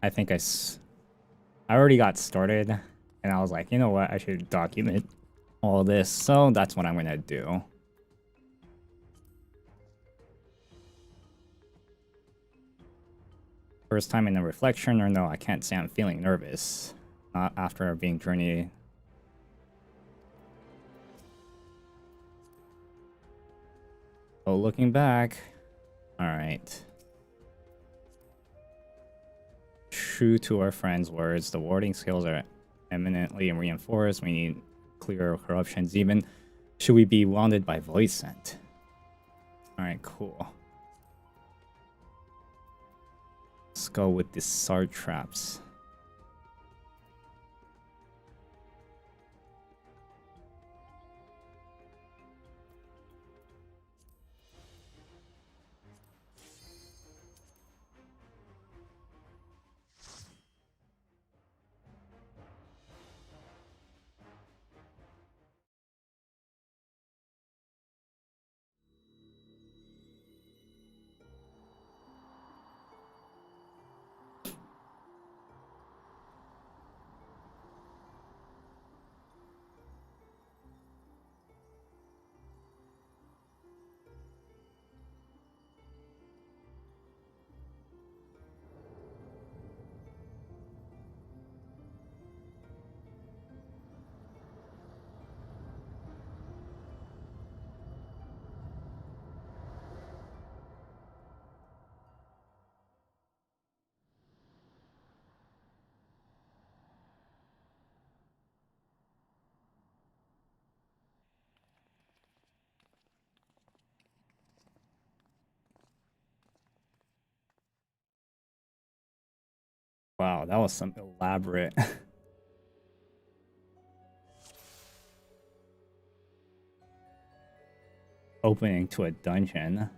I think I already got started, and I was like, you know what, I should document all this, so that's what I'm gonna do. First time in a reflection, or no, I can't say I'm feeling nervous. Not after being journeyed. Oh, looking back. Alright. True to our friend's words, the wording skills are eminently reinforced. We need clear corruptions even. Should we be wounded by voice scent? Alright, cool. Let's go with the SAR traps. Wow, that was some elaborate opening to a dungeon.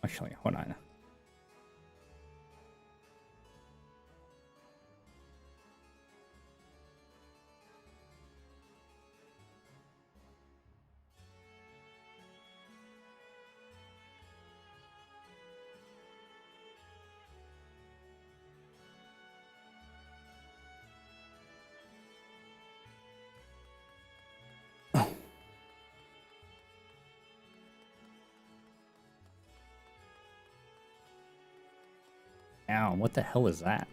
Actually, hold on. Ow, what the hell is that?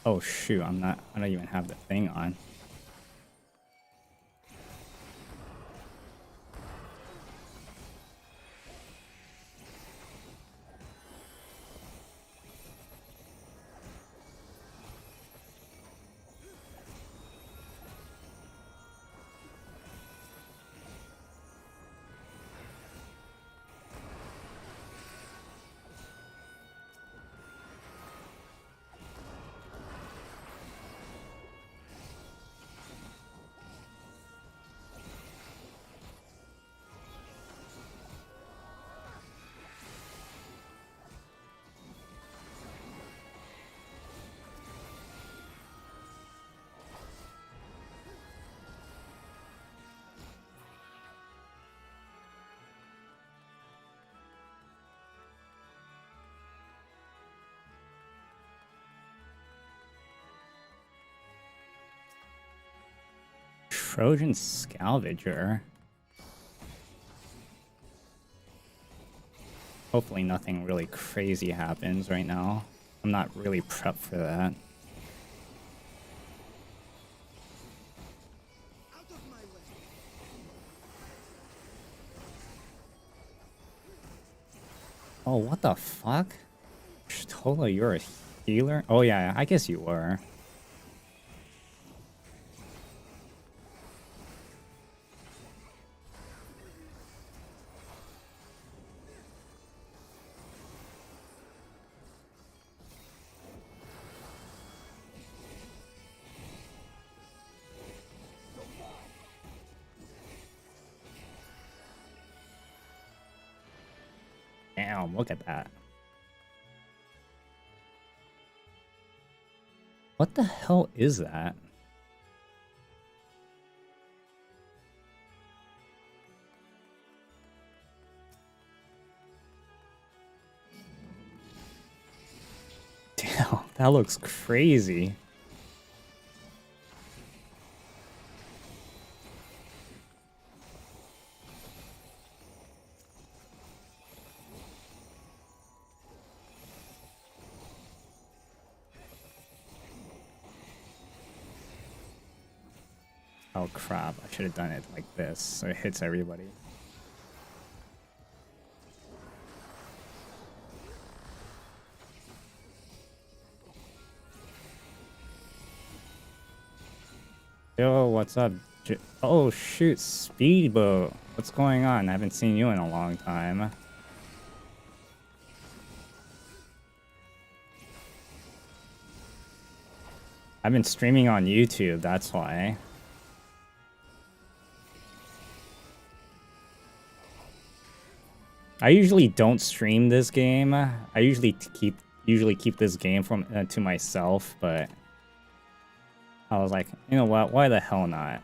Oh shoot, I don't even have the thing on. Trojan Scavenger. Hopefully nothing really crazy happens right now. I'm not really prepped for that. Oh, what the fuck? Tola, you're a healer? Oh yeah, I guess you were. Damn, look at that. What the hell is that? Damn, that looks crazy. Oh crap, I should have done it like this so it hits everybody. Yo, what's up? Oh shoot, Speedboat. What's going on? I haven't seen you in a long time. I've been streaming on YouTube, that's why. I usually don't stream this game. I usually keep this game from to myself, but I was like, you know what? Why the hell not?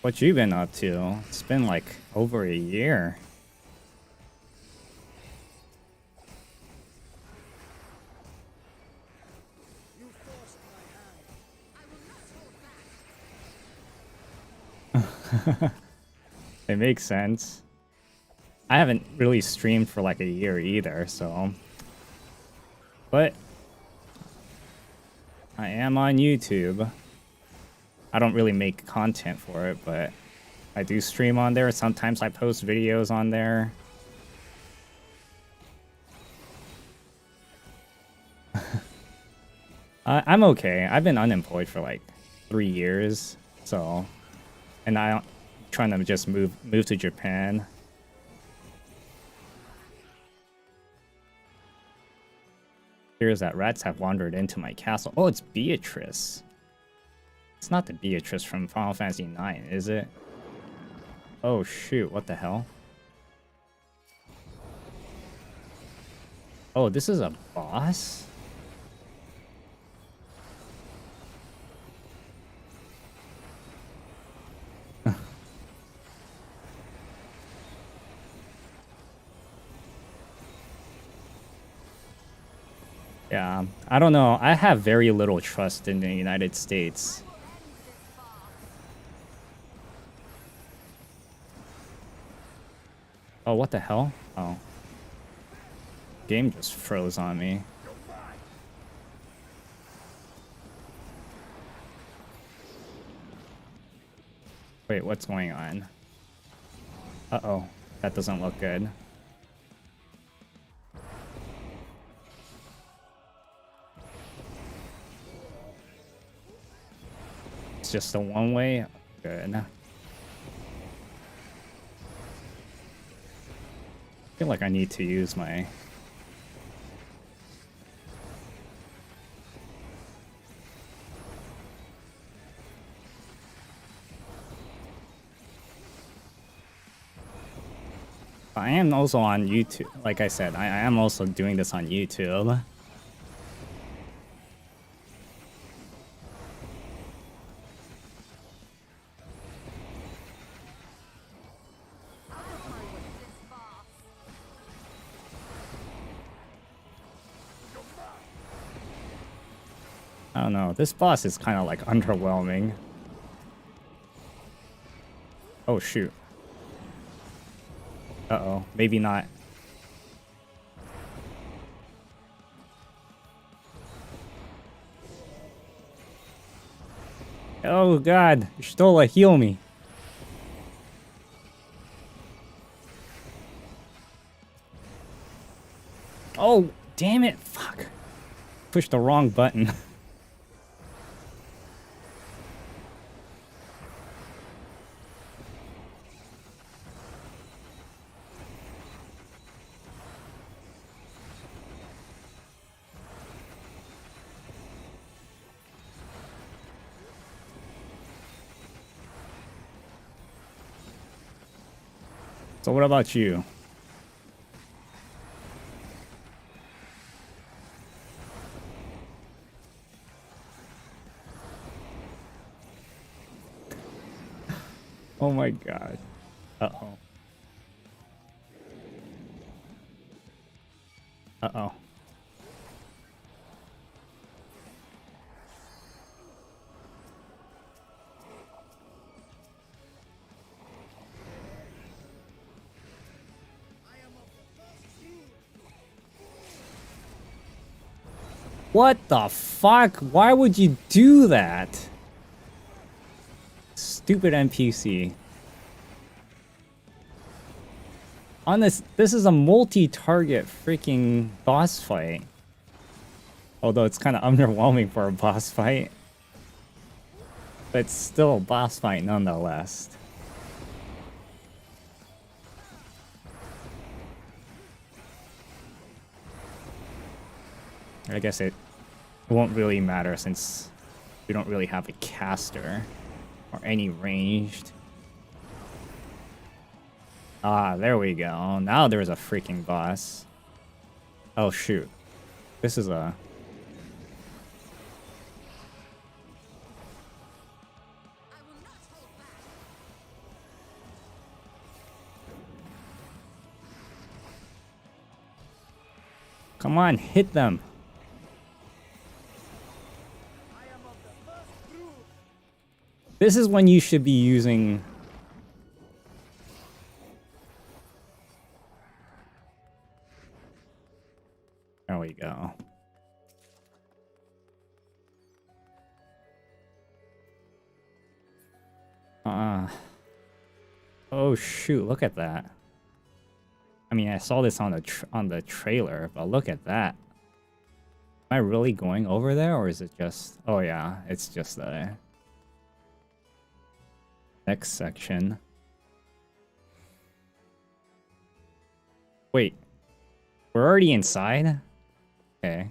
What you been up to? It's been like over a year. It makes sense. I haven't really streamed for like a year either, so. But I am on YouTube. I don't really make content for it, but I do stream on there. Sometimes I post videos on there. I'm okay. I've been unemployed for like 3 years, so, and I'm trying to just move to Japan. Here's that rats have wandered into my castle. Oh, it's Beatrice. It's not the Beatrice from Final Fantasy IX, is it? Oh shoot, what the hell? Oh, this is a boss? Yeah, I don't know. I have very little trust in the United States. Oh, what the hell? Oh. Game just froze on me. Wait, what's going on? Uh-oh. That doesn't look good. It's just a one-way? Good. I feel like I need to use my... I am also on YouTube. Like I said, I am also doing this on YouTube. I don't know. This boss is kind of like underwhelming. Oh shoot. Uh-oh. Maybe not. Oh god. Stola, heal me. Oh, damn it. Fuck. Pushed the wrong button. So what about you? Oh my god. Uh-oh. Uh-oh. What the fuck? Why would you do that? Stupid NPC. On this is a multi-target freaking boss fight. Although it's kind of underwhelming for a boss fight. But it's still a boss fight nonetheless. I guess it won't really matter since we don't really have a caster or any ranged. Ah, there we go. Now there's a freaking boss. Oh shoot. This is a... Come on, hit them. This is when you should be using... There we go. Oh shoot, look at that. I mean, I saw this on the trailer, but look at that. Am I really going over there, or is it just... Oh yeah, it's just the next section. Wait, we're already inside? Okay.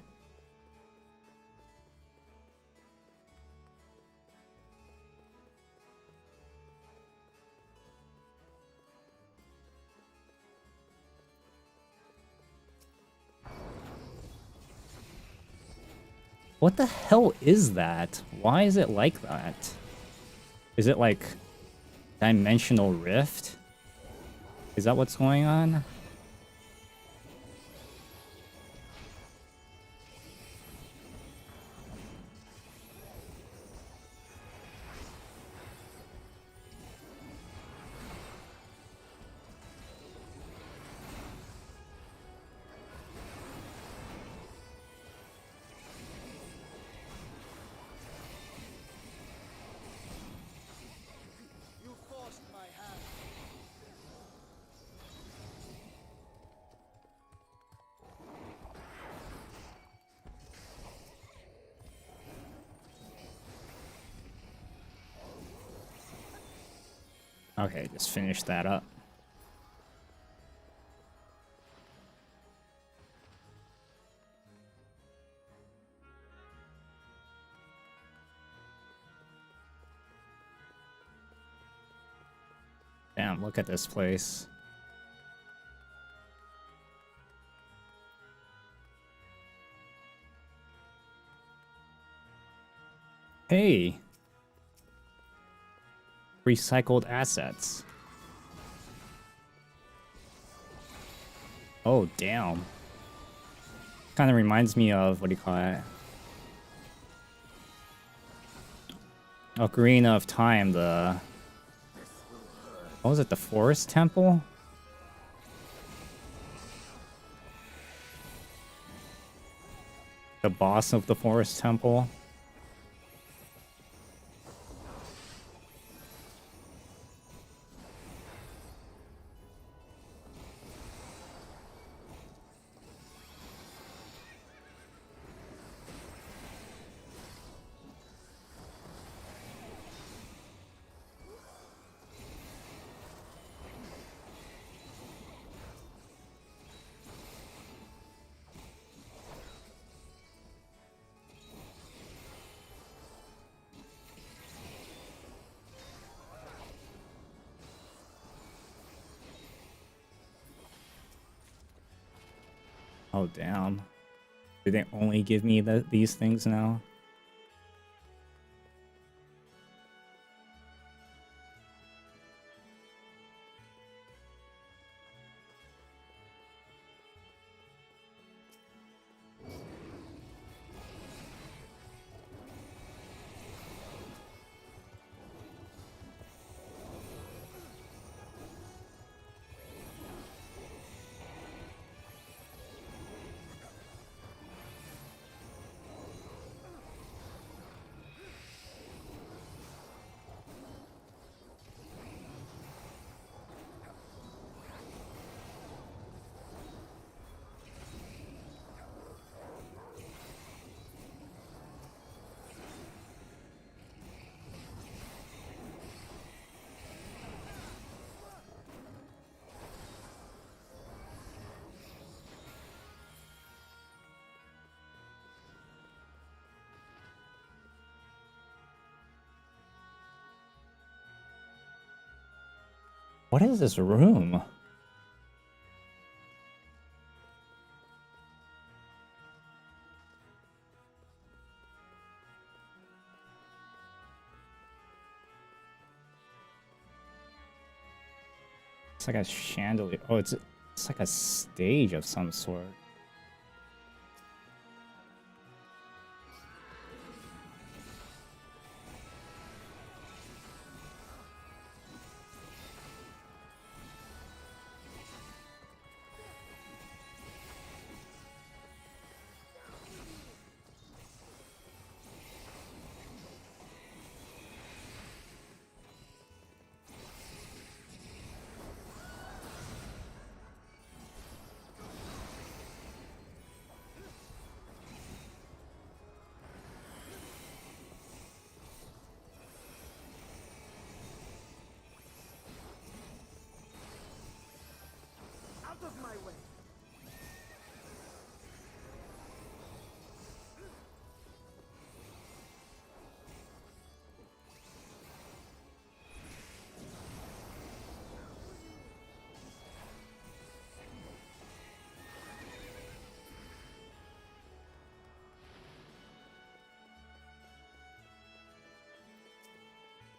What the hell is that? Why is it like that? Is it like dimensional rift? Is that what's going on? Okay, just finish that up. Damn, look at this place. Hey! Recycled assets. Oh, damn. Kind of reminds me of, what do you call it? Ocarina of Time, the... What was it, the Forest Temple? The boss of the forest temple. Oh, damn. Do they only give me these things now? What is this room? It's like a chandelier. Oh, it's like a stage of some sort.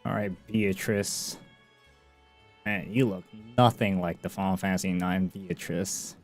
Alright, Beatrice. Man, you look nothing like the Final Fantasy IX Beatrice.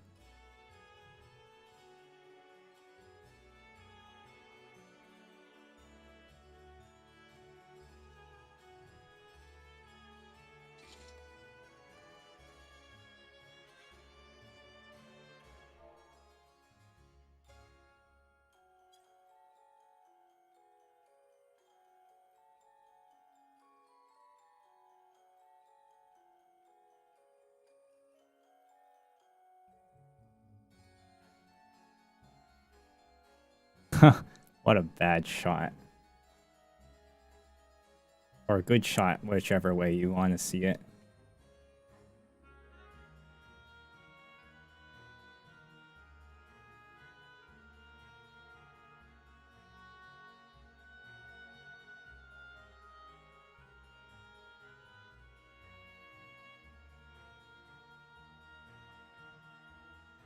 What a bad shot. Or a good shot, whichever way you want to see it.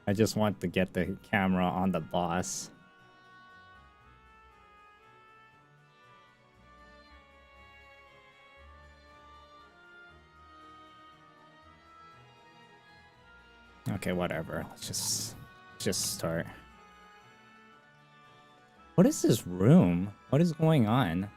I just want to get the camera on the boss. Okay, whatever. Let's just start. What is this room? What is going on?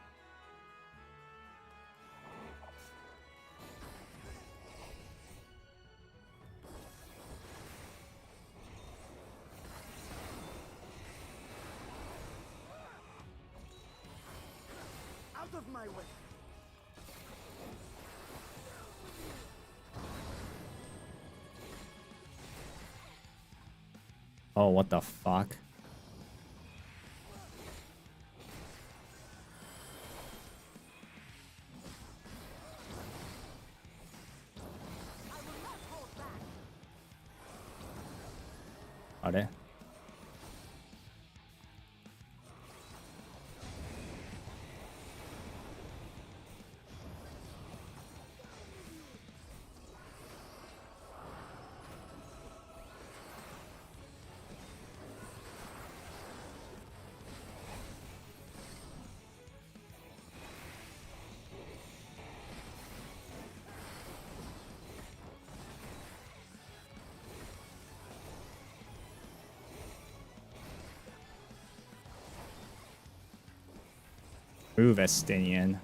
of my way. Oh, what the fuck? Are they? Ooh, Vestinian.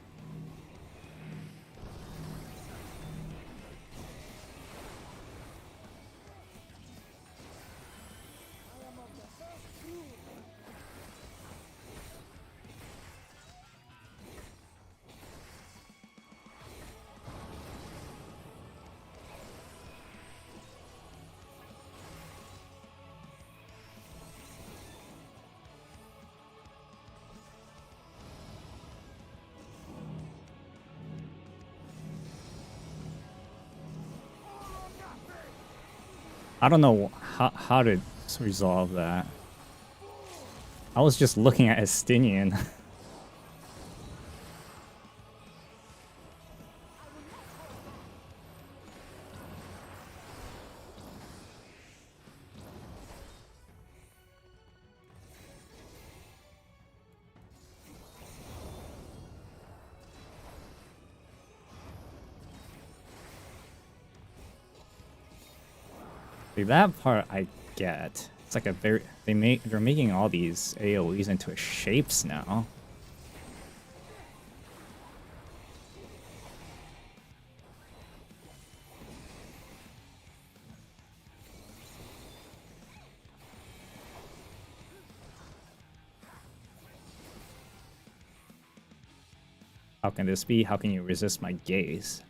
I don't know how to resolve that. I was just looking at Estinian. See, that part I get. It's like a very they're making all these AoEs into shapes now. How can this be? How can you resist my gaze?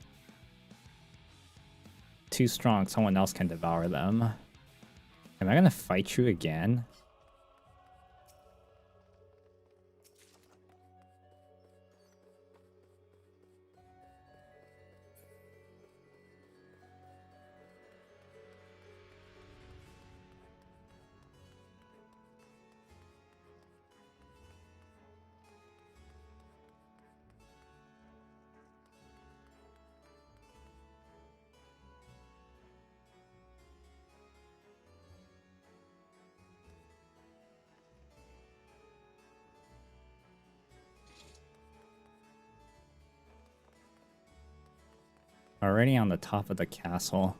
Too strong, someone else can devour them. Am I gonna fight you again? Already on the top of the castle.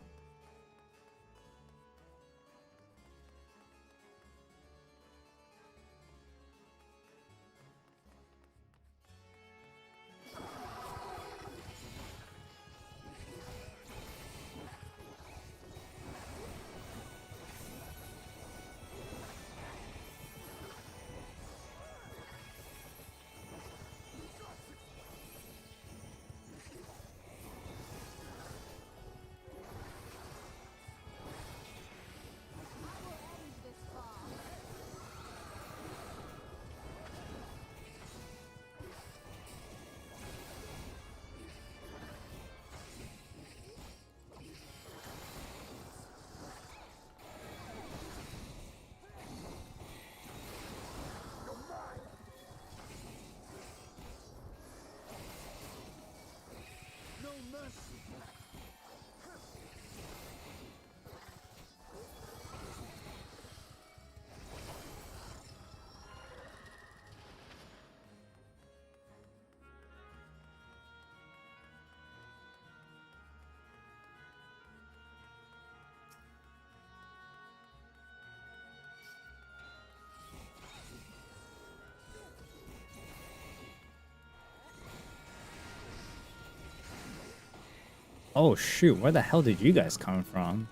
Oh shoot, where the hell did you guys come from?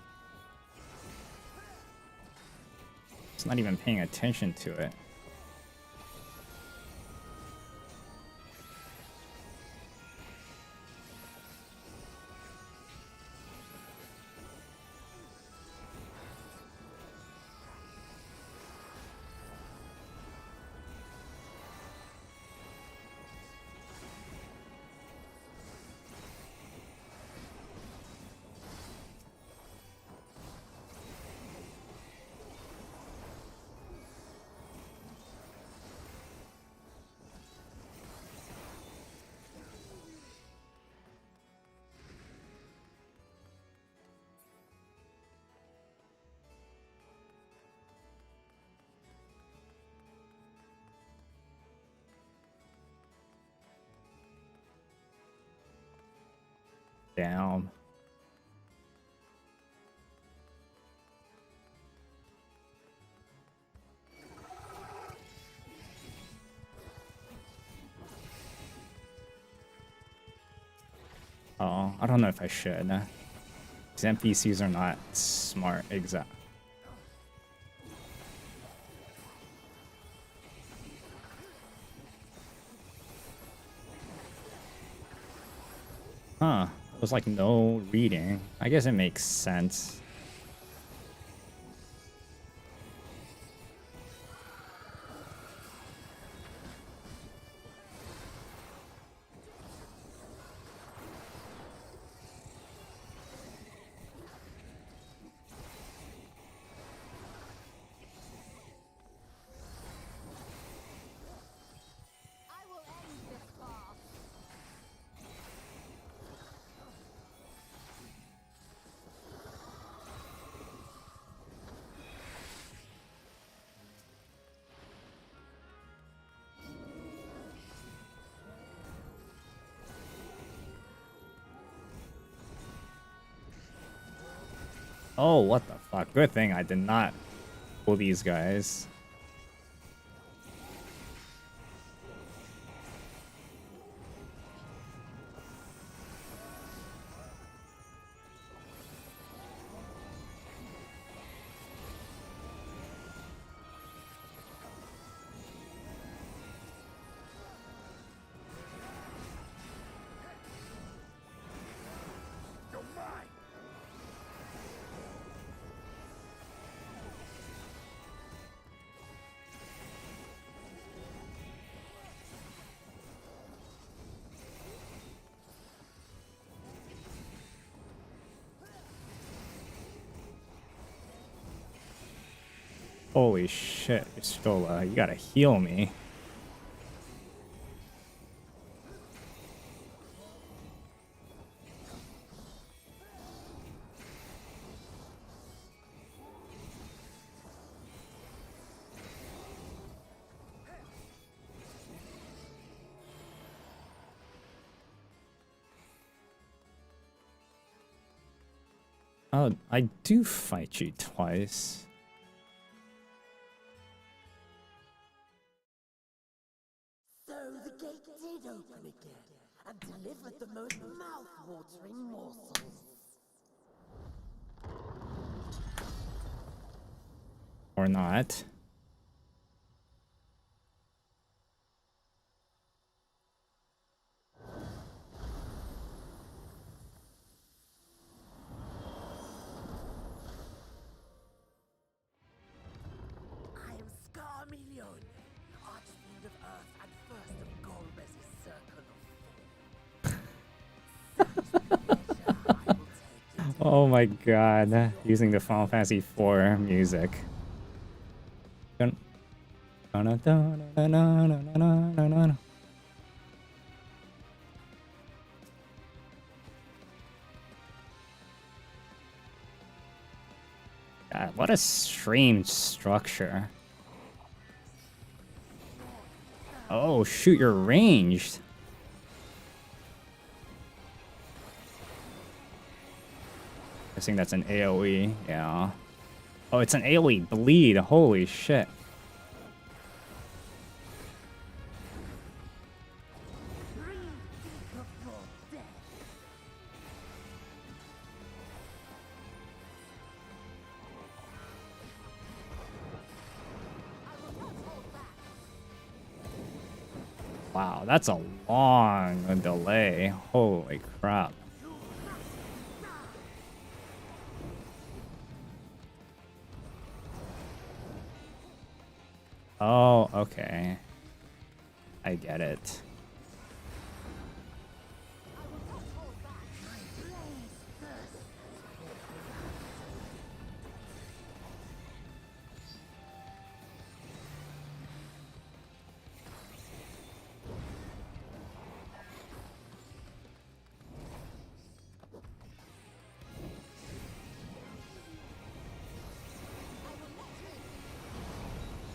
It's not even paying attention to it. Damn. Oh, I don't know if I should. These NPCs are not smart, exact. Huh. There's like no reading. I guess it makes sense. Oh, what the fuck. Good thing I did not pull these guys. Holy shit, Stola, you gotta heal me. Oh, I do fight you twice. Delivered the most mouth-watering morsels. Or not. I am Scarmelion, Archfiend of Earth and first of Golbez's circle of Oh my god, using the Final Fantasy IV music. God, what a strange structure. Oh shoot, you're ranged. I think that's an AoE, yeah. Oh, it's an AoE bleed, holy shit. Wow, that's a long delay. Holy crap. Oh, okay. I get it.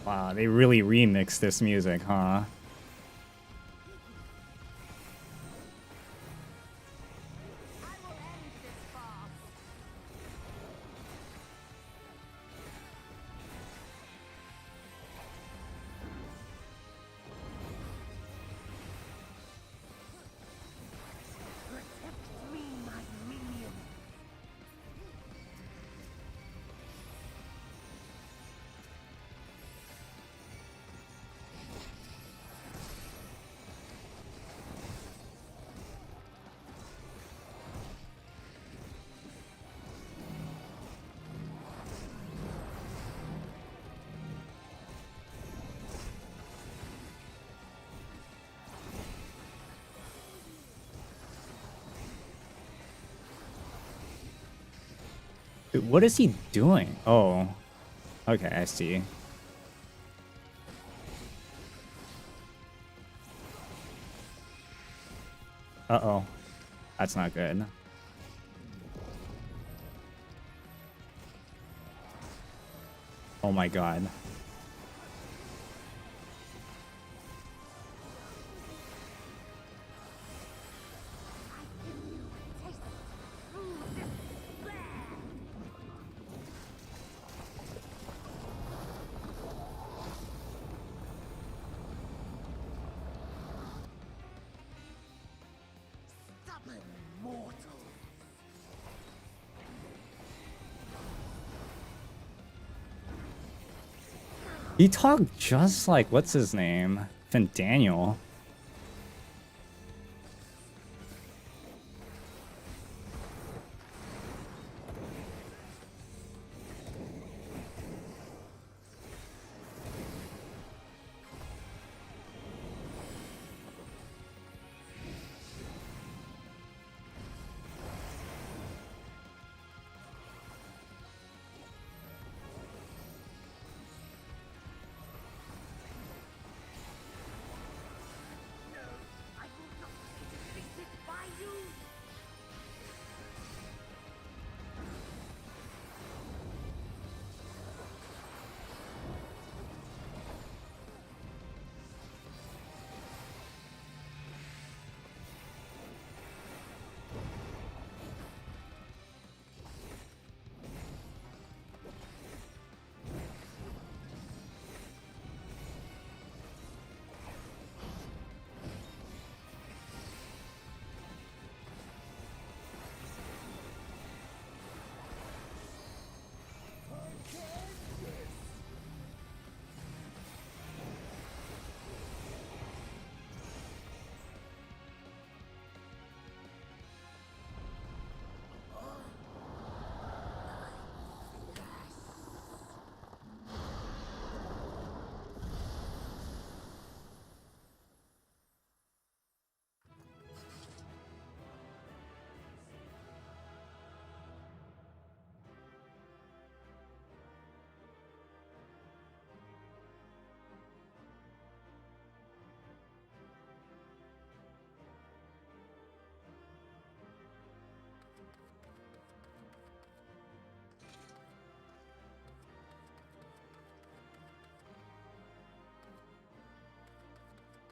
Wow, they really remixed this music, huh? Dude, what is he doing? Oh. Okay, I see. Uh-oh. That's not good. Oh my god. Stubborn mortal. He talked just like, what's his name? Daniel. I will not be defeated by you.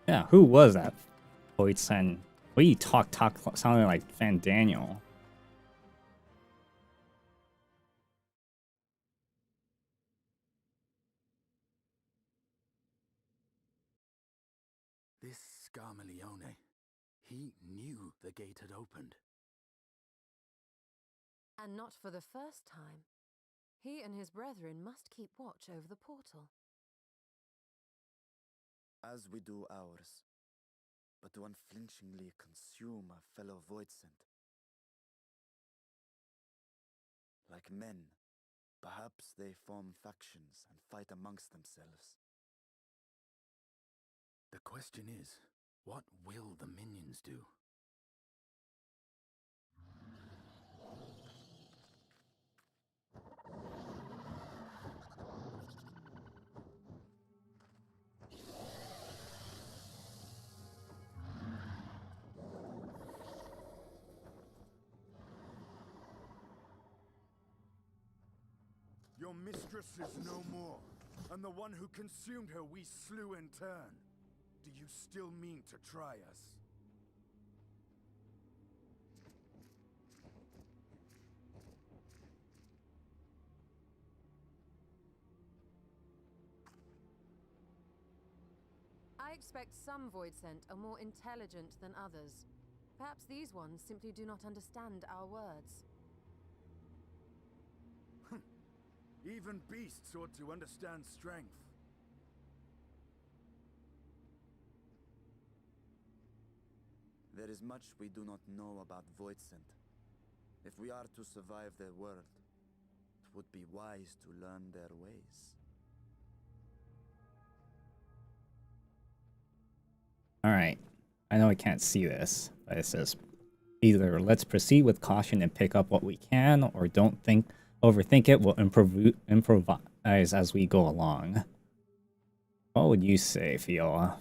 Yeah, who was that? Boysen. What you talk sounding like Daniel. This Scarmalione, he knew the gate had opened. And not for the first time. He and his brethren must keep watch over the portal. As we do ours, but to unflinchingly consume a fellow Voidsent. Like men, perhaps they form factions and fight amongst themselves. The question is, what will the minions do? Your mistress is no more, and the one who consumed her we slew in turn. Do you still mean to try us? I expect some Voidsent are more intelligent than others. Perhaps these ones simply do not understand our words. Even beasts ought to understand strength. There is much we do not know about Voidsent. If we are to survive their world, it would be wise to learn their ways. Alright. I know I can't see this, but it says either let's proceed with caution and pick up what we can, or don't think overthink it. We'll improvise as we go along. What would you say, Fioa?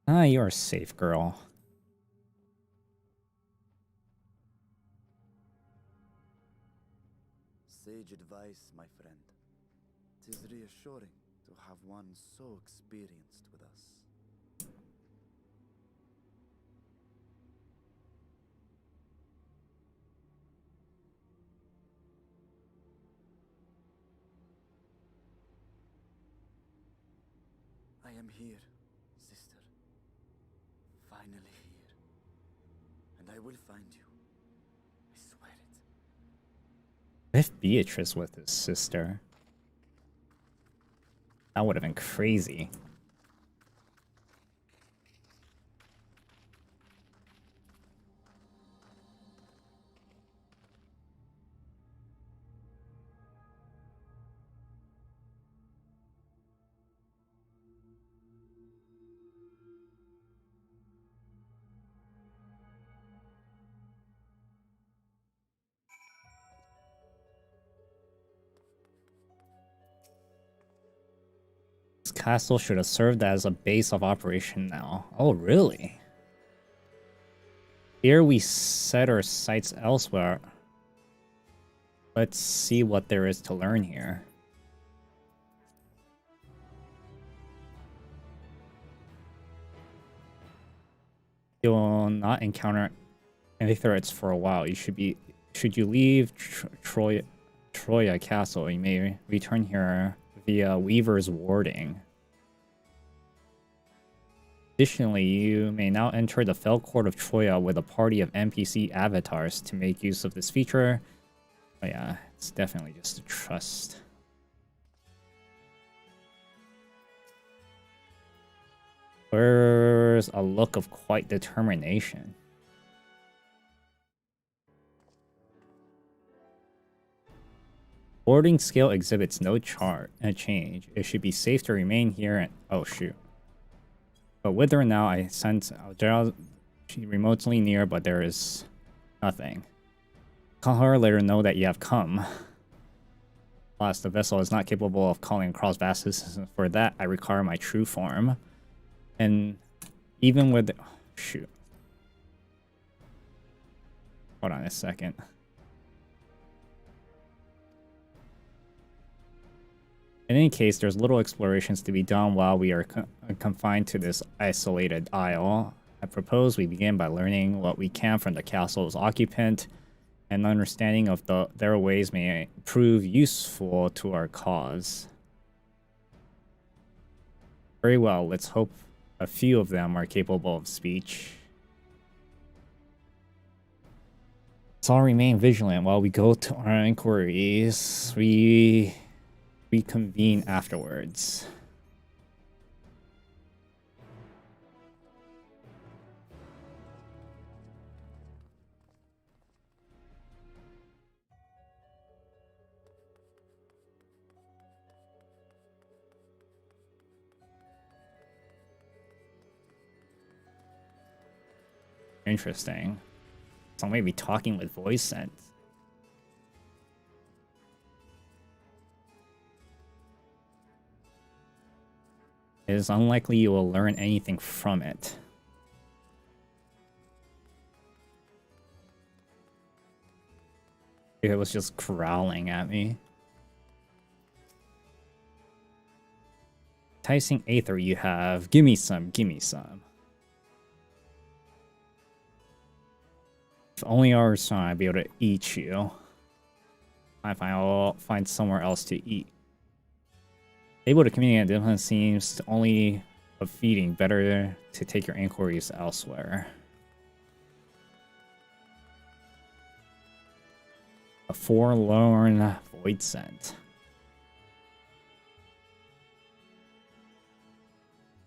Ah, you're a safe girl. Sage advice, my friend. 'Tis reassuring to have one so experienced with us. I am here, sister. Finally here. And I will find you. I swear it. If Beatrice was his sister, that would have been crazy. This castle should have served as a base of operation now. Oh, really? Here we set our sights elsewhere. Let's see what there is to learn here. You'll not encounter any threats for a while. Should you leave Troya Castle, you may return here via Weaver's warding. Additionally, you may now enter the Fell Court of Troya with a party of NPC avatars to make use of this feature. Oh yeah, it's definitely just a trust. Where's a look of quite determination? Boarding scale exhibits no change. It should be safe to remain here and oh shoot. But with her now, I sense she's remotely near, but there is nothing. Call her, let her know that you have come. Alas, the vessel is not capable of calling across vastness. For that, I require my true form. And even with... Oh, shoot. Hold on a second. In any case, there's little explorations to be done while we are confined to this isolated isle. I propose we begin by learning what we can from the castle's occupant, and understanding of their ways may prove useful to our cause. Very well, let's hope a few of them are capable of speech. Let's all remain vigilant while we go to our inquiries. We reconvene afterwards. Interesting. So I'm maybe talking with voice sense. It is unlikely you will learn anything from it. It was just growling at me. Enticing Aether you have. Give me some, give me some. If only I was trying, I'd be able to eat you. I'll find somewhere else to eat. Able to communicate different seems to only of feeding. Better to take your inquiries elsewhere. A forlorn void scent.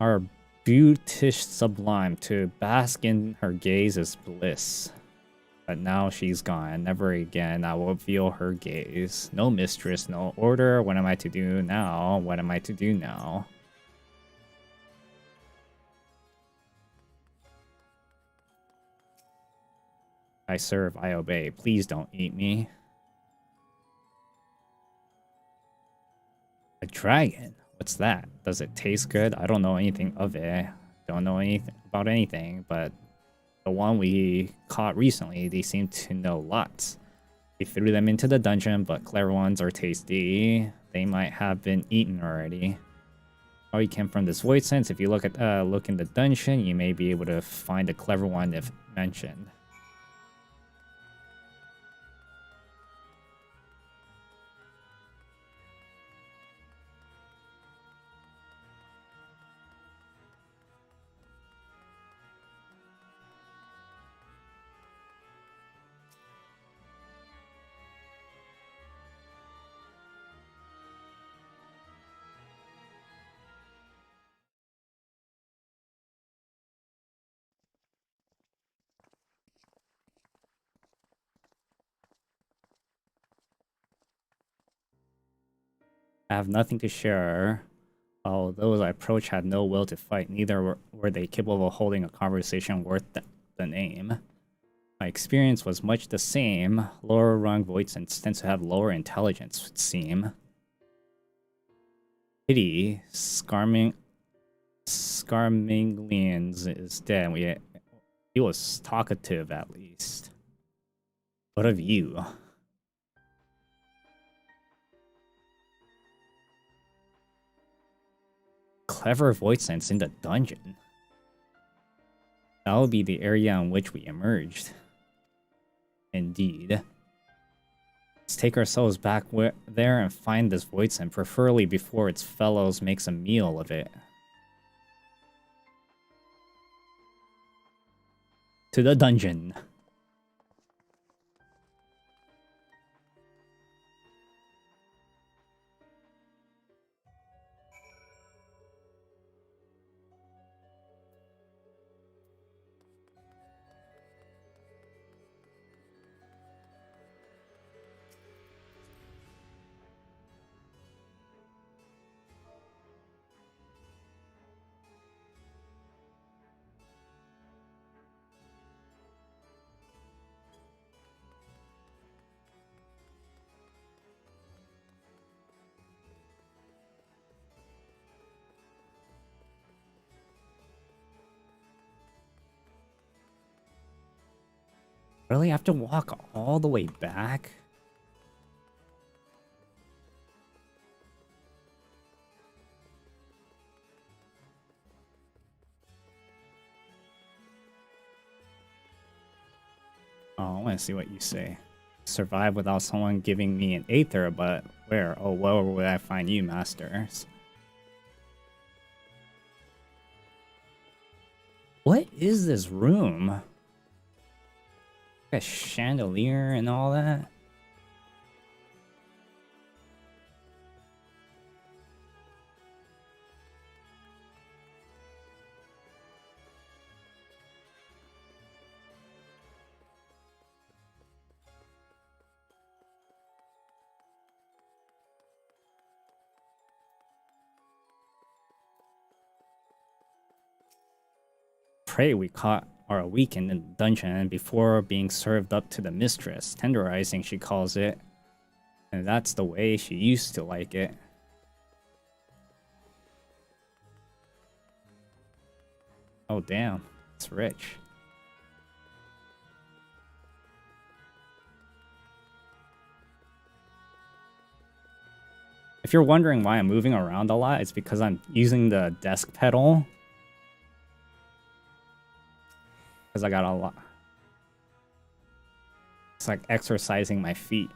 Our beautish sublime, to bask in her gaze is bliss. But now she's gone. Never again I will feel her gaze. No mistress, no order. What am I to do now? What am I to do now? I serve, I obey. Please don't eat me. A dragon? What's that? Does it taste good? I don't know anything of it. Don't know anything about anything, but the one we caught recently, they seem to know lots. We threw them into the dungeon, but clever ones are tasty. They might have been eaten already. Oh, you came from this void sense. If you look in the dungeon, you may be able to find a clever one if mentioned. I have nothing to share. While those I approached had no will to fight, neither were they capable of holding a conversation worth the name. My experience was much the same. Lower rung voidsents tend to have lower intelligence, it would seem. Pity, Scarminglians is dead. He was talkative at least. What of you? Clever voidsents in the dungeon. That would be the area in which we emerged. Indeed. Let's take ourselves back there and find this voidsent, preferably before its fellows makes a meal of it. To the dungeon. Really have to walk all the way back? Oh, I want to see what you say. Survive without someone giving me an aether, but where? Oh, where would I find you, masters? What is this room? A chandelier and all that? Pray we caught our weekend in the dungeon before being served up to the mistress. Tenderizing, she calls it. And that's the way she used to like it. Oh damn, it's rich. If you're wondering why I'm moving around a lot, it's because I'm using the desk pedal. Because I got a lot. It's like exercising my feet.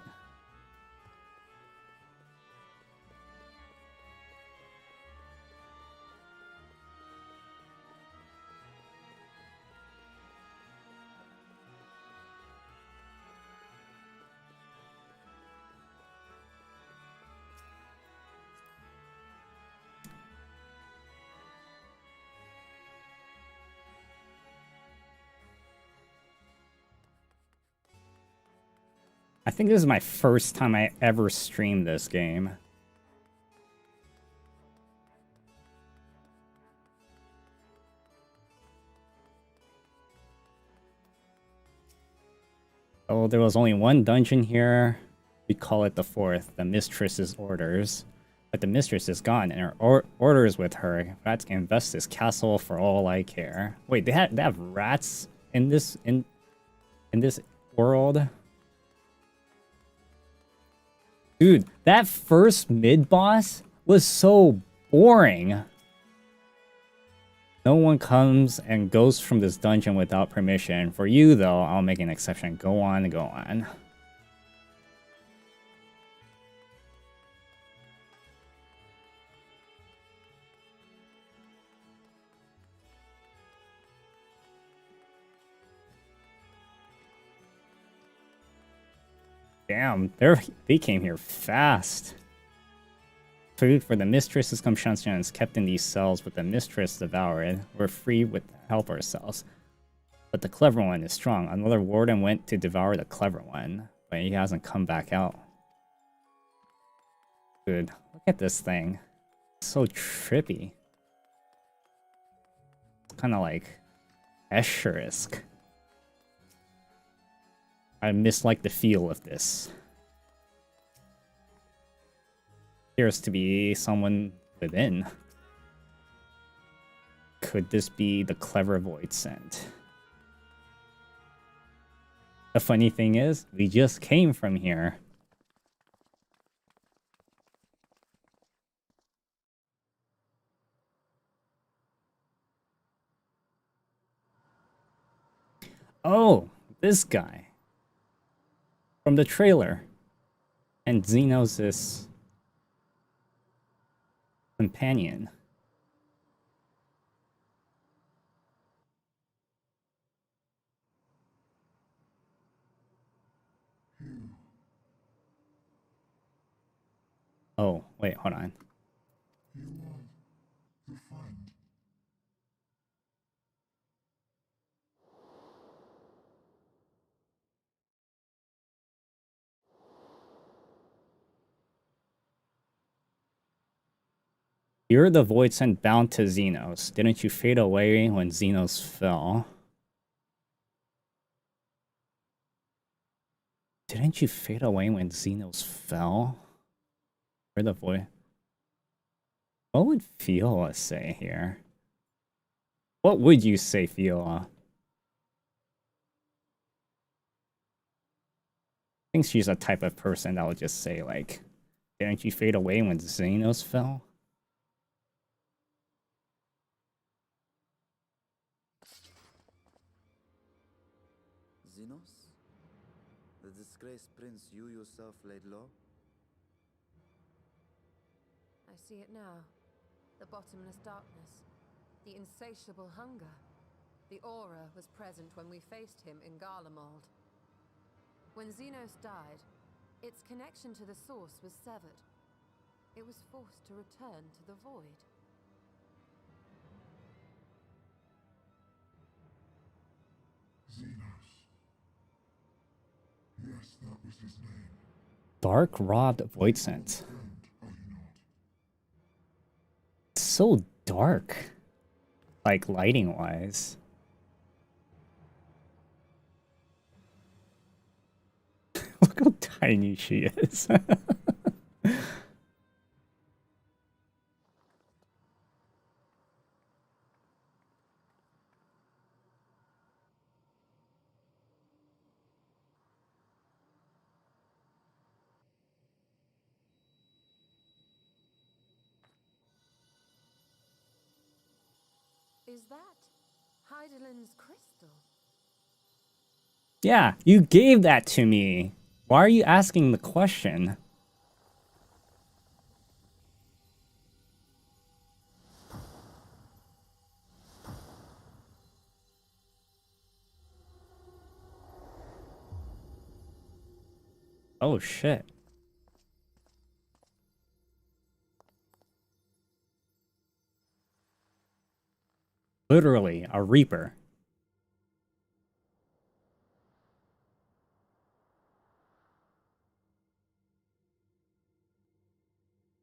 I think this is my first time I ever streamed this game. Oh, there was only one dungeon here. We call it the fourth, the mistress's orders. But the mistress is gone, and her orders with her. Rats can invest this castle for all I care. Wait, they have rats in this world? Dude, that first mid-boss was so boring. No one comes and goes from this dungeon without permission. For you, though, I'll make an exception. Go on, go on. Damn, they came here fast. Food for the mistress's consumption is kept in these cells, with the mistress devoured. We're free to help ourselves. But the clever one is strong. Another warden went to devour the clever one, but he hasn't come back out. Dude, look at this thing. It's so trippy. It's kind of like Escher-esque. I mislike the feel of this. Appears to be someone within. Could this be the clever void scent? The funny thing is, we just came from here. Oh, this guy. From the trailer. And Xenos' companion. Oh, wait, hold on. You're the void sent bound to Xenos. Didn't you fade away when Xenos fell? Didn't you fade away when Xenos fell? You're the void. What would Fioa say here? What would you say, Fioa? I think she's a type of person that would just say, like, didn't you fade away when Xenos fell? Xenos? The disgraced prince you yourself laid low? I see it now. The bottomless darkness. The insatiable hunger. The aura was present when we faced him in Garlemald. When Xenos died, its connection to the source was severed. It was forced to return to the void. Xenos. Yes, that was his name. Dark robbed void scent. Friend, are you not? It's so dark. Like lighting wise. Look how tiny she is. Is that Heidelin's crystal? Yeah, you gave that to me. Why are you asking the question? Oh shit. Literally, a reaper.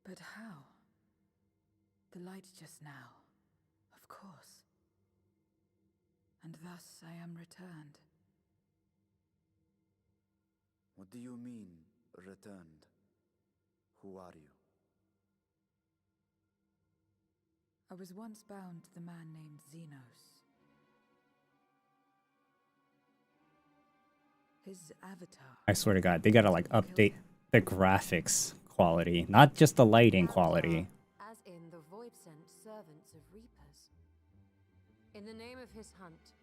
But how? The light just now, of course. And thus I am returned. What do you mean, returned? Who are you? I was once bound to the man named Xenos. His avatar. I swear to God, they gotta like update the graphics quality, not just the lighting quality. As in the void-sent servants of Reapers. In the name of his hunt,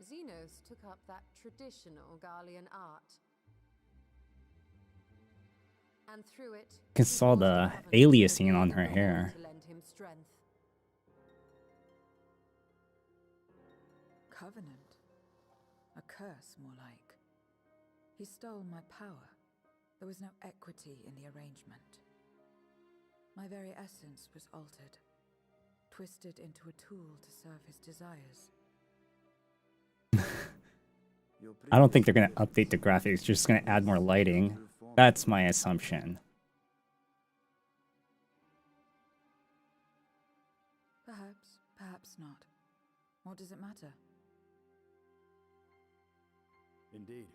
Xenos took up that traditional Garlean art. And through it, You can saw the aliasing on her hair. to lend him strength. Covenant. A curse, more like. He stole my power. There was no equity in the arrangement. My very essence was altered, twisted into a tool to serve his desires. I don't think they're gonna update the graphics, just gonna add more lighting. That's my assumption. Perhaps, perhaps not. What does it matter? Indeed,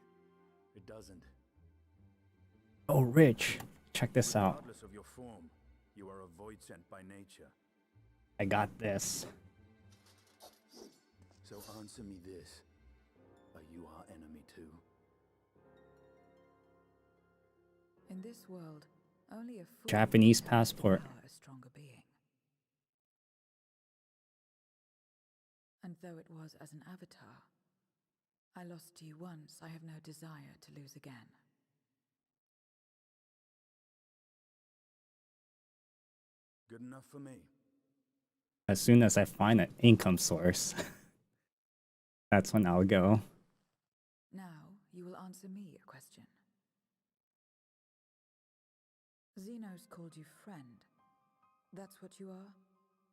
it doesn't. Oh, Rich, check this out. Regardless of your form, you are a void sent by nature. I got this. So answer me this. Are you our enemy too? In this world, only a fool Japanese can passport. empower a stronger being. And though it was as an avatar, I lost to you once, I have no desire to lose again. Good enough for me. As soon as I find an income source, that's when I'll go. Now, you will answer me a question. Xenos called you friend. That's what you are?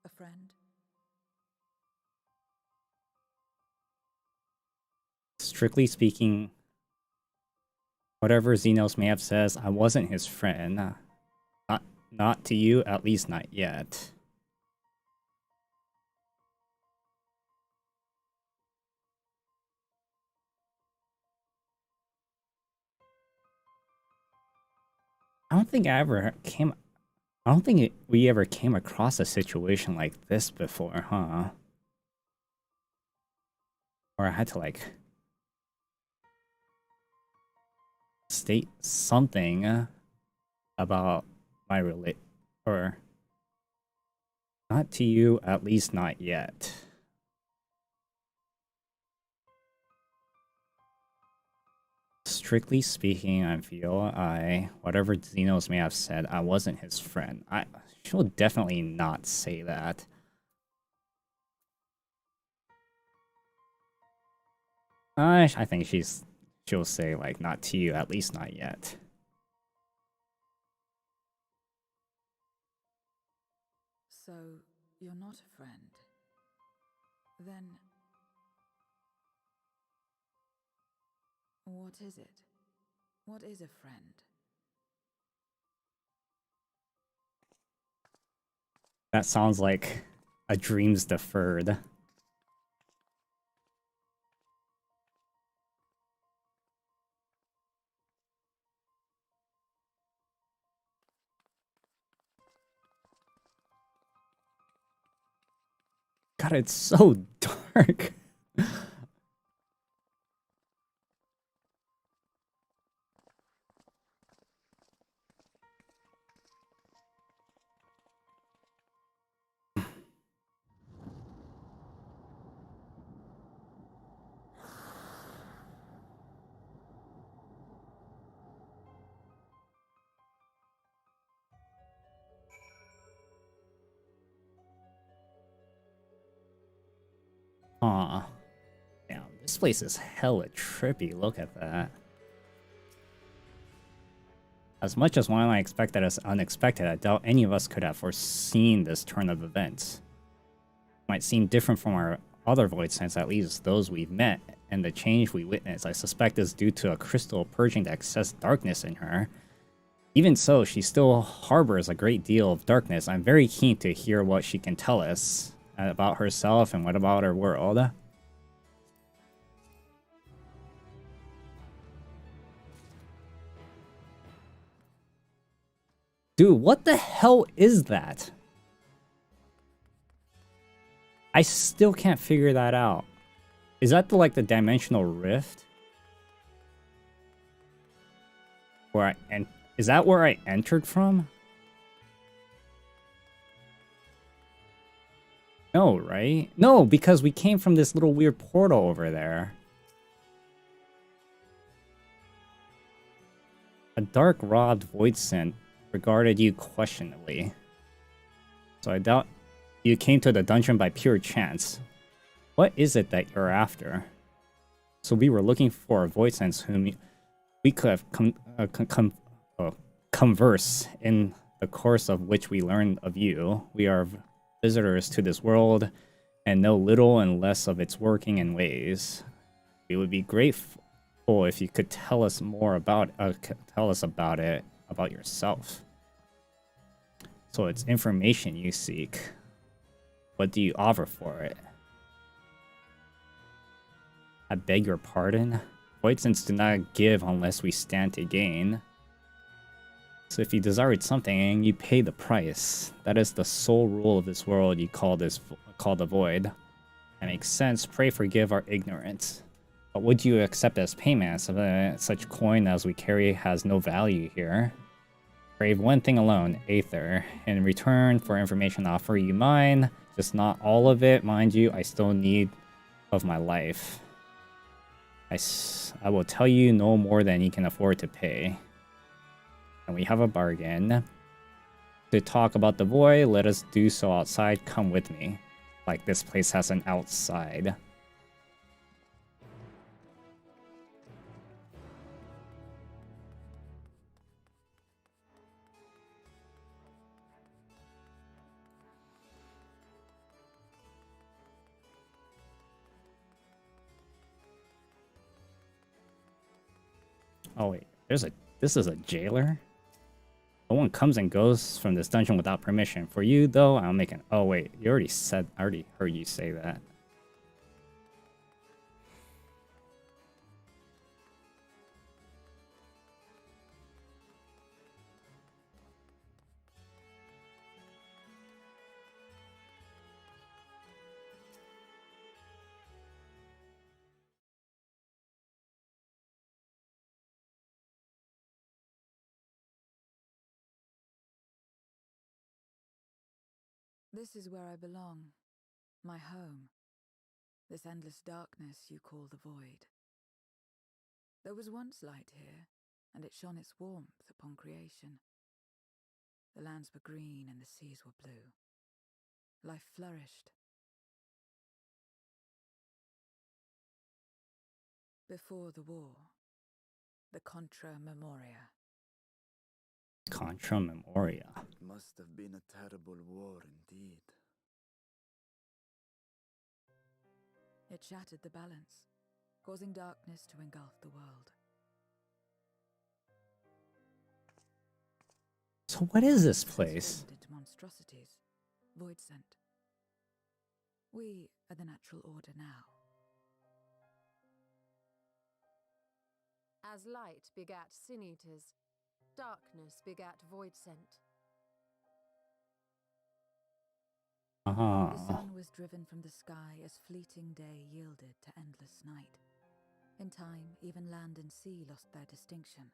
A friend? Strictly speaking, whatever Xenos may have says, I wasn't his friend. Not to you, at least not yet. I don't think we ever came across a situation like this before, huh? Or I had to like state something about my or not to you, at least not yet. Strictly speaking, I'm Fioa. Whatever Xenos may have said, I wasn't his friend. She'll definitely not say that. I think she'll say like, not to you, at least not yet. So, you're not a friend. Then, what is it? What is a friend? That sounds like a dreams deferred. God, it's so dark. Aw. Damn, this place is hella trippy. Look at that. As much as one I expected as unexpected, I doubt any of us could have foreseen this turn of events. It might seem different from our other void sense, at least those we've met, and the change we witness, I suspect, is due to a crystal purging the excess darkness in her. Even so, she still harbors a great deal of darkness. I'm very keen to hear what she can tell us about herself and what about her world. Dude, what the hell is that? I still can't figure that out. Is that like the dimensional rift? Is that where I entered from? No, right? No, because we came from this little weird portal over there. A dark robbed void scent regarded you questionably. So I doubt you came to the dungeon by pure chance. What is it that you're after? So we were looking for a void sense whom we could have converse in the course of which we learned of you. We are visitors to this world and know little and less of its working and ways. We would be grateful if you could tell us more about it, about yourself. So it's information you seek. What do you offer for it? I beg your pardon? Voidsents do not give unless we stand to gain. So if you desired something, you pay the price. That is the sole rule of this world you call the void. That makes sense. Pray forgive our ignorance. But would you accept as payment? Such coin as we carry has no value here. Crave one thing alone, Aether. In return for information, I offer you mine. Just not all of it, mind you. I still need of my life. I will tell you no more than you can afford to pay. And we have a bargain. To talk about the void, let us do so outside. Come with me. Like this place has an outside. Oh wait, this is a jailer? No one comes and goes from this dungeon without permission. For you though, I'll make an— oh wait, I already heard you say that. This is where I belong. My home. This endless darkness you call the void. There was once light here, and it shone its warmth upon creation. The lands were green and the seas were blue. Life flourished. Before the war, the Contra Memoria. Contra Memoria. It must have been a terrible war indeed. It shattered the balance, causing darkness to engulf the world. So what is this place? Into monstrosities, void sent. We are the natural order now. As light begat sin eaters, darkness begat void sent. The sun was driven from the sky as fleeting day yielded to endless night. In time, even land and sea lost their distinction.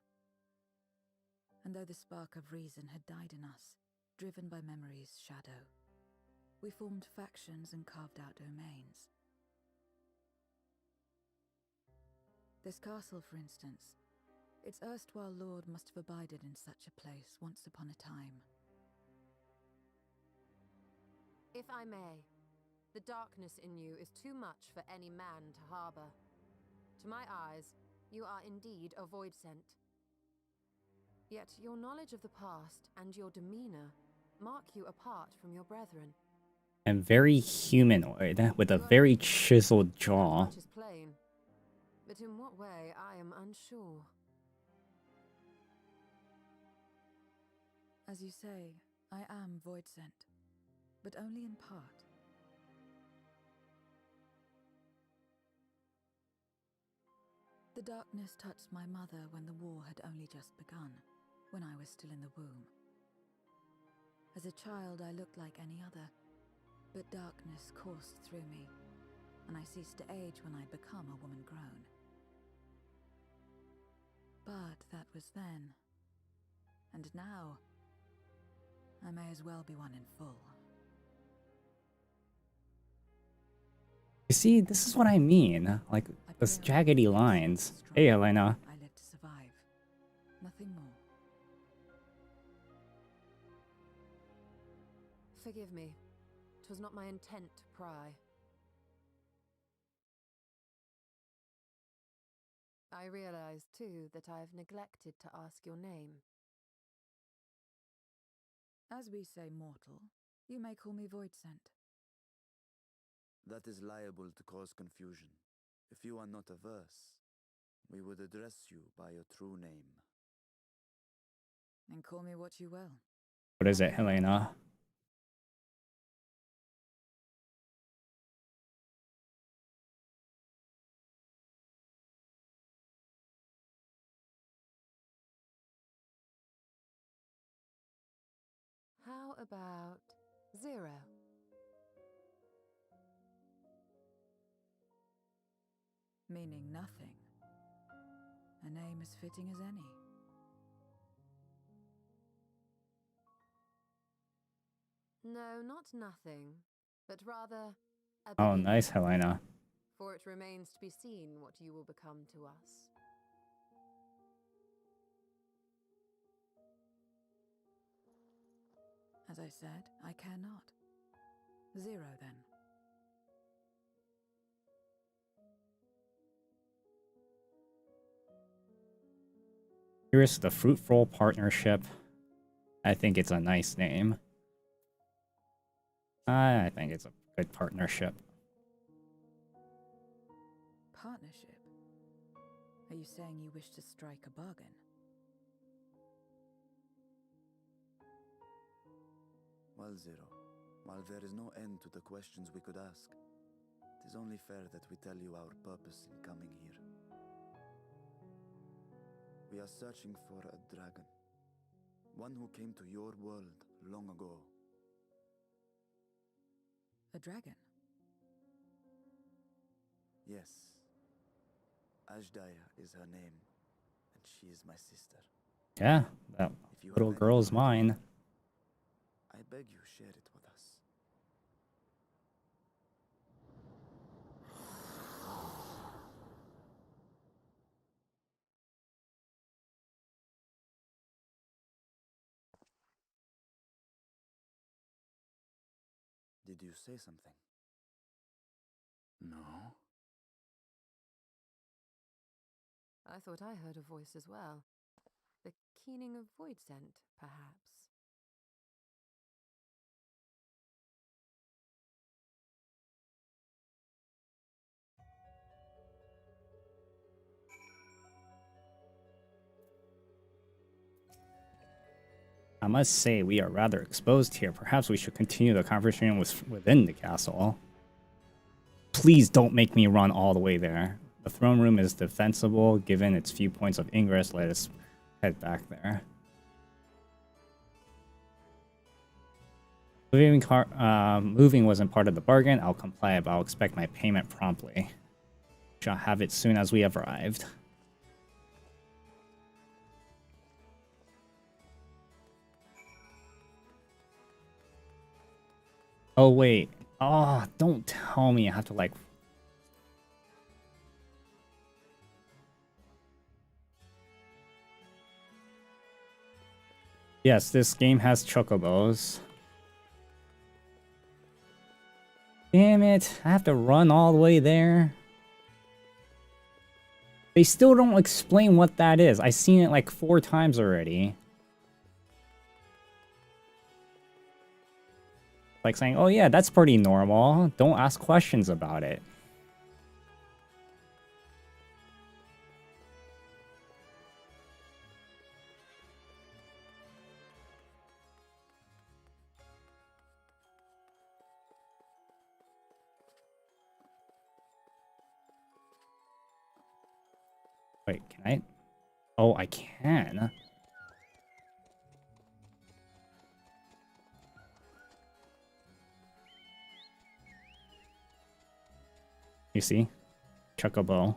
And though the spark of reason had died in us, driven by memory's shadow, we formed factions and carved out domains. This castle, for instance, its erstwhile lord must have abided in such a place once upon a time. If I may, the darkness in you is too much for any man to harbor. To my eyes, you are indeed a void sent. Yet your knowledge of the past and your demeanor mark you apart from your brethren. And very humanoid, with a very chiseled jaw. Much is plain, but in what way I am unsure. As you say, I am void sent, but only in part. The darkness touched my mother when the war had only just begun, when I was still in the womb. As a child, I looked like any other, but darkness coursed through me, and I ceased to age when I'd become a woman grown. But that was then. And now, I may as well be one in full. You see, this is what I mean. Like, those jaggedy lines. Hey, Elena. I lived to survive. Nothing more. Forgive me. 'Twas not my intent to pry. I realize, too, that I have neglected to ask your name. As we say mortal, you may call me Voidsent. That is liable to cause confusion. If you are not averse, we would address you by your true name. And call me what you will. What is it, Helena? How about 0? Meaning nothing. A name as fitting as any. No, not nothing, but rather a Oh, beginning. nice, Helena. For it remains to be seen what you will become to us. As I said, I care not. 0 then. Here's the Fruitful Partnership. I think it's a nice name. I think it's a good partnership. Partnership? Are you saying you wish to strike a bargain? Well, Zero, while there is no end to the questions we could ask, it is only fair that we tell you our purpose in coming here. We are searching for a dragon. One who came to your world long ago. A dragon? Yes. Ashdaya is her name, and she is my sister. Yeah, that If you have little any girl's knowledge of mine. her, I beg you share it with us. Did you say something? No? I thought I heard a voice as well. The keening of Voidsent, perhaps. I must say, we are rather exposed here. Perhaps we should continue the conversation within the castle. Please don't make me run all the way there. The throne room is defensible, given its few points of ingress. Let us head back there. Moving wasn't part of the bargain. I'll comply, but I'll expect my payment promptly. Shall have it soon as we have arrived. Oh, wait. Oh, don't tell me I have to, like... Yes, this game has chocobos. Damn it. I have to run all the way there. They still don't explain what that is. I've seen it like 4 times already. Like saying, oh yeah, that's pretty normal. Don't ask questions about it. Wait, can I? Oh, I can. You see? Chocobo.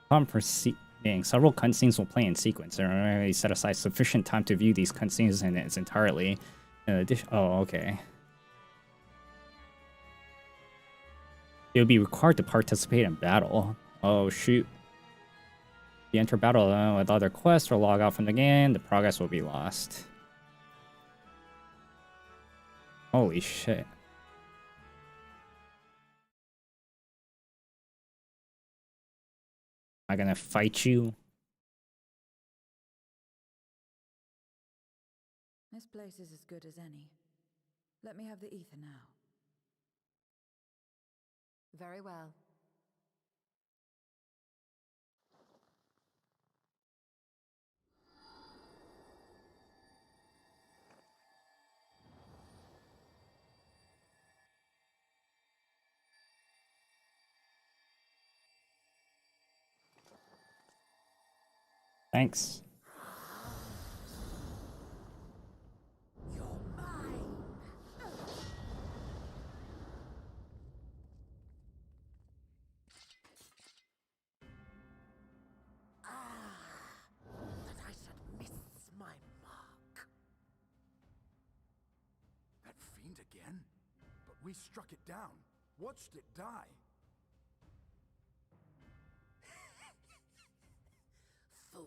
Upon proceeding, several cutscenes will play in sequence. There set aside sufficient time to view these cutscenes in its entirety. In addition, oh, okay. You'll be required to participate in battle. Oh, shoot. If you enter battle with other quests or log out from the game, the progress will be lost. Holy shit. Am I gonna fight you? This place is as good as any. Let me have the ether now. Very well. Thanks. You're mine. That I should miss my mark. That fiend again? But we struck it down. Watched it die. Fools.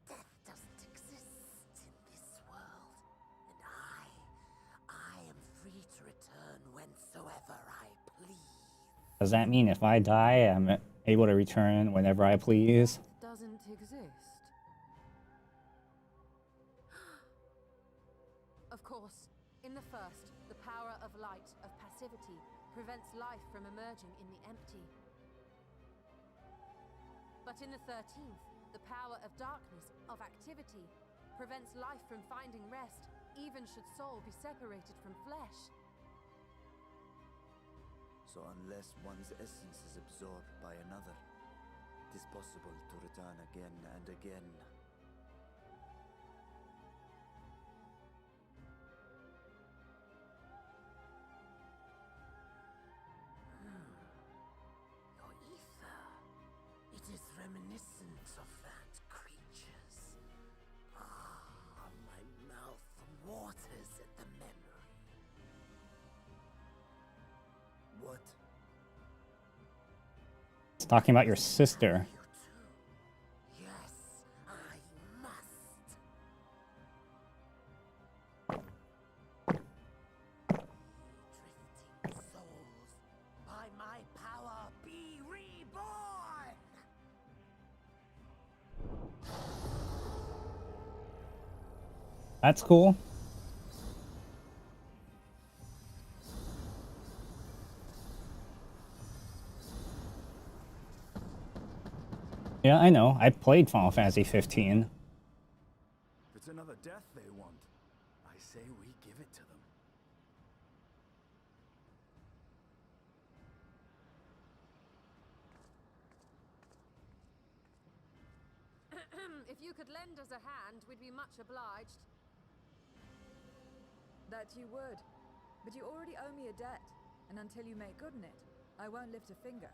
Death doesn't exist in this world. And I am free to return whensoever I please. Does that mean if I die, I'm able to return whenever I please? Doesn't exist. Of course, in the first, the power of light, of passivity, prevents life from emerging in the empty. But in the 13th, the power of darkness, of activity, prevents life from finding rest, even should soul be separated from flesh. So unless one's essence is absorbed by another, it is possible to return again and again. Your ether. It is reminiscent of that creature's. My mouth waters at the memory. What? It's talking about your sister. You too. Yes, I must. Drifting souls, by my power be reborn! That's cool. Yeah, I know. I played Final Fantasy 15. If it's another death they want, I say we give it to them. If you could lend us a hand, we'd be much obliged. That you would. But you already owe me a debt, and until you make good on it, I won't lift a finger.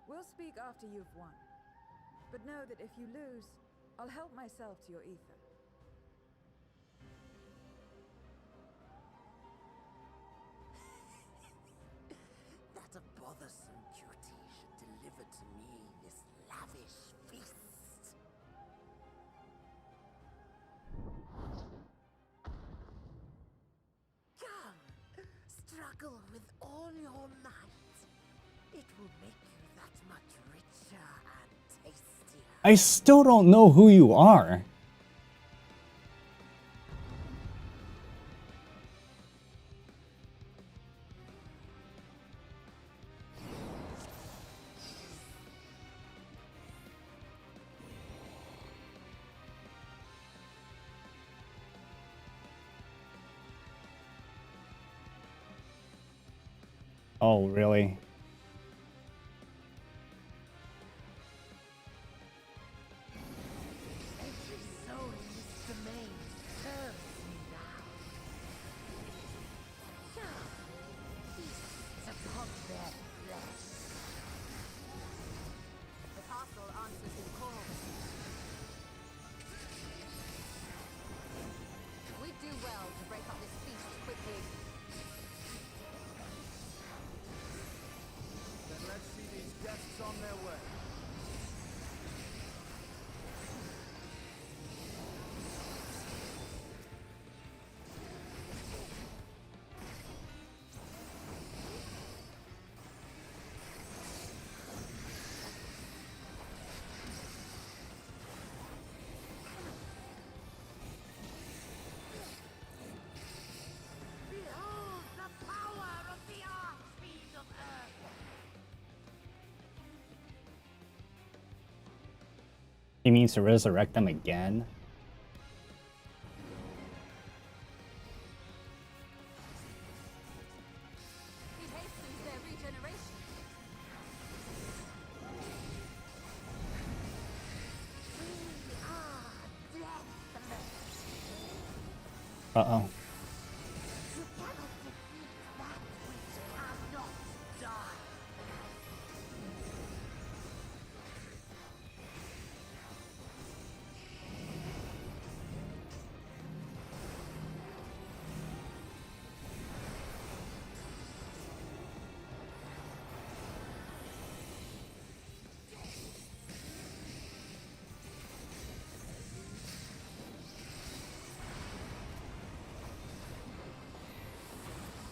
We'll speak after you've won. But know that if you lose, I'll help myself to your ether. That a bothersome cutie should deliver to me this lavish feast. Come, struggle with all your might. It will make you that much richer and tastier. I still don't know who you are. Oh, really? Every soul in this domain serves me now. Feasts upon their flesh. The castle answers his call. We'd do well to break up this feast quickly. Then let's see these guests on their way. Behold the power of the Archfiend of Earth! He means to resurrect them again? He hastens their regeneration. We are deathless! Uh-oh. You cannot defeat that which cannot die!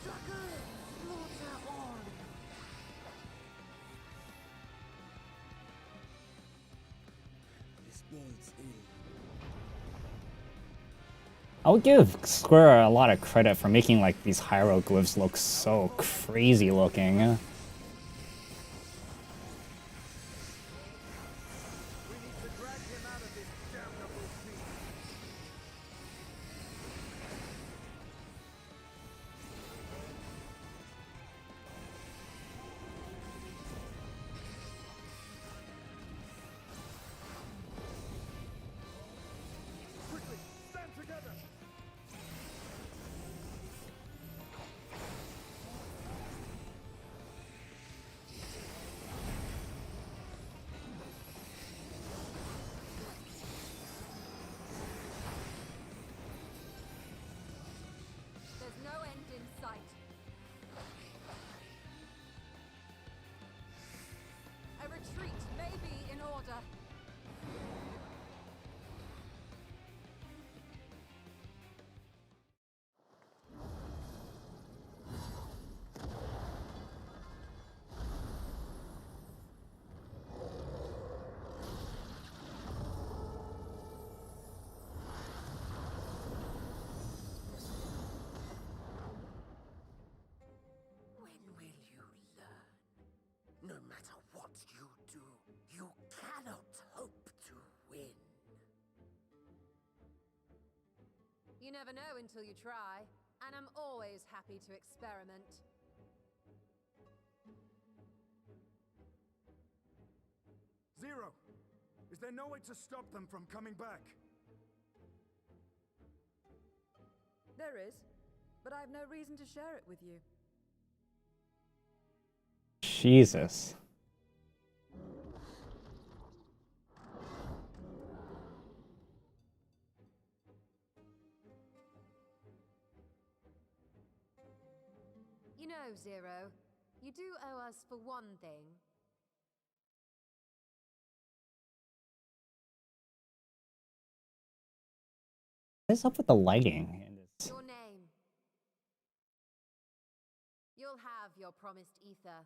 Struggle, slaughter all! This bodes ill. I'll give Square a lot of credit for making like these hieroglyphs look so crazy looking. We need to drag him out of this damnable feast. Quickly, stand together! There's no end in sight. A retreat may be in order. When will you learn? No matter what you do, you cannot hope to win. You never know until you try, and I'm always happy to experiment. Zero! Is there no way to stop them from coming back? There is, but I have no reason to share it with you. Jesus. You know, Zero, you do owe us for one thing. What is up with the lighting in this? Your name. You'll have your promised ether,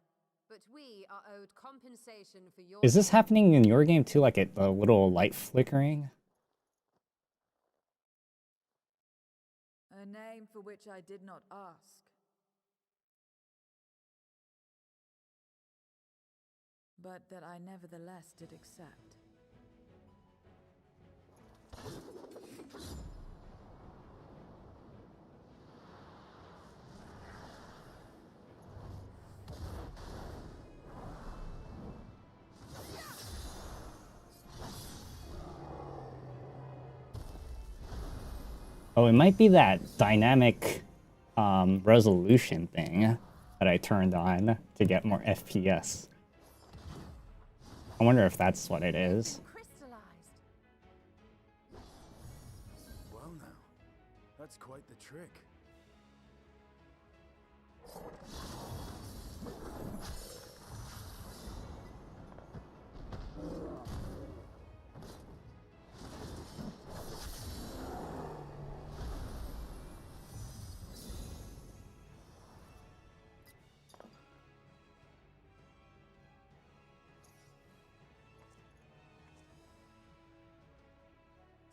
but we are owed compensation for your... Is this name. happening in your game too, like a little light flickering? A name for which I did not ask. But that I nevertheless did accept. Oh, it might be that dynamic resolution thing that I turned on to get more FPS. I wonder if that's what it is. Crystallized. Well now, that's quite the trick.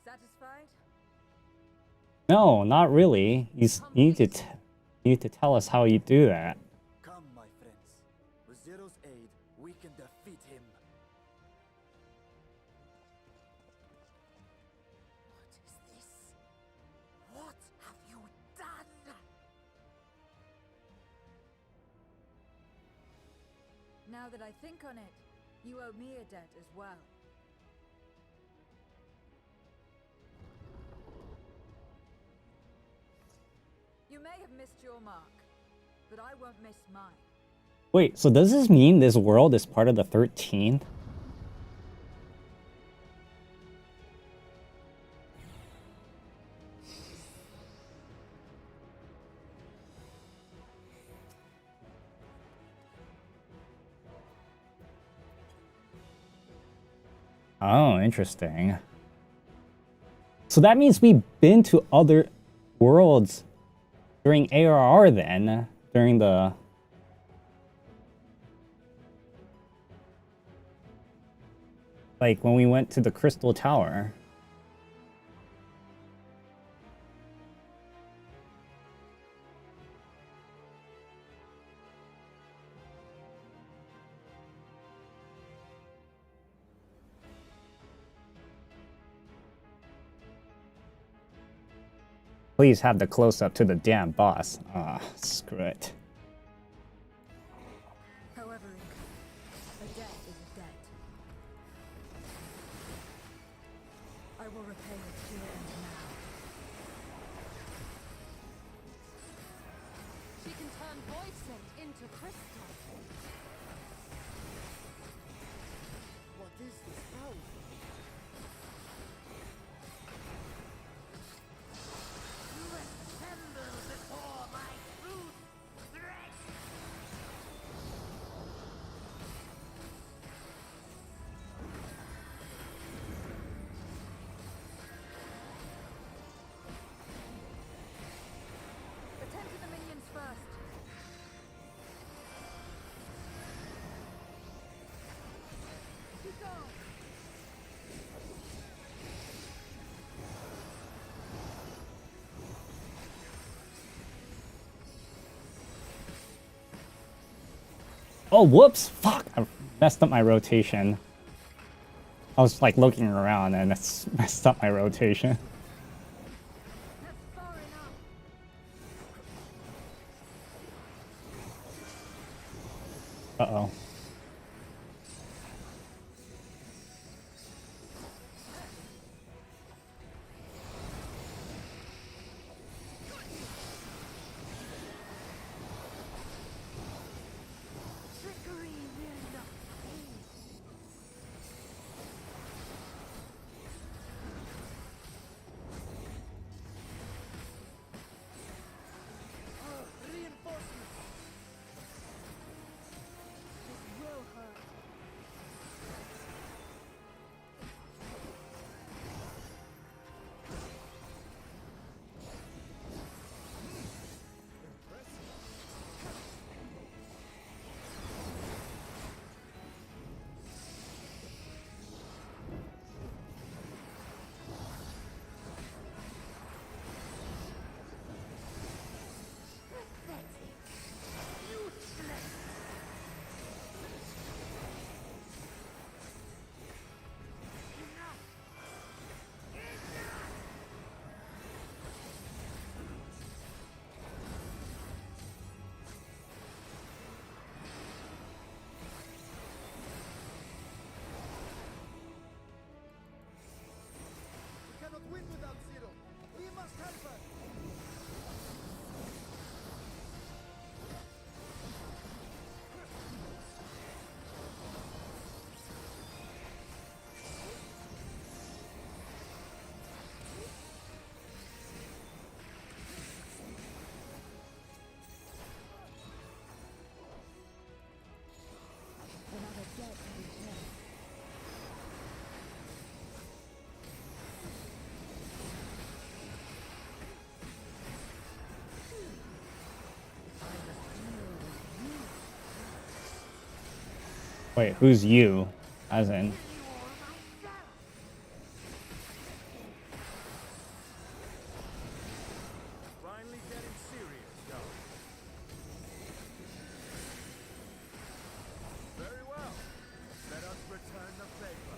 Satisfied? No, not really. You need to tell us how you do that. Come, my friends. With Zero's aid, we can defeat him. What is this? What have you done? Now that I think on it, you owe me a debt as well. You may have missed your mark, but I won't miss mine. Wait, so does this mean this world is part of the 13th? Oh, interesting. So that means we've been to other worlds during ARR then, during the... Like when we went to the Crystal Tower. Please have the close-up to the damn boss. Ah, screw it. However, a debt is a debt. I will repay it here and now. She can turn void scent into crystal. What is this power? Tremble before my truth, threat! Attend to the minions first. Be gone. Oh, whoops! Fuck! I messed up my rotation. I was like looking around and it's messed up my rotation. That's far enough. Uh-oh. Trickery will not pay. Reinforcements! This will hurt. Pathetic. Useless. Enough. We cannot win without Zero. We must Wait, who's you? As in... Finally getting serious, though. Very well. Let us return the favor.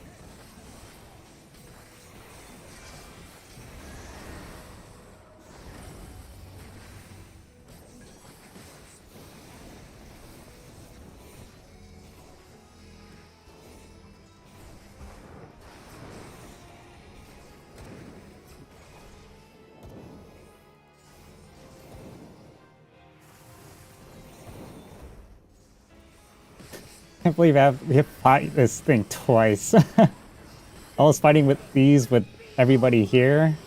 I can't believe we have to fight this thing twice. I was fighting with everybody here.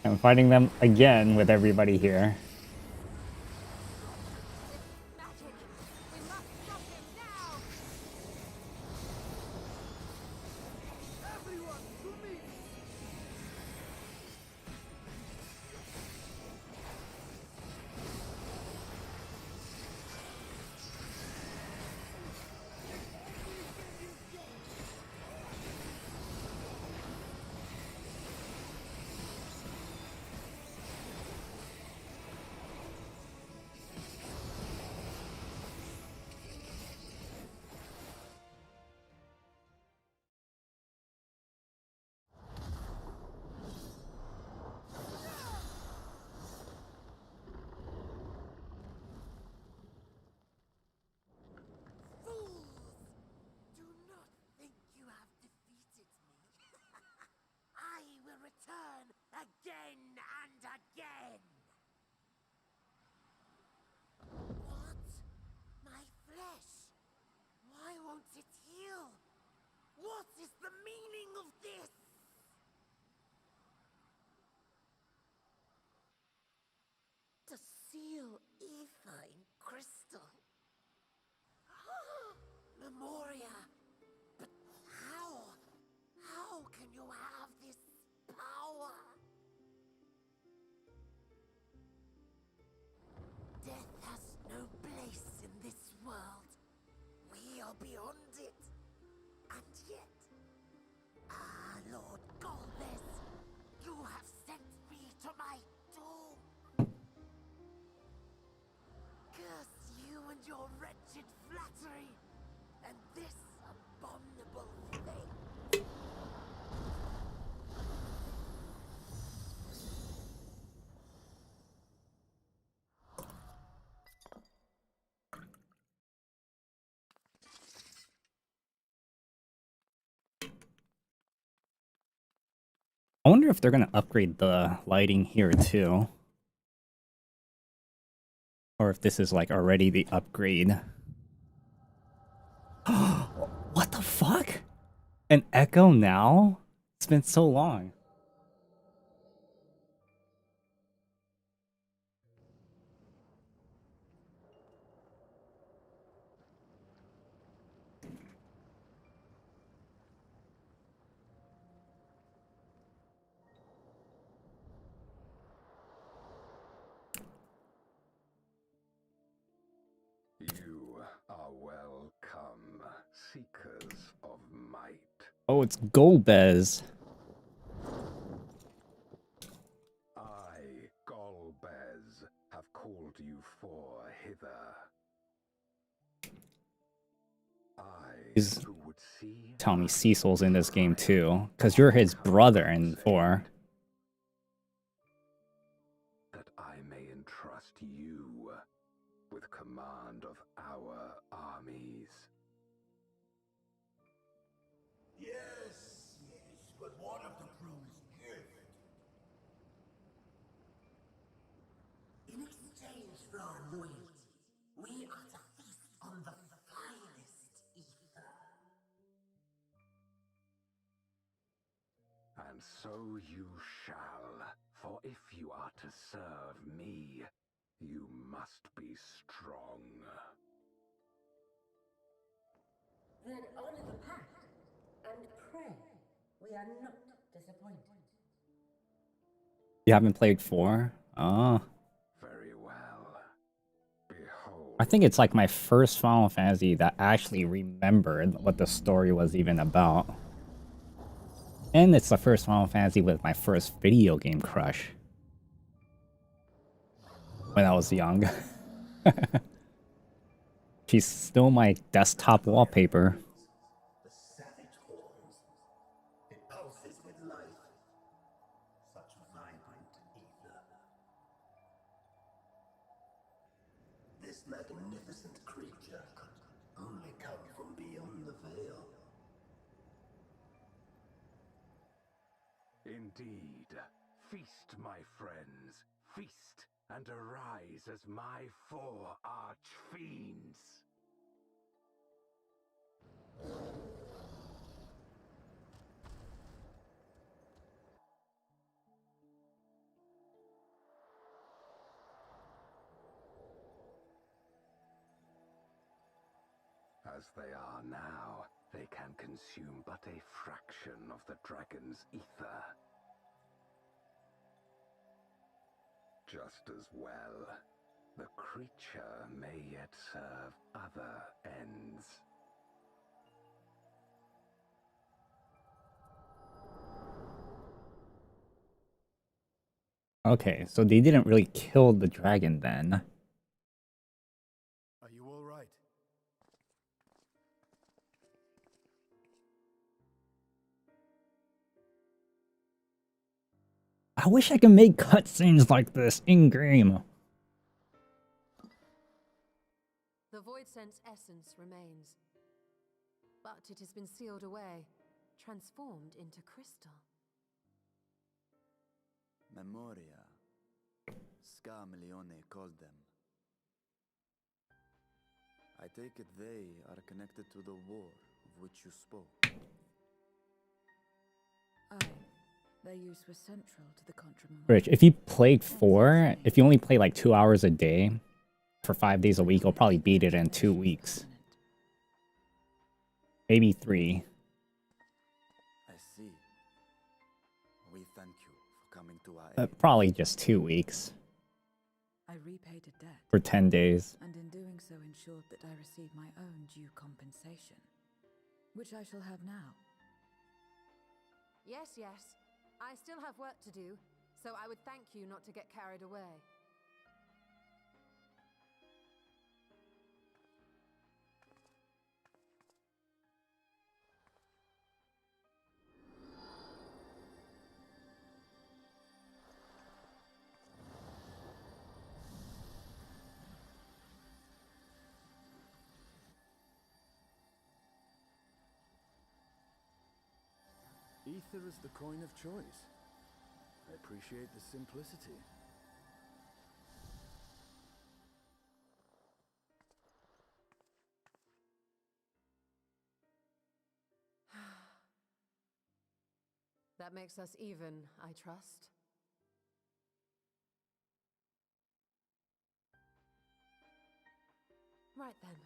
I'm fighting them again with everybody here. Magic! We must stop him now! Everyone to me! Fools! Do not think you have defeated me. I will return again and again. What? My flesh? Why won't it heal? What is the meaning of this? To seal ether in crystal. Memoria. But how? How can you have this power? Death has no place in this world. We are beyond it. And yet, Lord Golbez, you have sent me to my doom. Curse you and your wretched flattery, and this abominable thing. I wonder if they're gonna upgrade the lighting here too. Or if this is like already the upgrade. What the fuck? An echo now? It's been so long. You are welcome, seekers of might. Oh, it's Golbez. I, Golbez, have called you for hither. He's who would see telling me Cecil's in this game too, because you're his brother in 4. that I may entrust you with command of our armies. Yes, but one of the crew is gift. explore loyalty. We are to feast on the finest ether. And so you shall, for if you are to serve me, you must be strong. Then honor the pact and pray we are not disappointed. You haven't played 4? Oh. Very well. Behold. I think it's like my first Final Fantasy that actually remembered what the story was even about. And it's the first Final Fantasy with my first video game crush. When I was young. She's still my desktop wallpaper. The savage horns. It pulses with life. Such vibrant ether. This magnificent creature could only come from beyond the veil. Indeed. Feast, my friends. Feast and arise as my 4 arch-fiends. As they are now, they can consume but a fraction of the dragon's ether. Just as well, the creature may yet serve other ends. Okay, so they didn't really kill the dragon then. Are you all right? I wish I could make cutscenes like this in-game. The Void Sense essence remains, but it has been sealed away, transformed into crystal. Memoria. Scarmelione called them. I take it they are connected to the war of which you spoke. Aye. Their use was central to the Contra-Memorial. Rich, if you played 4, if you only play like 2 hours a day for 5 days a week, you'll probably beat it in 2 weeks. Maybe 3. I see. We thank you for coming to our aid. Probably just 2 weeks. I repaid a debt, For 10 days. and in doing so ensured that I received my own due compensation, which I shall have now. Yes, yes. I still have work to do, so I would thank you not to get carried away. Ether is the coin of choice. I appreciate the simplicity. That makes us even, I trust. Right then.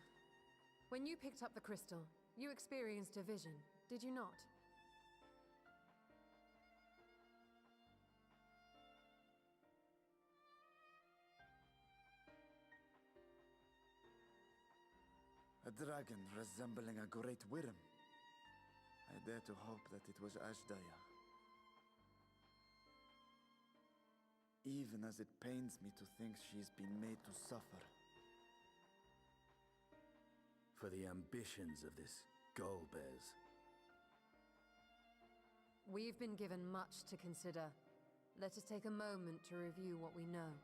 When you picked up the crystal, you experienced a vision, did you not? A dragon resembling a great worm. I dare to hope that it was Ashdaya. Even as it pains me to think she's been made to suffer. For the ambitions of this Golbez. We've been given much to consider. Let us take a moment to review what we know.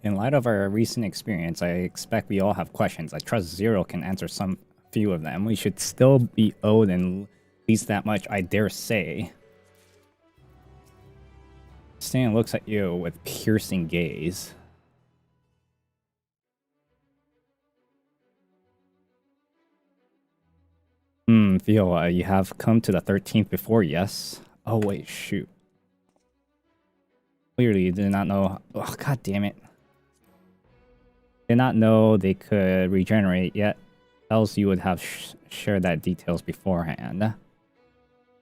In light of our recent experience, I expect we all have questions. I trust Zero can answer some few of them. We should still be owed at least that much, I dare say. Stan looks at you with piercing gaze. Fioa, you have come to the 13th before, yes? Oh wait, shoot. Clearly you did not know. Oh, god damn it. Did not know they could regenerate yet, else you would have shared that details beforehand.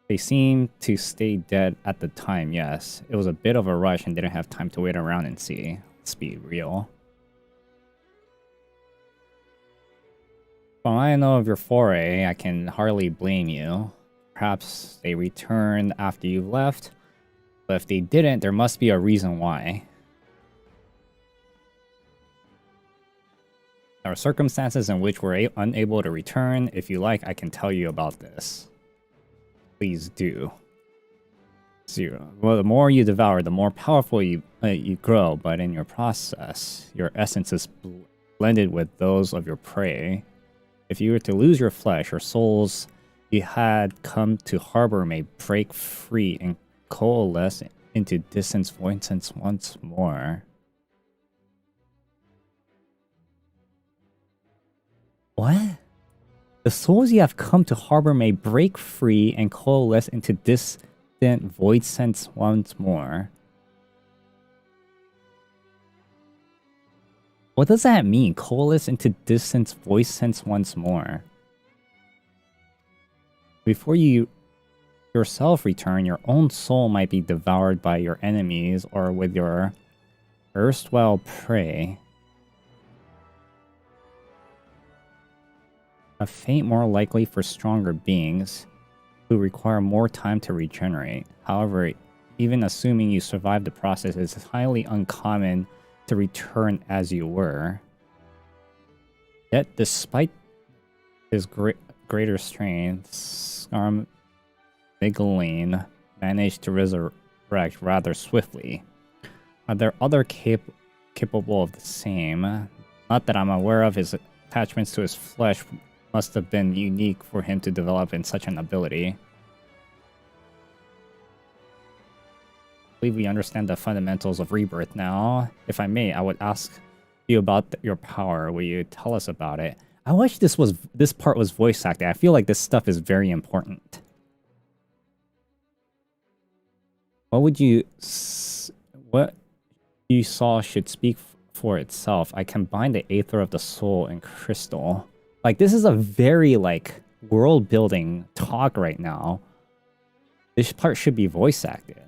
They seemed to stay dead at the time, yes. It was a bit of a rush and didn't have time to wait around and see. Let's be real. From what I know of your foray, I can hardly blame you. Perhaps they returned after you left, but if they didn't, there must be a reason why. There are circumstances in which we're unable to return. If you like, I can tell you about this. Please do. Zero. Well, the more you devour, the more powerful you grow, but in your process, your essence is blended with those of your prey. If you were to lose your flesh or souls you had come to harbor may break free and coalesce into distant voicings once more. What? The souls you have come to harbor may break free and coalesce into distant void sense once more. What does that mean? Coalesce into distant voice sense once more. Before you yourself return, your own soul might be devoured by your enemies or with your erstwhile prey. A fate more likely for stronger beings who require more time to regenerate. However, even assuming you survive the process, it's highly uncommon to return as you were. Yet, despite his greater strength, Scarmigaline managed to resurrect rather swiftly. Are there other capable of the same? Not that I'm aware of. His attachments to his flesh must have been unique for him to develop in such an ability. I believe we understand the fundamentals of rebirth now. If I may, I would ask you about your power. Will you tell us about it? I wish this part was voice acted. I feel like this stuff is very important. What you saw should speak for itself. I combined the aether of the soul and crystal. Like, this is a very, like, world-building talk right now. This part should be voice acted.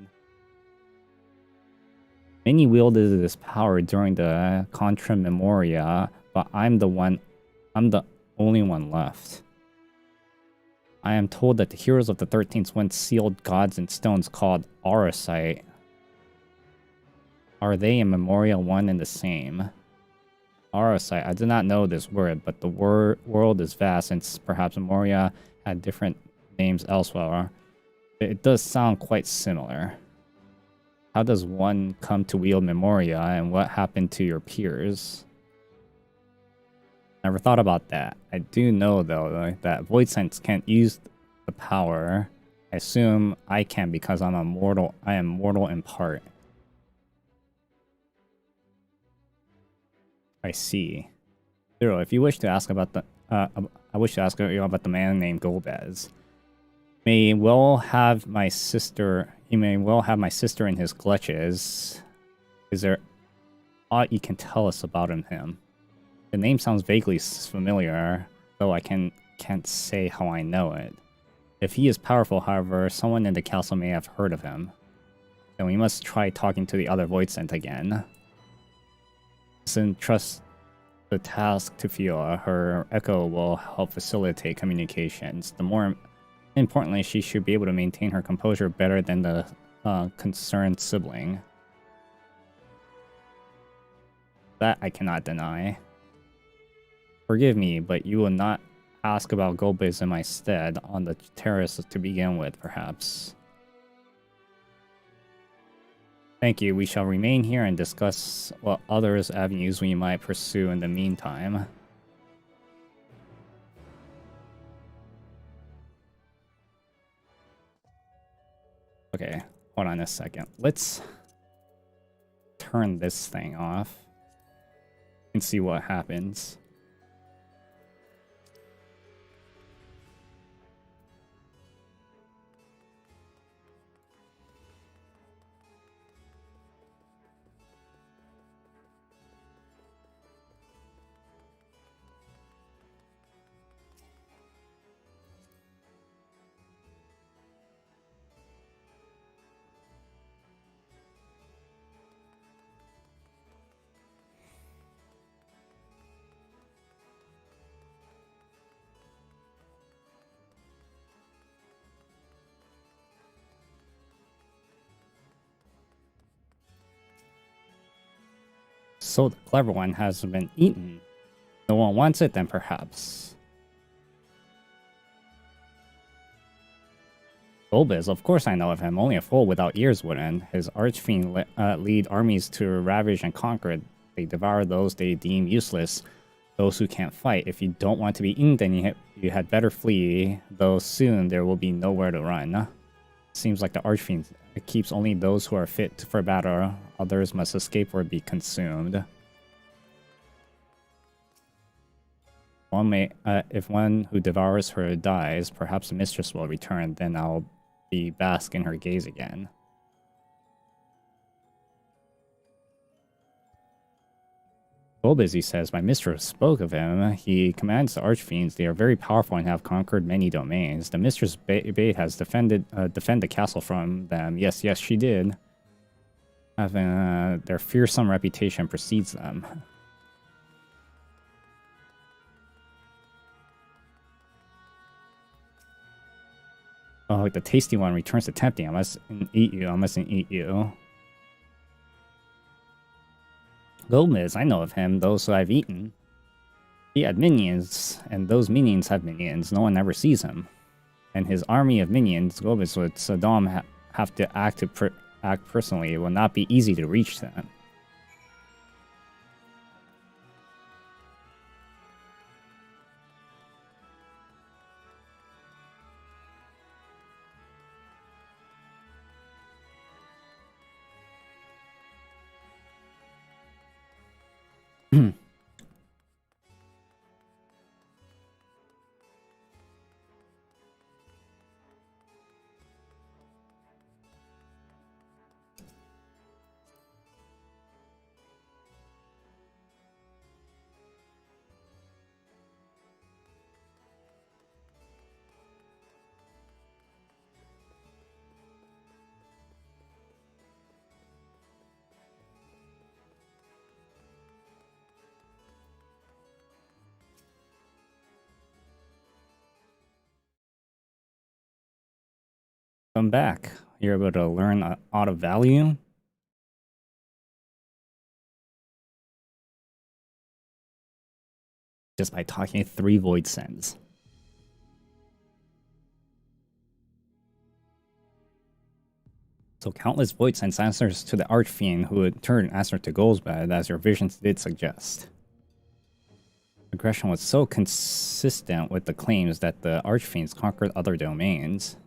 Many wielded this power during the Contra Memoria, but I'm the only one left. I am told that the heroes of the 13th once sealed gods in stones called Auracite. Are they in Memoria one and the same? Auracite, I did not know this word, but the world is vast, and perhaps Memoria had different names elsewhere. It does sound quite similar. How does one come to wield Memoria, and what happened to your peers? Never thought about that. I do know, though, that Void Sense can't use the power. I assume I can because I'm mortal. I am mortal in part. I see. Zero, if you wish to ask about the, I wish to ask you about the man named Golbez. He may well have my sister in his clutches. Is there aught you can tell us about him? The name sounds vaguely familiar, though I can't say how I know it. If he is powerful, however, someone in the castle may have heard of him. Then we must try talking to the other Voidsent again. Entrust the task to Fioa. Her echo will help facilitate communications. The more importantly, she should be able to maintain her composure better than the concerned sibling. That I cannot deny. Forgive me, but you will not ask about Golbez in my stead on the terrace to begin with, perhaps. Thank you. We shall remain here and discuss what others avenues we might pursue in the meantime. Okay, hold on a second. Let's turn this thing off and see what happens. So the clever one has been eaten. No one wants it, then perhaps. Bulbis, of course I know of him. Only a fool without ears wouldn't. His archfiend lead armies to ravage and conquer. They devour those they deem useless. Those who can't fight. If you don't want to be eaten, then you had better flee. Though soon there will be nowhere to run. Seems like the archfiend keeps only those who are fit for battle. Others must escape or be consumed. If one who devours her dies, perhaps the mistress will return. Then I'll be bask in her gaze again. Bulbis, he says, my mistress spoke of him. He commands the archfiends. They are very powerful and have conquered many domains. The mistress bade has defend the castle from them. Yes, she did. Having their fearsome reputation precedes them. Oh, the tasty one returns to tempting. I mustn't eat you. Gomez, I know of him, those who I've eaten. He had minions, and those minions have minions. No one ever sees him. And his army of minions, Gomez would Saddam have to act personally. It will not be easy to reach them. Come back. You're able to learn a lot of value. Just by talking 3 void sends. So countless void sends answers to the archfiend, who in turn answered to Goldsbad, as your visions did suggest. Aggression was so consistent with the claims that the archfiends conquered other domains.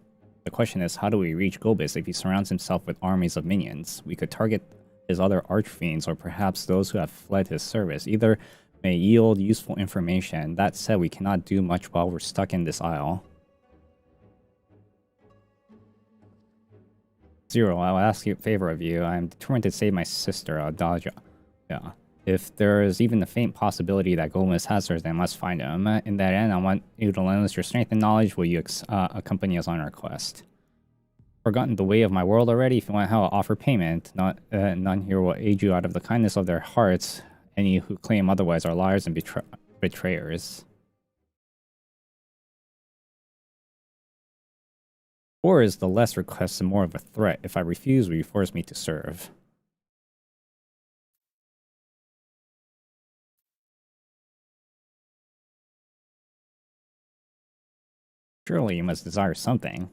The question is, how do we reach Gobis if he surrounds himself with armies of minions? We could target his other archfiends, or perhaps those who have fled his service. Either may yield useful information. That said, we cannot do much while we're stuck in this isle. Zero, I'll ask you a favor of you. I'm determined to save my sister, Adaja. Yeah. If there is even a faint possibility that Gomez has her, then I must find him. In that end, I want you to lend us your strength and knowledge. Will you accompany us on our quest? Forgotten the way of my world already? If you want help, offer payment. None here will aid you out of the kindness of their hearts. Any who claim otherwise are liars and betrayers. 4 is the less request and more of a threat. If I refuse, will you force me to serve? Surely you must desire something.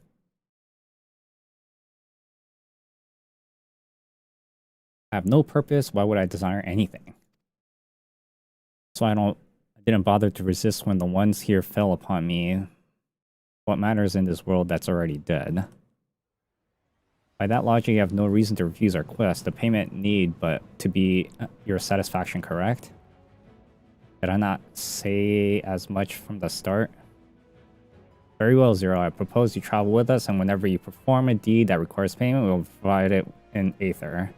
I have no purpose. Why would I desire anything? So I didn't bother to resist when the ones here fell upon me. What matters in this world that's already dead? By that logic, you have no reason to refuse our quest. The payment need but to be your satisfaction, correct? Did I not say as much from the start? Very well, Zero. I propose you travel with us, and whenever you perform a deed that requires payment, we'll provide it in Aether.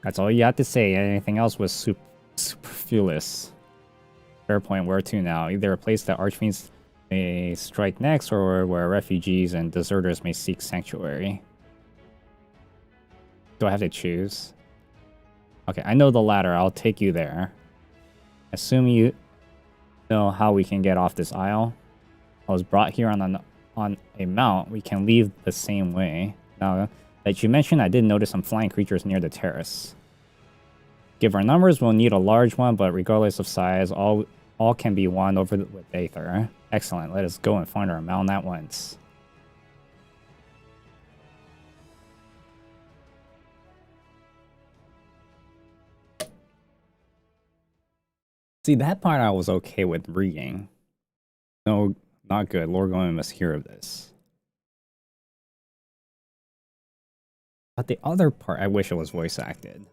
That's all you had to say. Anything else was superfluous. Fair point. Where to now? Either a place that archfiends may strike next, or where refugees and deserters may seek sanctuary. Do I have to choose? Okay, I know the latter. I'll take you there. Assume you know how we can get off this isle. I was brought here on a mount. We can leave the same way. Now that you mentioned, I did notice some flying creatures near the terrace. Give our numbers, we'll need a large one, but regardless of size, all can be won over with Aether. Excellent, let us go and find our mount at once. See, that part I was okay with reading. No, not good. Lord Goemon must hear of this. But the other part, I wish it was voice acted.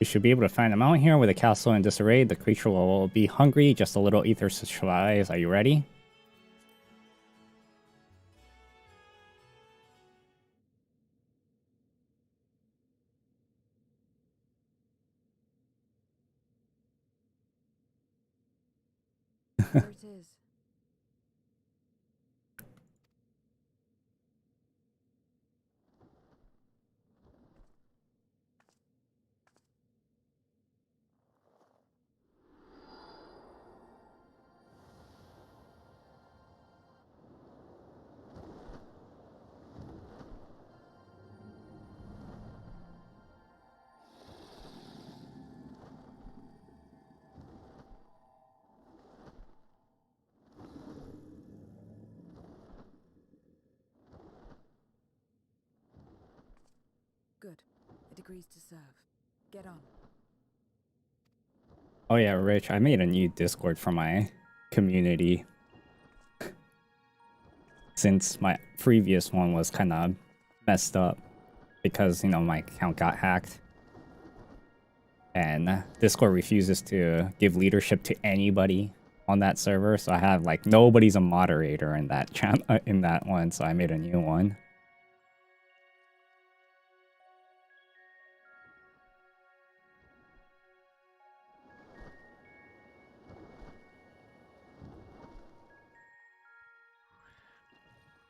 We should be able to find a mountain here with a castle in disarray. The creature will be hungry, just a little ether supplies. Are you ready? There it is. Good. It agrees to serve. Get on. Oh yeah, Rich, I made a new Discord for my community. Since my previous one was kind of messed up because, you know, my account got hacked. And Discord refuses to give leadership to anybody on that server, so I have like nobody's a moderator in that channel in that one, so I made a new one.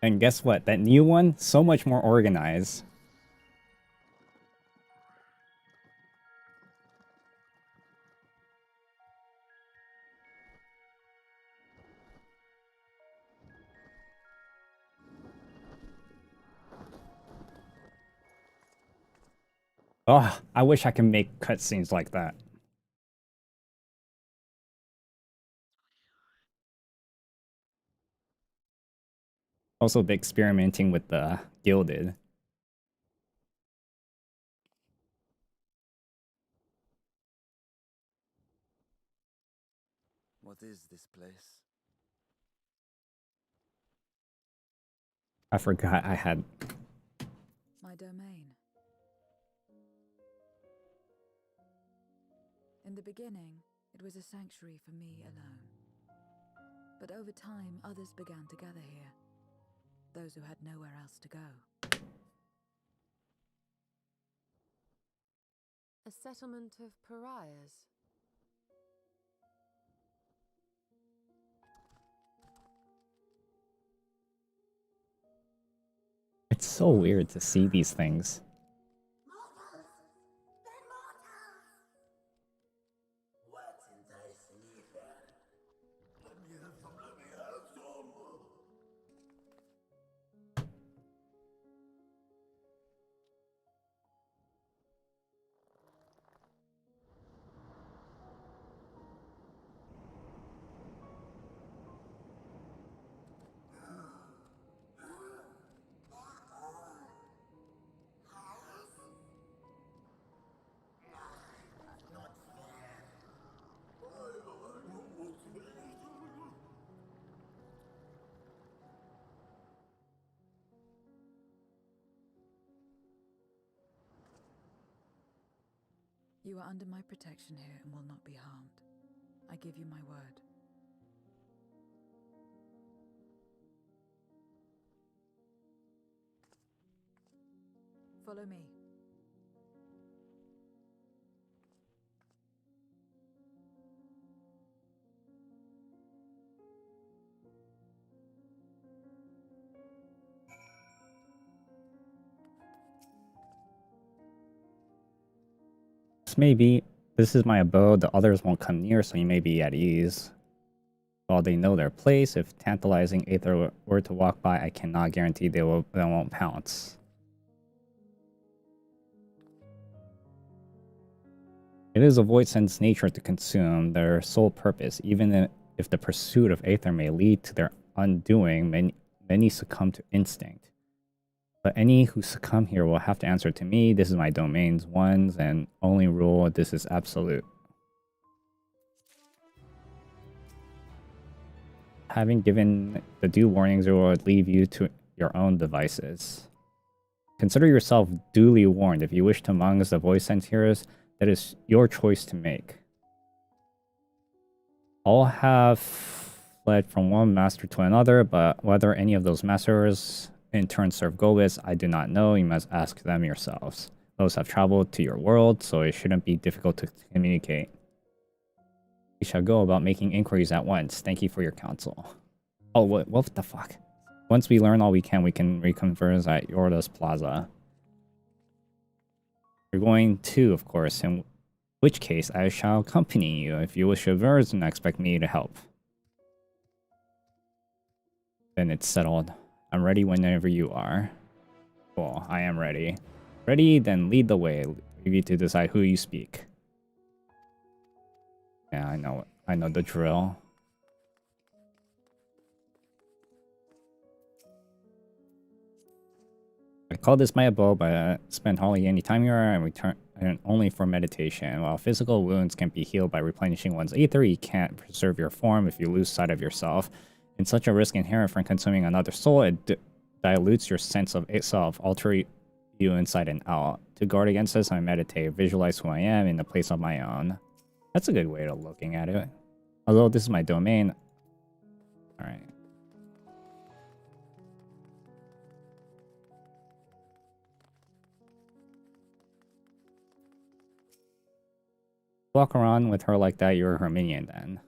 And guess what? That new one, so much more organized. Oh, I wish I could make cutscenes like that. Also, been experimenting with the Gilded. What is this place? I forgot I had... My domain. In the beginning, it was a sanctuary for me alone. But over time, others began to gather here. Those who had nowhere else to go. A settlement of pariahs. It's so weird to see these things. Mortals! They're mortals! What did I see there? Let me have some, let me have some! You are under my protection here and will not be harmed. I give you my word. Follow me. This is my abode, the others won't come near, so you may be at ease. While they know their place, if tantalizing Aether were to walk by, I cannot guarantee they won't pounce. It is a void sense nature to consume, their sole purpose. Even if the pursuit of Aether may lead to their undoing, many succumb to instinct. But any who succumb here will have to answer to me. This is my domain's ones and only rule. This is absolute. Having given the due warnings, it will leave you to your own devices. Consider yourself duly warned. If you wish to amongst the voice sense hearers, that is your choice to make. All have fled from one master to another, but whether any of those masters in turn serve Gobis, I do not know. You must ask them yourselves. Those have traveled to your world, so it shouldn't be difficult to communicate. We shall go about making inquiries at once. Thank you for your counsel. Oh, what the fuck? Once we learn all we can reconverse at Yorda's Plaza. You're going too, of course, in which case I shall accompany you. If you wish to verse and expect me to help. Then it's settled. I'm ready whenever you are. Cool, I am ready. Ready, then lead the way. Leave you to decide who you speak. Yeah, I know the drill. I call this my abode, but I spend hardly any time here and return only for meditation. While physical wounds can be healed by replenishing one's ether, you can't preserve your form if you lose sight of yourself. In such a risk inherent from consuming another soul, it dilutes your sense of itself, altering you inside and out. To guard against this, I meditate, visualize who I am in the place of my own. That's a good way of looking at it. Although this is my domain. Alright. Walk around with her like that, you're her minion then.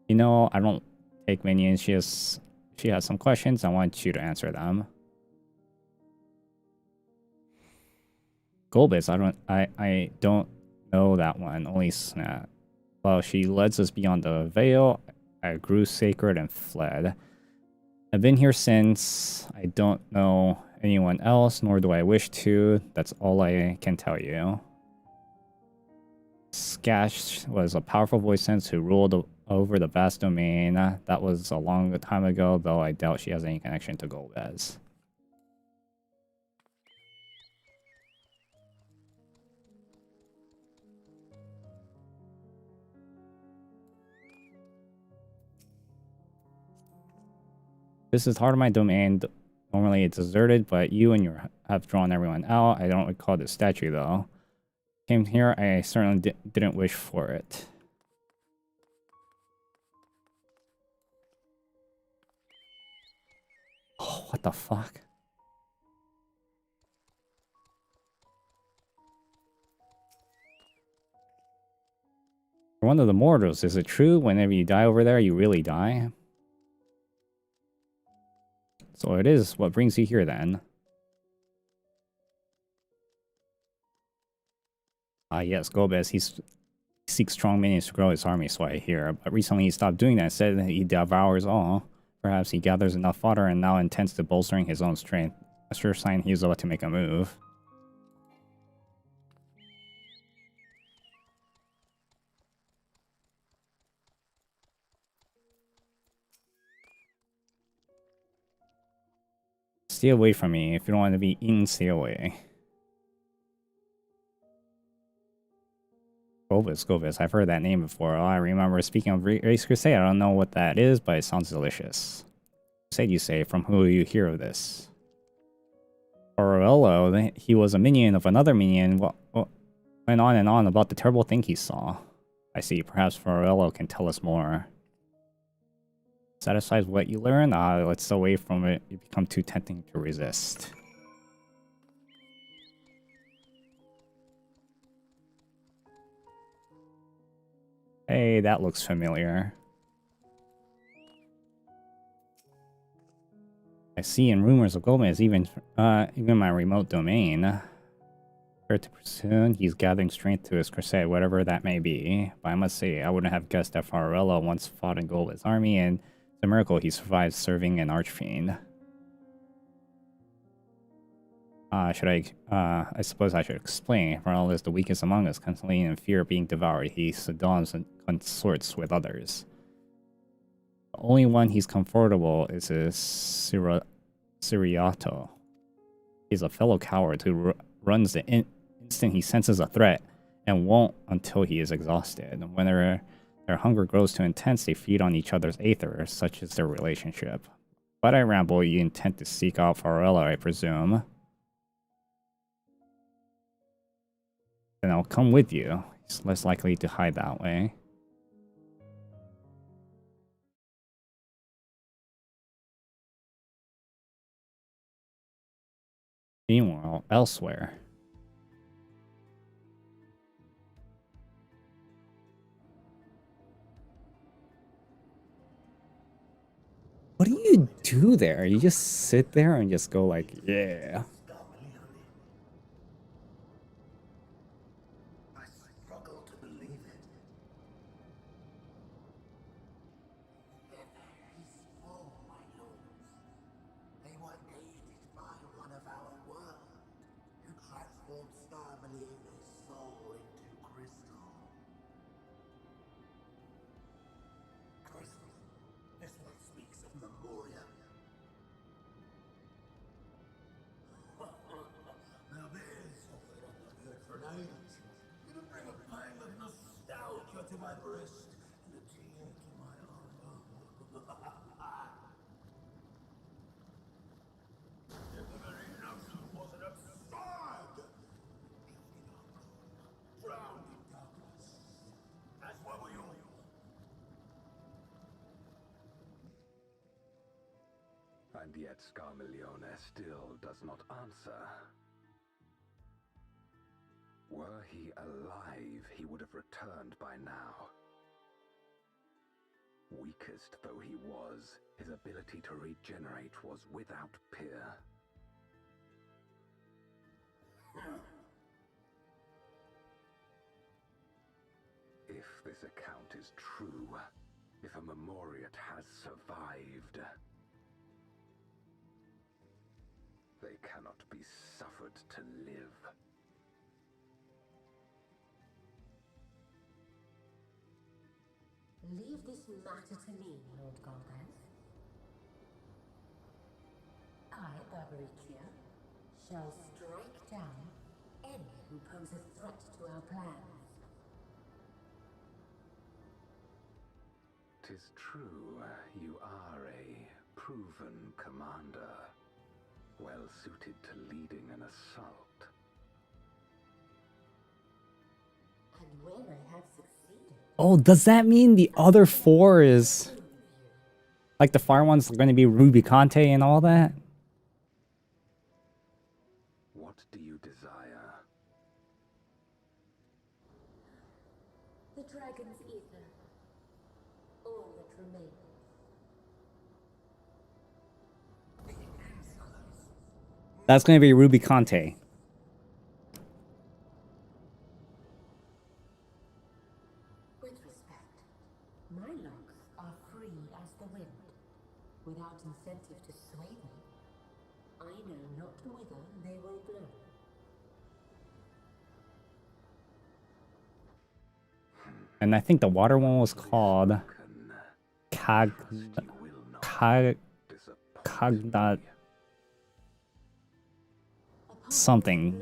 You know, I don't take minions. She has some questions. I want you to answer them. Golbis, I don't know that one. Only Snap. While she leads us beyond the veil, I grew sacred and fled. I've been here since. I don't know anyone else, nor do I wish to. That's all I can tell you. Skash was a powerful voice sense who ruled over the vast domain. That was a long time ago, though I doubt she has any connection to Golbez. This is part of my domain. Normally it's deserted, but you and have drawn everyone out. I don't recall the statue, though. Came here, I certainly didn't wish for it. Oh, what the fuck? For one of the mortals, is it true whenever you die over there, you really die? So it is. What brings you here then? Ah, yes, Gomez. He seeks strong minions to grow his army, so I hear. But recently he stopped doing that, said that he devours all. Perhaps he gathers enough fodder and now intends to bolstering his own strength. A sure sign he's about to make a move. Stay away from me. If you don't want to be eaten, stay away. Govis. I've heard that name before. Oh, I remember speaking of Race Crusade. I don't know what that is, but it sounds delicious. Crusade, you say? From who you hear of this? Orello, he was a minion of another minion. Went on and on about the terrible thing he saw. I see. Perhaps Orello can tell us more. Satisfied with what you learn? Let's stay away from it. You become too tempting to resist. Hey, that looks familiar. I see in rumors of Gomez, even my remote domain. Fair to presume he's gathering strength to his crusade, whatever that may be. But I must say, I wouldn't have guessed that Farello once fought in Gomez's army, and it's a miracle he survived serving an archfiend. I suppose I should explain. Farello is the weakest among us, constantly in fear of being devoured. He sodoms and consorts with others. The only one he's comfortable is his Siriato. He's a fellow coward who runs the instant he senses a threat and won't until he is exhausted. When their hunger grows too intense, they feed on each other's aether, such is their relationship. But I ramble, you intend to seek out Farella, I presume. Then I'll come with you. He's less likely to hide that way. Meanwhile, elsewhere. What do you do there? You just sit there and just go like, yeah. I struggle to believe it. Their very small, my lords. They were aided by one of our world, who transformed Starmelione's soul into crystal. Crystal? This one speaks of Memoria. Now there's something I've not heard for an age. It'll bring a pang of nostalgia to my breast and a tear to my eye. If the very notion wasn't absurd! Drowned in darkness, as were we all. And yet Scarmilione still does not answer. Were he alive, he would have returned by now. Weakest though he was, his ability to regenerate was without peer. If this account is true, if a Memoriat has survived, they cannot be suffered to live. Leave this matter to me, Lord Golgaz. I, Barbaricia, shall strike down any who pose a threat to our plans. 'Tis true, you are a proven commander, well suited to leading an assault. Oh, does that mean the other 4 is... Like the fire one's going to be Ruby Conte and all that? What do you desire? The dragon's ether. All that remains. That's going to be Ruby Conte. With respect, my locks are free as the wind, without incentive to sway them. I know not whither they will blow. And I think the water one was called Cagna something.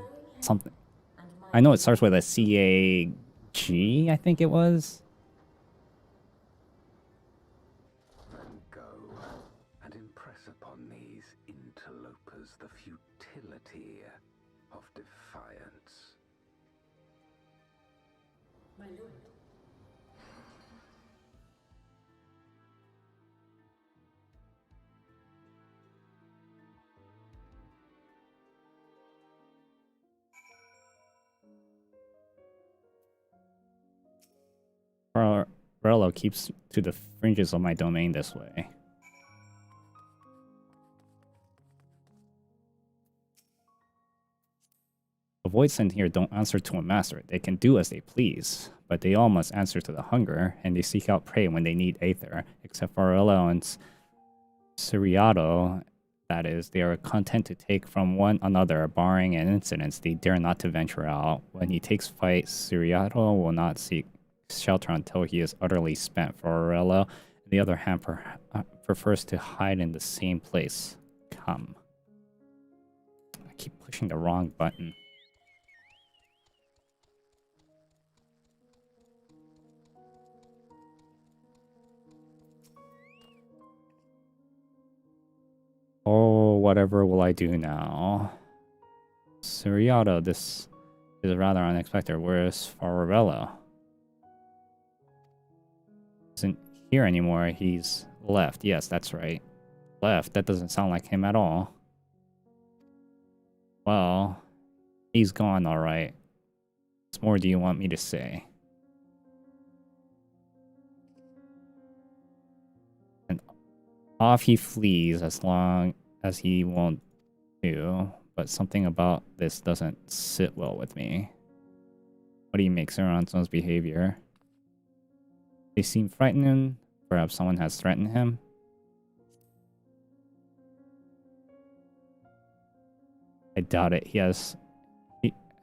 I know it starts with a C-A-G, I think it was. Then go and impress upon these interlopers the futility of defiance. My lord. Rello keeps to the fringes of my domain this way. The voids in here don't answer to a master. They can do as they please, but they all must answer to the hunger, and they seek out prey when they need aether. Except for Rello and Siriato, that is, they are content to take from one another, barring an incidents they dare not to venture out. When he takes fight, Siriato will not seek shelter until he is utterly spent. For Rello, on the other hand, prefers to hide in the same place. Come. I keep pushing the wrong button. Oh, whatever will I do now? Siriato, this is rather unexpected. Where's Farabello? Isn't here anymore. He's left. Yes, that's right. Left. That doesn't sound like him at all. Well, he's gone, alright. What more do you want me to say? And off he flees as long as he won't do, but something about this doesn't sit well with me. What do you make Saranto's behavior? They seem frightened. Perhaps someone has threatened him. I doubt it.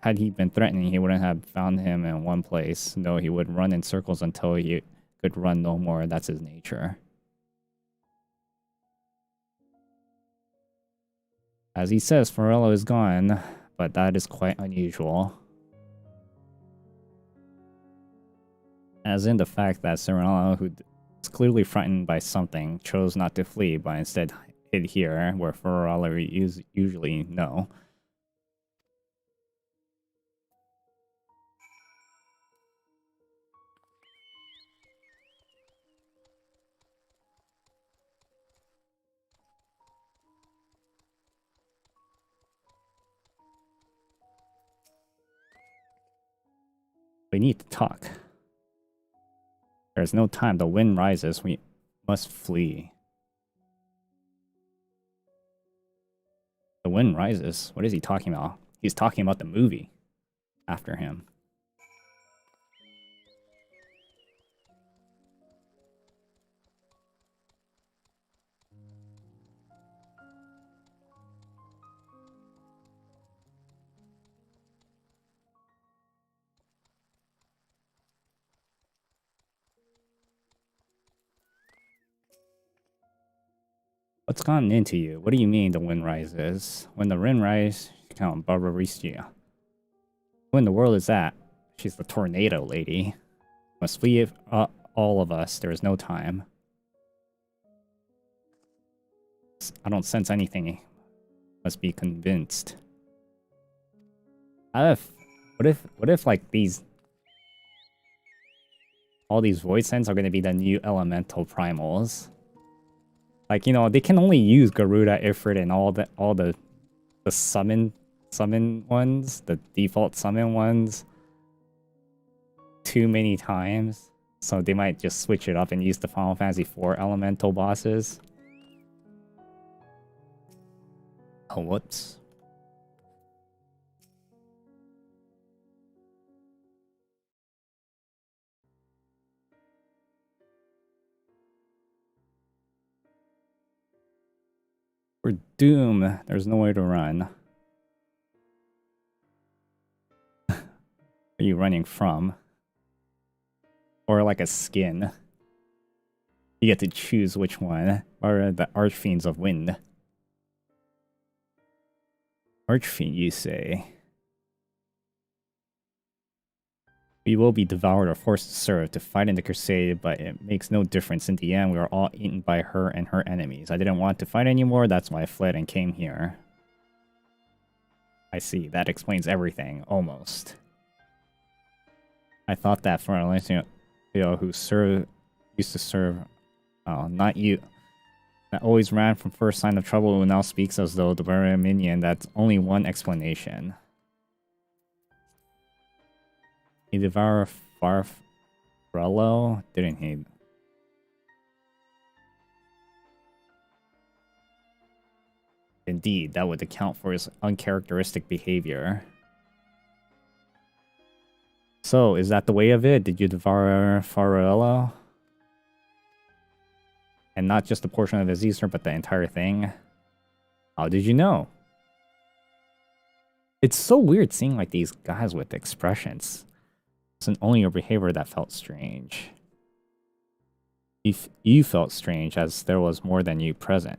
Had he been threatening, he wouldn't have found him in one place. No, he would run in circles until he could run no more. That's his nature. As he says, Farello is gone, but that is quite unusual. As in the fact that Farello, who is clearly frightened by something, chose not to flee, but instead hid here, where Farello usually know. We need to talk. There is no time. The wind rises. We must flee. The wind rises? What is he talking about? He's talking about the movie after him. What's gotten into you? What do you mean the wind rises? When the wind rises, Count Barbaricia. Who in the world is that? She's the tornado lady. Must flee all of us. There is no time. I don't sense anything. Must be convinced. What if like these... all these void scents are going to be the new elemental primals. Like, you know, they can only use Garuda, Ifrit, and all the summon ones, the default summon ones, too many times. So they might just switch it up and use the Final Fantasy IV elemental bosses. Oh, whoops. For Doom, there's nowhere to run. Are you running from? Or like a skin. You get to choose which one. Or the Archfiends of Wind. Archfiend, you say? We will be devoured or forced to serve, to fight in the crusade, but it makes no difference. In the end, we are all eaten by her and her enemies. I didn't want to fight anymore, that's why I fled and came here. I see, that explains everything, almost. I thought that for a who used to serve... Oh, not you. That always ran from first sign of trouble, who now speaks as though the very minion. That's only one explanation. He devoured Farfarello, didn't he? Indeed, that would account for his uncharacteristic behavior. So, is that the way of it? Did you devour Farfarello? And not just a portion of his Easter, but the entire thing? How did you know? It's so weird seeing like these guys with expressions. It's only your behavior that felt strange. If you felt strange as there was more than you present.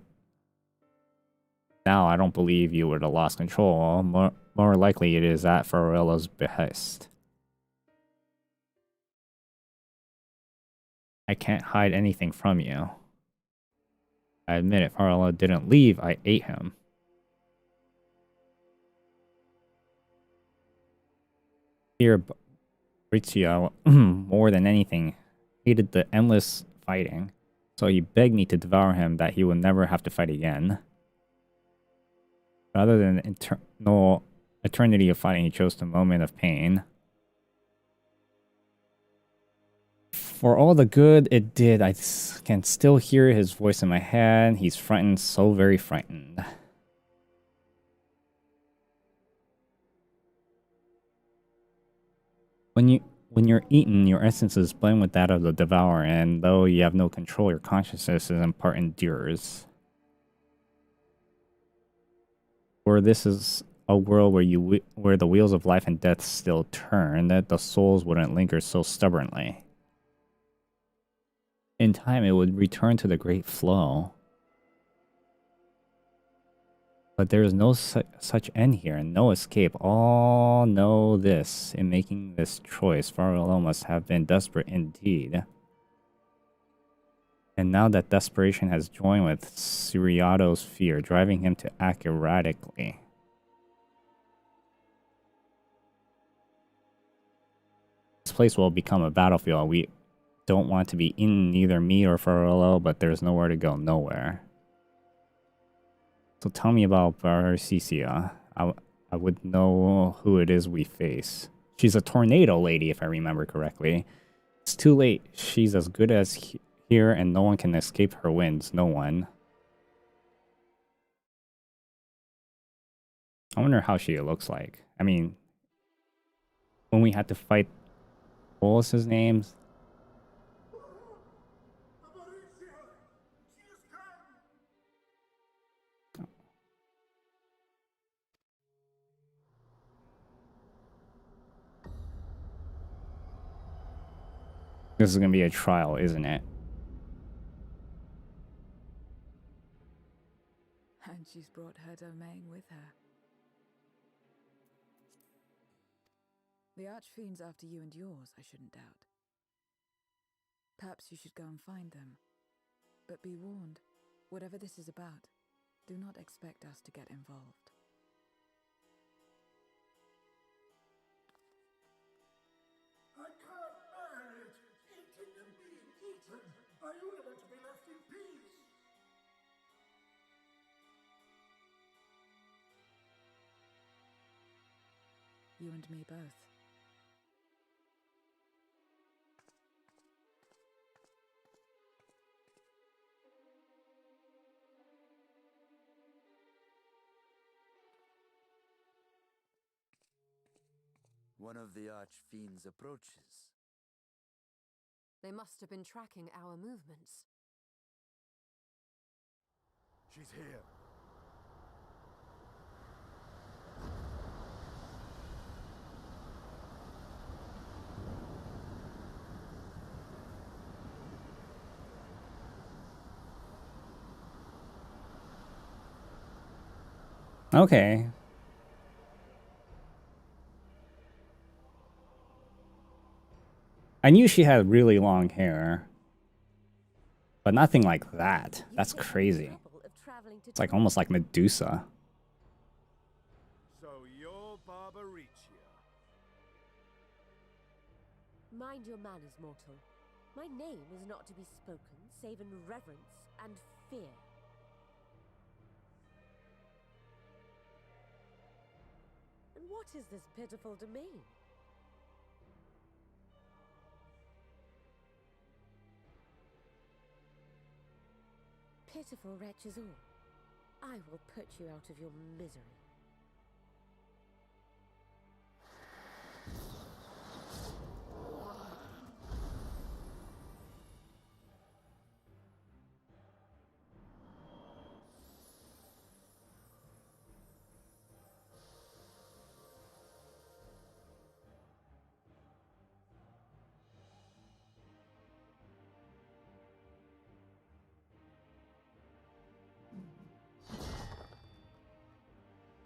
Now I don't believe you would have lost control. More likely it is at Farfarello's behest. I can't hide anything from you. I admit it, Farfarello didn't leave, I ate him. Here, Ritzia, more than anything, hated the endless fighting, so he begged me to devour him that he would never have to fight again. Rather than eternal eternity of fighting, he chose the moment of pain. For all the good it did, I can still hear his voice in my head. He's frightened, so very frightened. When you're eaten, your essence is blended with that of the devourer, and though you have no control, your consciousness is in part endures. For this is a world where the wheels of life and death still turn, that the souls wouldn't linger so stubbornly. In time, it would return to the great flow. But there is no such end here, and no escape. All know this. In making this choice, Farfarello must have been desperate indeed. And now that desperation has joined with Siriato's fear, driving him to act erratically. This place will become a battlefield. We don't want to be in neither me or Farfarello, but there's nowhere to go, nowhere. So tell me about Barcicia. I would know who it is we face. She's a tornado lady, if I remember correctly. It's too late. She's as good as here, and no one can escape her winds. No one. I wonder how she looks like. I mean, when we had to fight... What was his name? This is gonna be a trial, isn't it? And she's brought her domain with her. The Archfiend's after you and yours, I shouldn't doubt. Perhaps you should go and find them. But be warned, whatever this is about, do not expect us to get involved. I can't bear it! Eating Are you ever to be left in peace? You and me both. One of the archfiends approaches. They must have been tracking our movements. She's here. Okay. I knew she had really long hair, but nothing like that. That's crazy. It's like almost like Medusa. So you're Barbaricia. Mind your manners, mortal. My name is not to be spoken, save in reverence and fear. And what is this pitiful domain? Pitiful wretches all. I will put you out of your misery.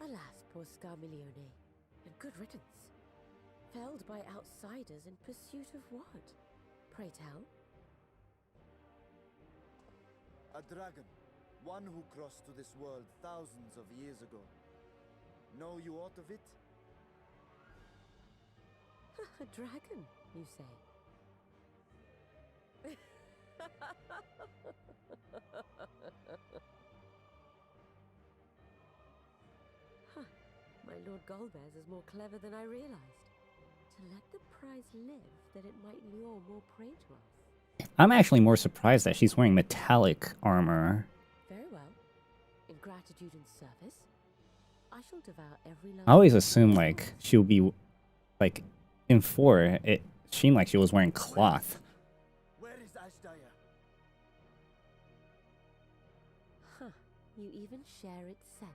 Alas, poor Scarmiglione, and good riddance. Felled by outsiders in pursuit of what? Pray tell? A dragon. One who crossed to this world thousands of years ago. Know you aught of it? A dragon, you say? My Lord Golbez is more clever than I realized. To let the prize live, that it might lure more prey to us. I'm actually more surprised that she's wearing metallic armor. Very well. In gratitude and service, I shall devour every last... I always assume like she'll be like in 4 it seemed like she was wearing cloth. Where is Ashdaya? Huh. You even share its scent.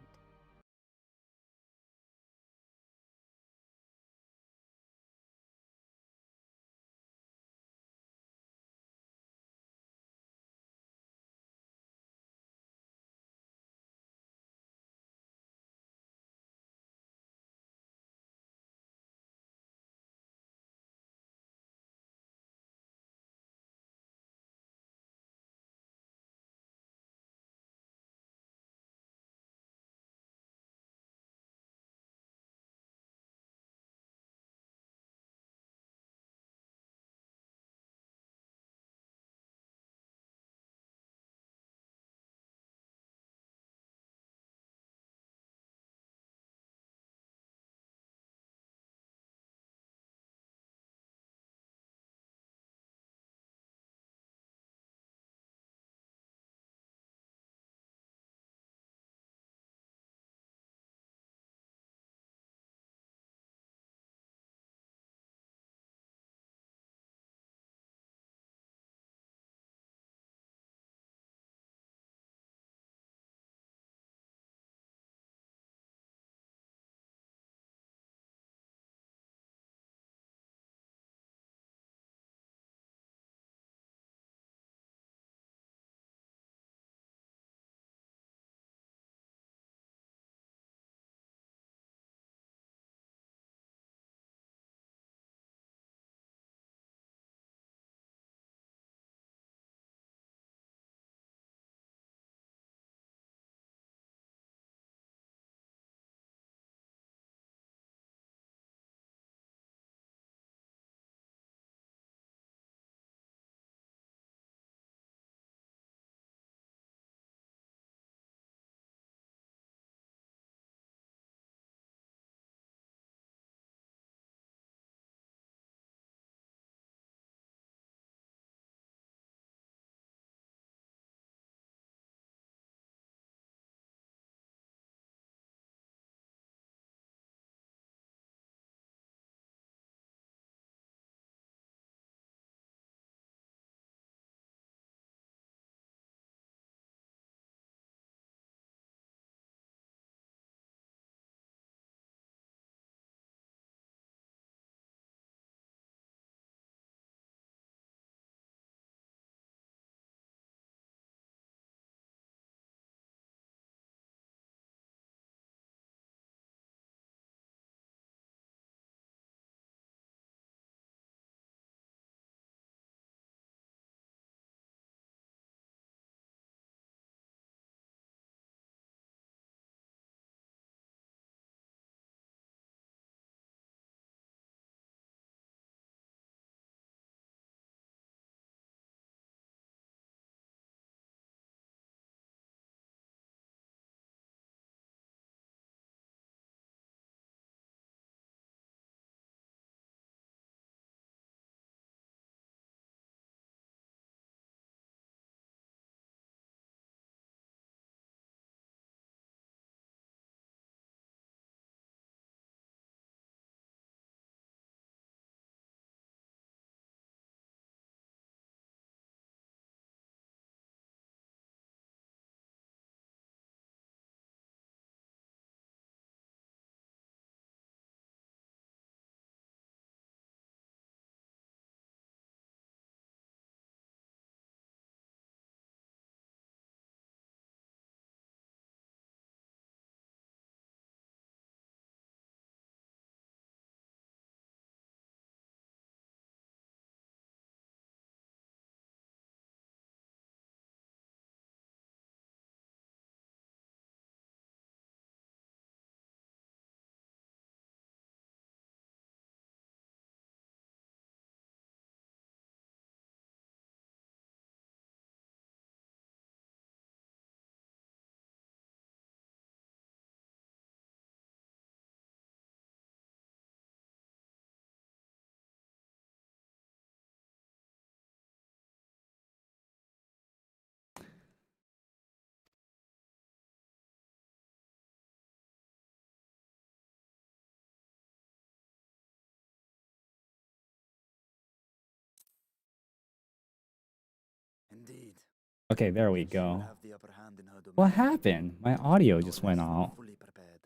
Okay, there we She will go. have the upper hand in her domain. What happened? My audio No just went less than out. We fully prepared.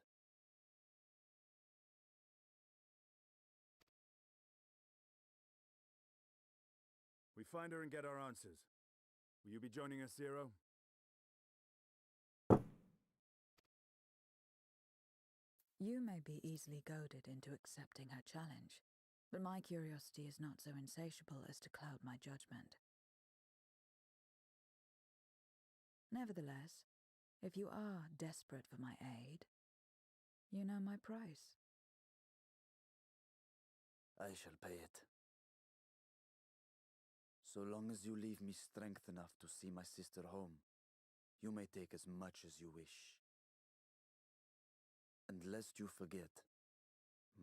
find her and get our answers. Will you be joining us, Zero? You may be easily goaded into accepting her challenge, but my curiosity is not so insatiable as to cloud my judgment. Nevertheless, if you are desperate for my aid, you know my price. I shall pay it. So long as you leave me strength enough to see my sister home, you may take as much as you wish. And lest you forget,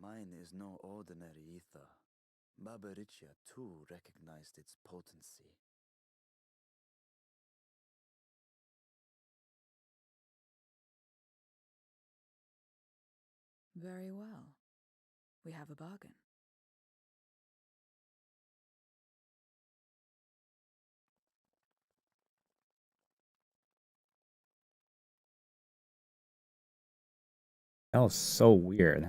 mine is no ordinary ether. Barbaricia too recognized its potency. Very well. We have a bargain. That was so weird.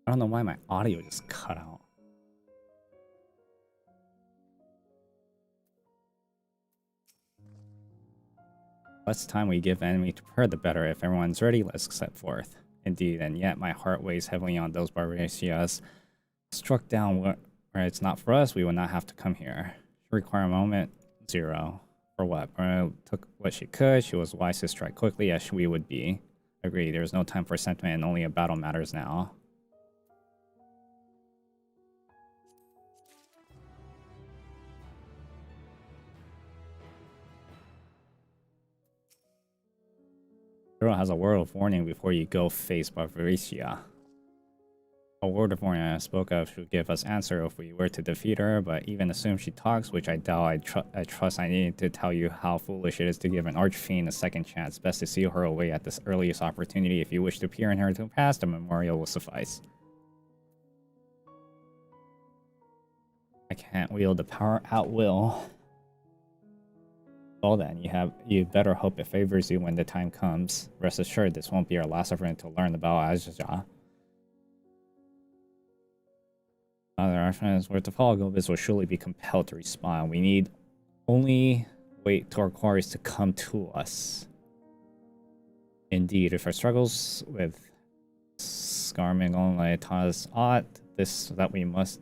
I don't know why my audio just cut out. Less time we give enemy to prepare, the better. If everyone's ready, let's set forth. Indeed, and yet my heart weighs heavily on those Barbaricias. Struck down where it's not for us, we will not have to come here. Require a moment. Zero. For what? Bruno took what she could. She was wise to strike quickly as we would be. Agreed, there is no time for sentiment and only a battle matters now. Bruno has a word of warning before you go face Barbaricia. A word of warning I spoke of should give us answer if we were to defeat her, but even assume she talks, which I doubt. I trust I need to tell you how foolish it is to give an archfiend a second chance. Best to seal her away at this earliest opportunity. If you wish to peer in her to past, a memorial will suffice. I can't wield the power at will. Well then, you better hope it favors you when the time comes. Rest assured, this won't be our last effort to learn about Ajaja. Other archfiends worth of all Gobis will surely be compelled to respond. We need only wait to our quarries to come to us. Indeed, if our struggles with Scarming only taught us aught, this that we must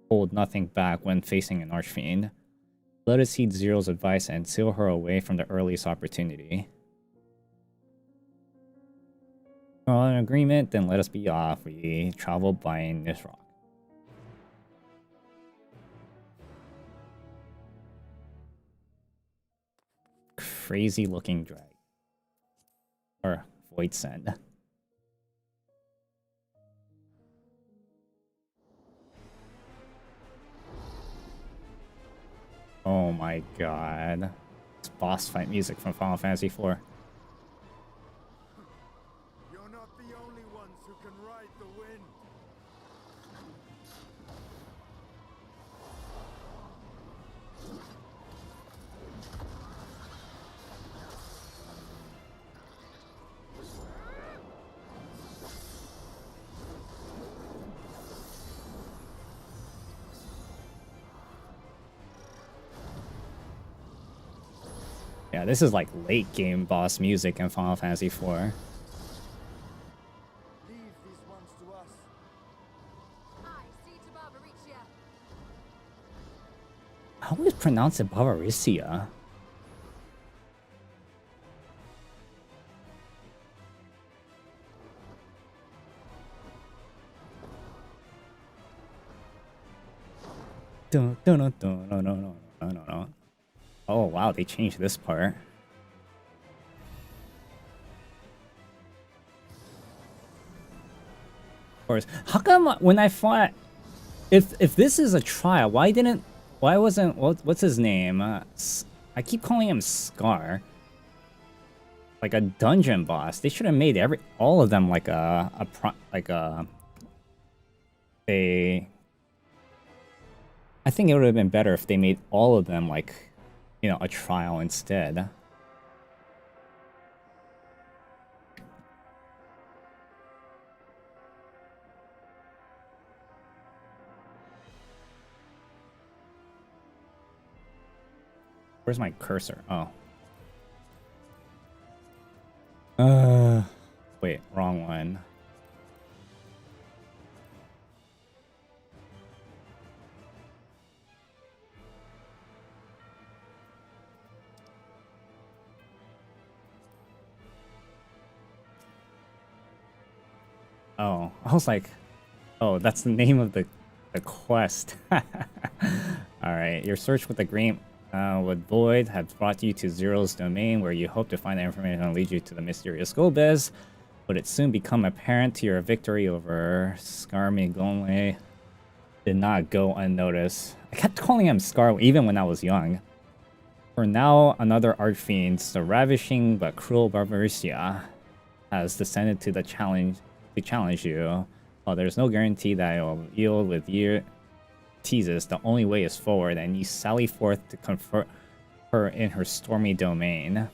hold nothing back when facing an archfiend. Let us heed Zero's advice and seal her away from the earliest opportunity. Well, an agreement, then let us be off. We travel by this rock. Crazy looking drag. Or void send. Oh my god. It's boss fight music from Final Fantasy IV. You're not the only ones who can ride the wind. Yeah, this is like late game boss music in Final Fantasy IV. Leave these ones to us. I see to Barbaricia. I always pronounce it Bavaricia. Dun, dun, dun, dun, dun, dun, dun, dun, dun. Oh wow, they changed this part. Of course. How come when I fought, if this is a trial, why wasn't what's his name? I keep calling him Scar. Like a dungeon boss. They should have made all of them like I think it would have been better if they made all of them like, you know, a trial instead. Where's my cursor? Oh. Wait, wrong one. Oh, I was like, oh, that's the name of the quest. Alright, your search with the green with Void has brought you to Zero's domain, where you hope to find the information that leads you to the mysterious Golbez. But it soon become apparent to your victory over Scarmigonle did not go unnoticed. I kept calling him Scar even when I was young. For now, another archfiend, the ravishing but cruel Barbarissia, has descended to challenge you. While there's no guarantee that it will yield with your teases, the only way is forward, and you sally forth to confront her in her stormy domain.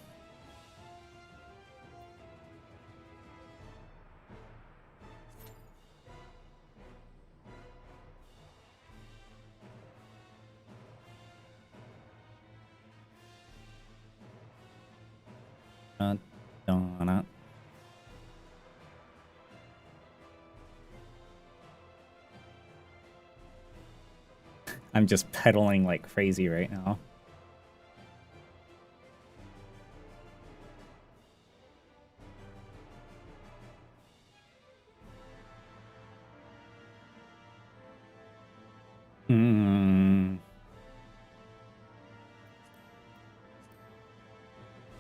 I'm just pedaling like crazy right now.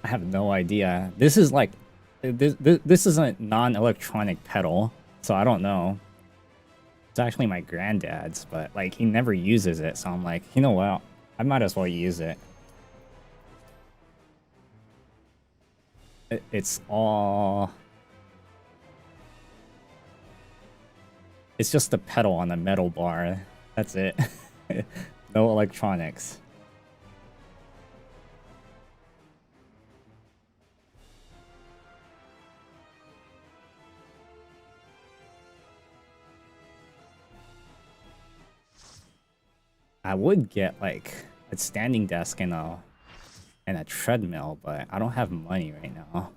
I have no idea. This is like this is a non-electronic pedal, so I don't know. It's actually my granddad's, but like he never uses it, so I'm like, you know what? I might as well use it. It's just the pedal on the metal bar. That's it. No electronics. I would get like a standing desk and a treadmill, but I don't have money right now.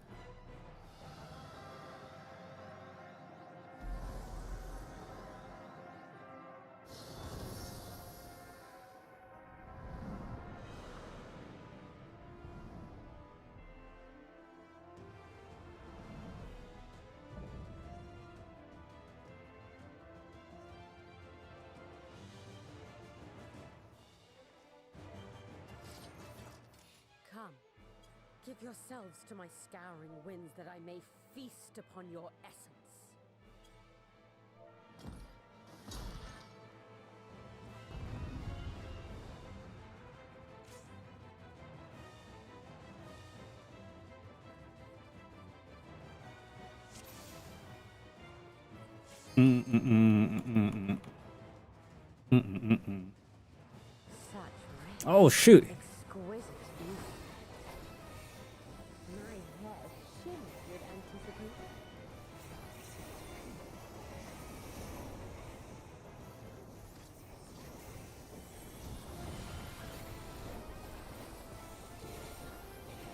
Give yourselves to my scouring winds, that I may feast upon your essence. Oh shoot.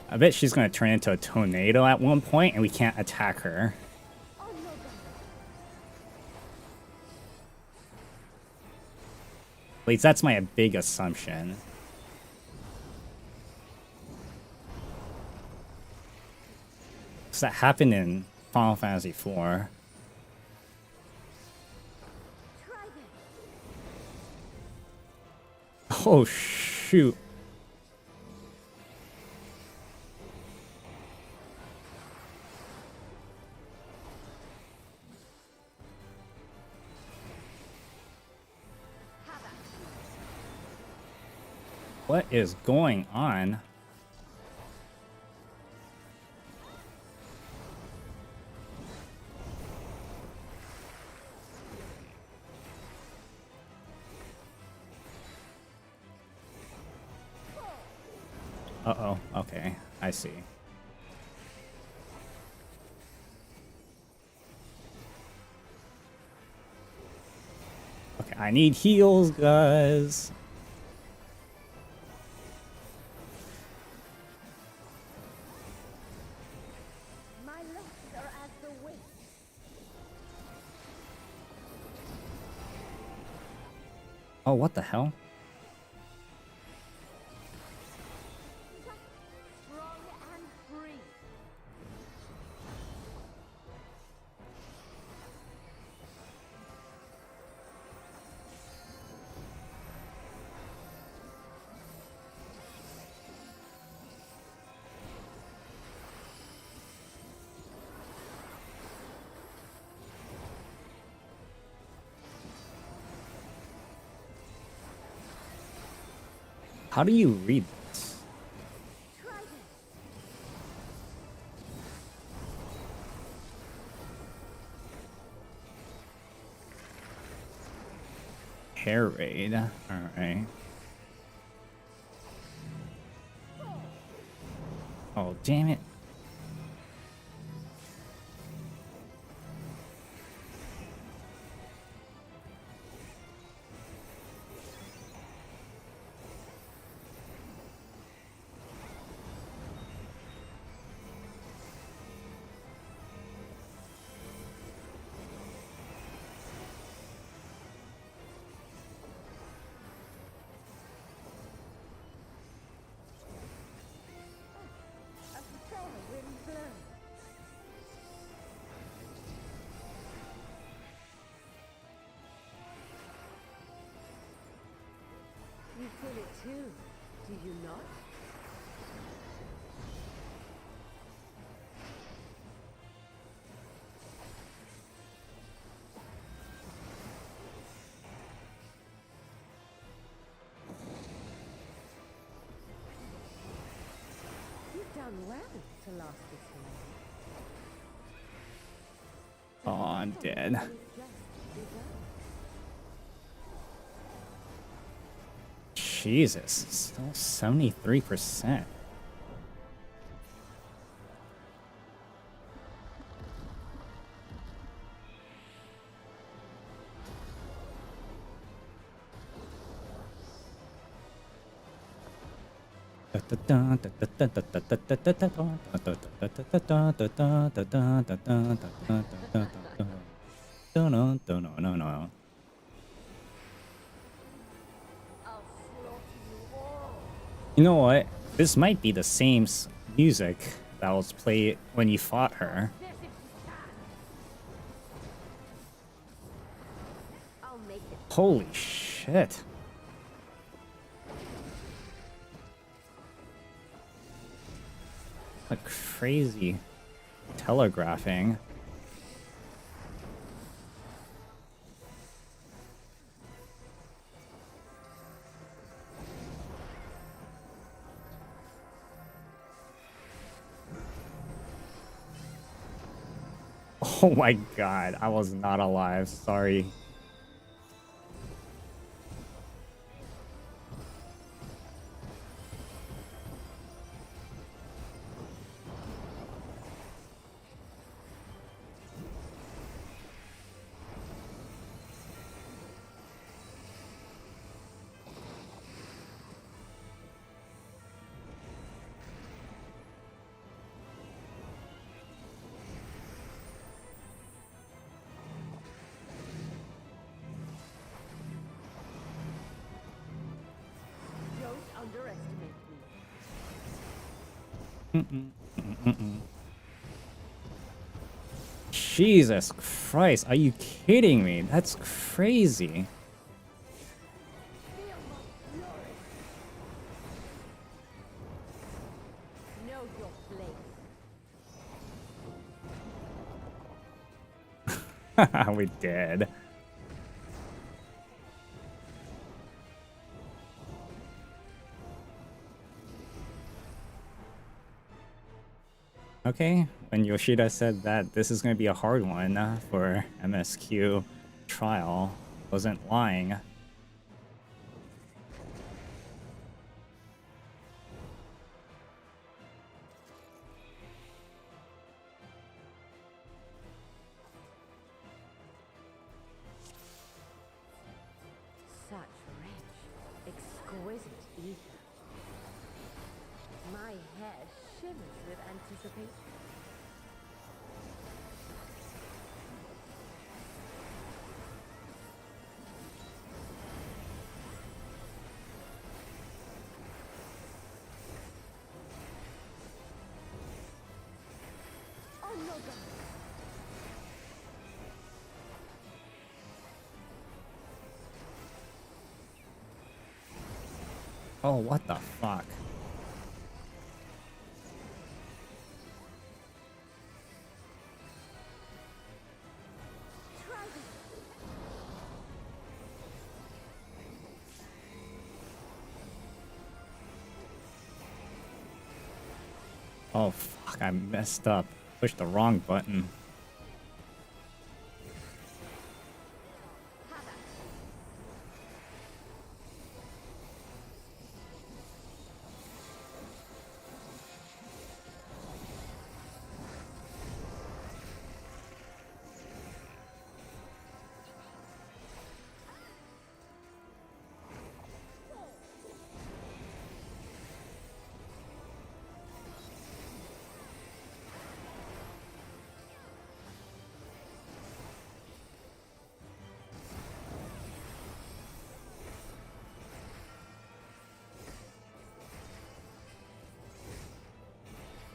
I bet she's gonna turn into a tornado at one point and we can't attack her. At least that's my big assumption. Because that happened in Final Fantasy IV. Oh shoot. What is going on? Uh-oh. Okay, I see. Okay, I need heals, guys. My looks are as the wind. Oh, what the hell? Strong and free. How do you read this? Try this. Hair raid. Alright. Oh, damn it. A fair wind blows. You feel it too, do you not? You've done well to last this long. Oh, I'm dead. You just deserve. Jesus, still 73%. You know what? This might be the same music that was played when you fought her. This if you can. I'll make it. Holy shit. Like crazy telegraphing. Oh my god, I was not alive, sorry. Don't underestimate me. Jesus Christ, are you kidding me? That's crazy. Feel my fury. Know your place. We did. Okay, when Yoshida said that this is going to be a hard one for MSQ trial, wasn't lying. air shimmers with anticipation. Oh no, God! Oh, what the fuck? Try this. Oh, fuck, I messed up. Pushed the wrong button. Have at it.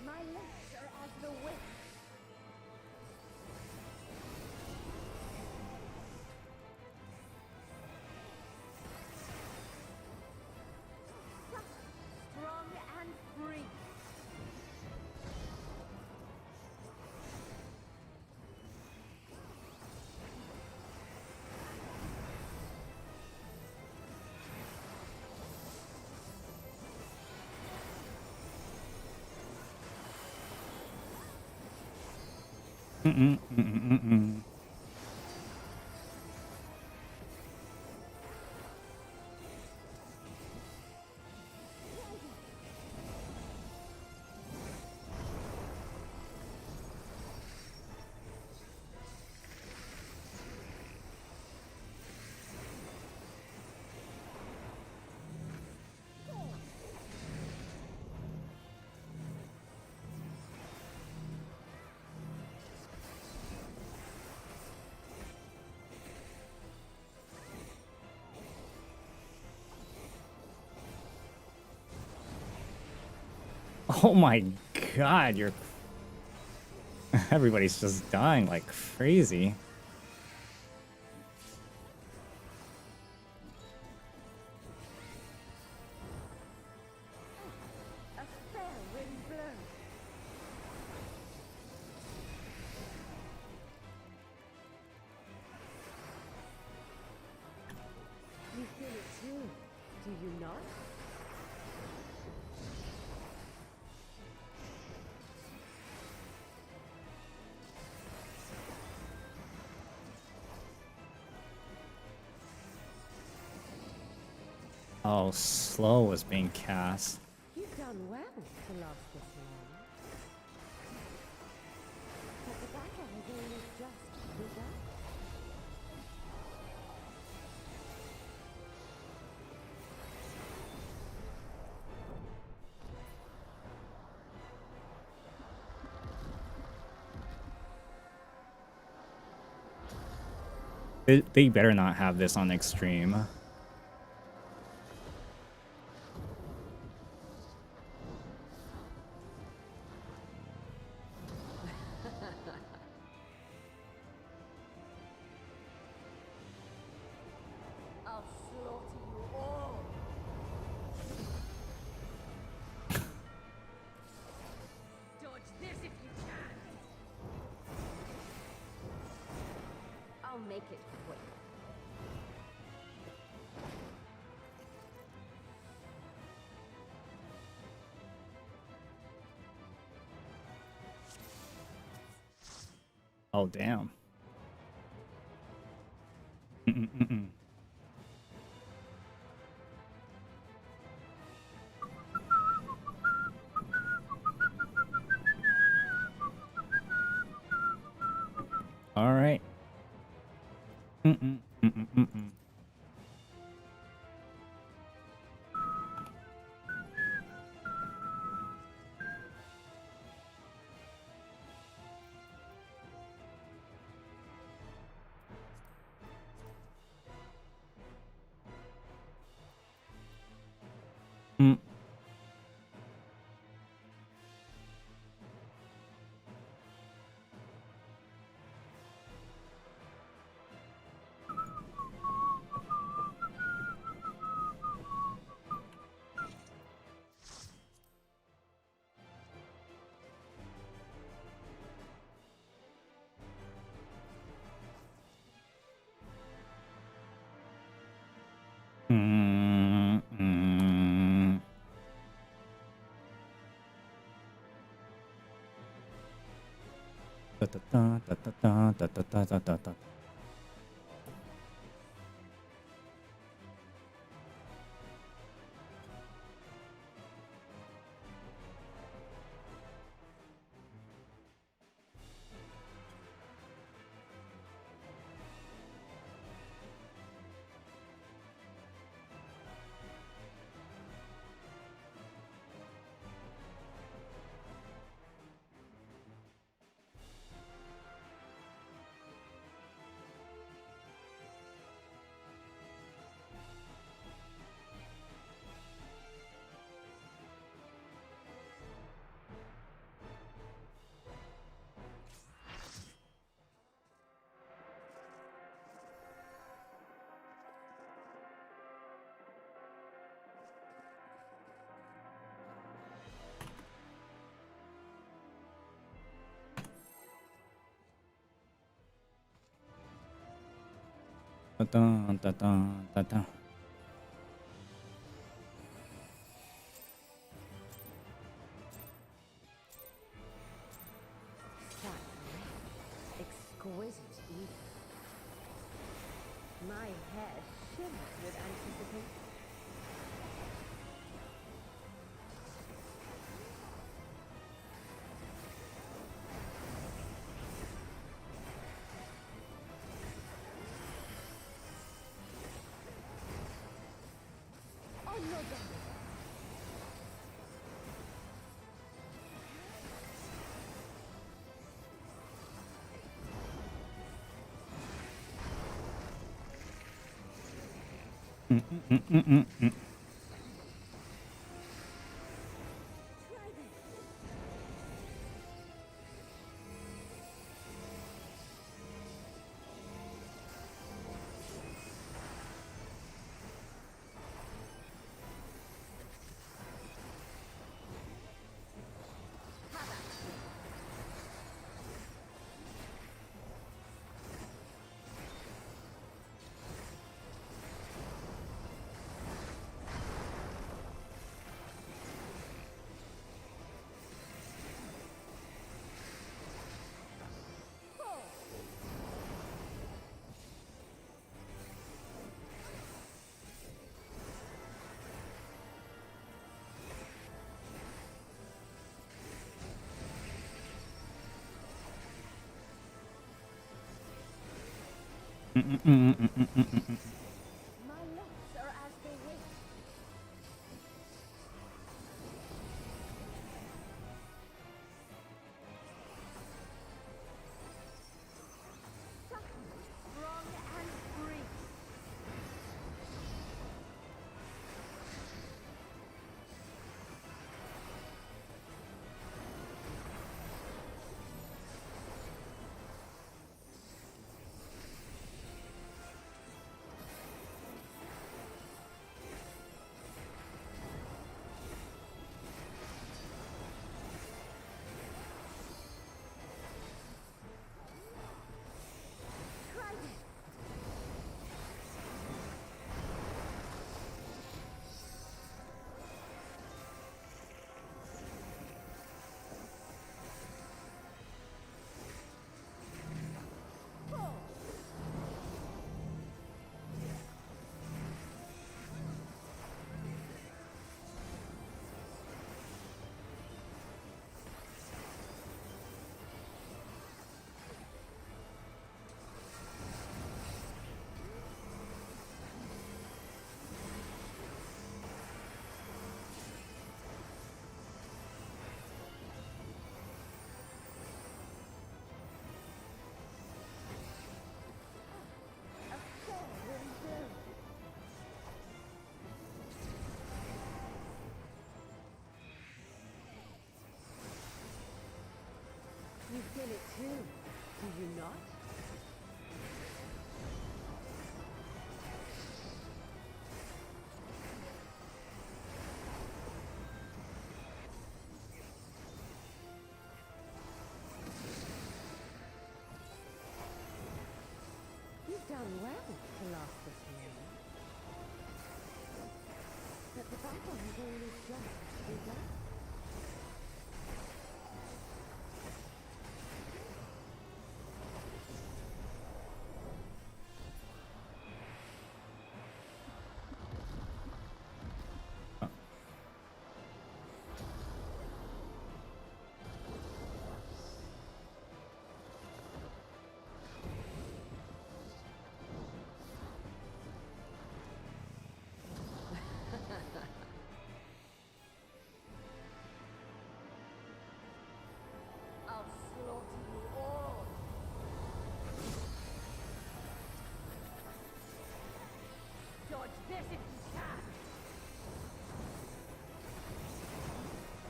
My legs are as the wind. Strong and free. Oh my god, you're... Everybody's just dying like crazy. A fair wind blows. You feel it too, do you not? Oh, slow was being cast. You've done well to last this long. But the battle has only just begun. They better not have this on extreme. I'll slaughter you all. Dodge this if you can. I'll make it quick. Oh, damn. All right. タタタタタタタタタタタタ。タタンタタンタタン。Exquisite even. My head shimmered with anticipation. Oh no, God. My locks are as they wish. Supple, strong, and free. Try this. Oh. A fair wind blows. You feel it too, do you not? You've done well to last this long. But the battle has only just begun. this if you can!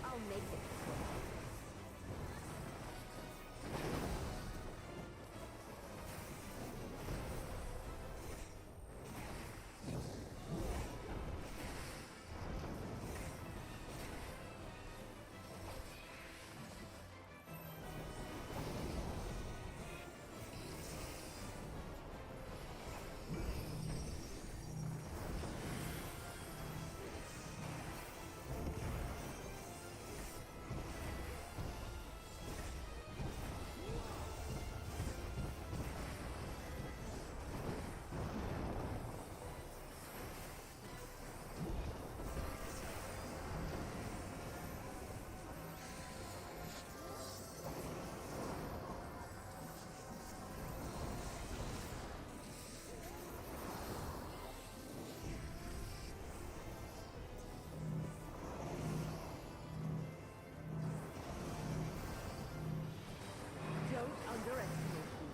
I'll make it quick. Don't underestimate me.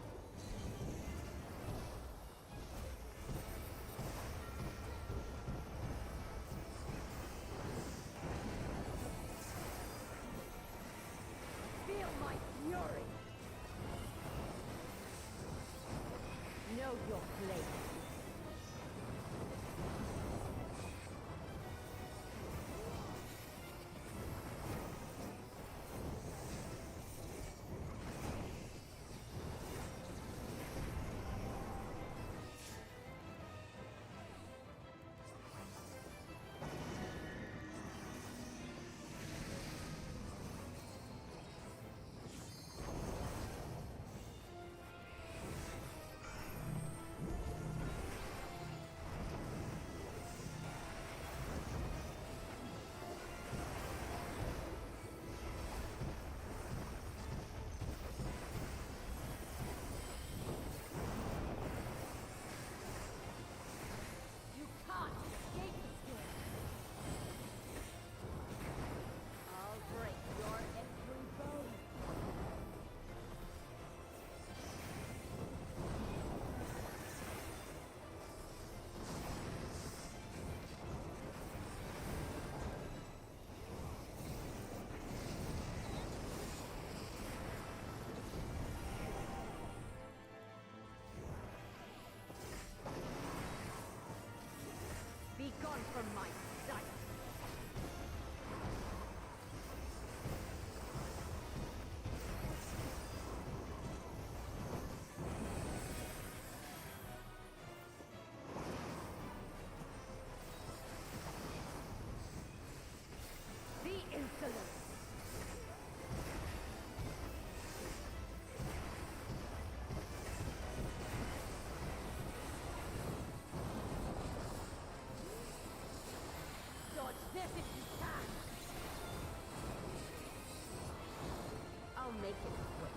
Feel my fury! Know your place. You can't escape the storm. I'll break your every bone. Be gone from my sight. Be insolent. Dodge this if you can. I'll make it quick.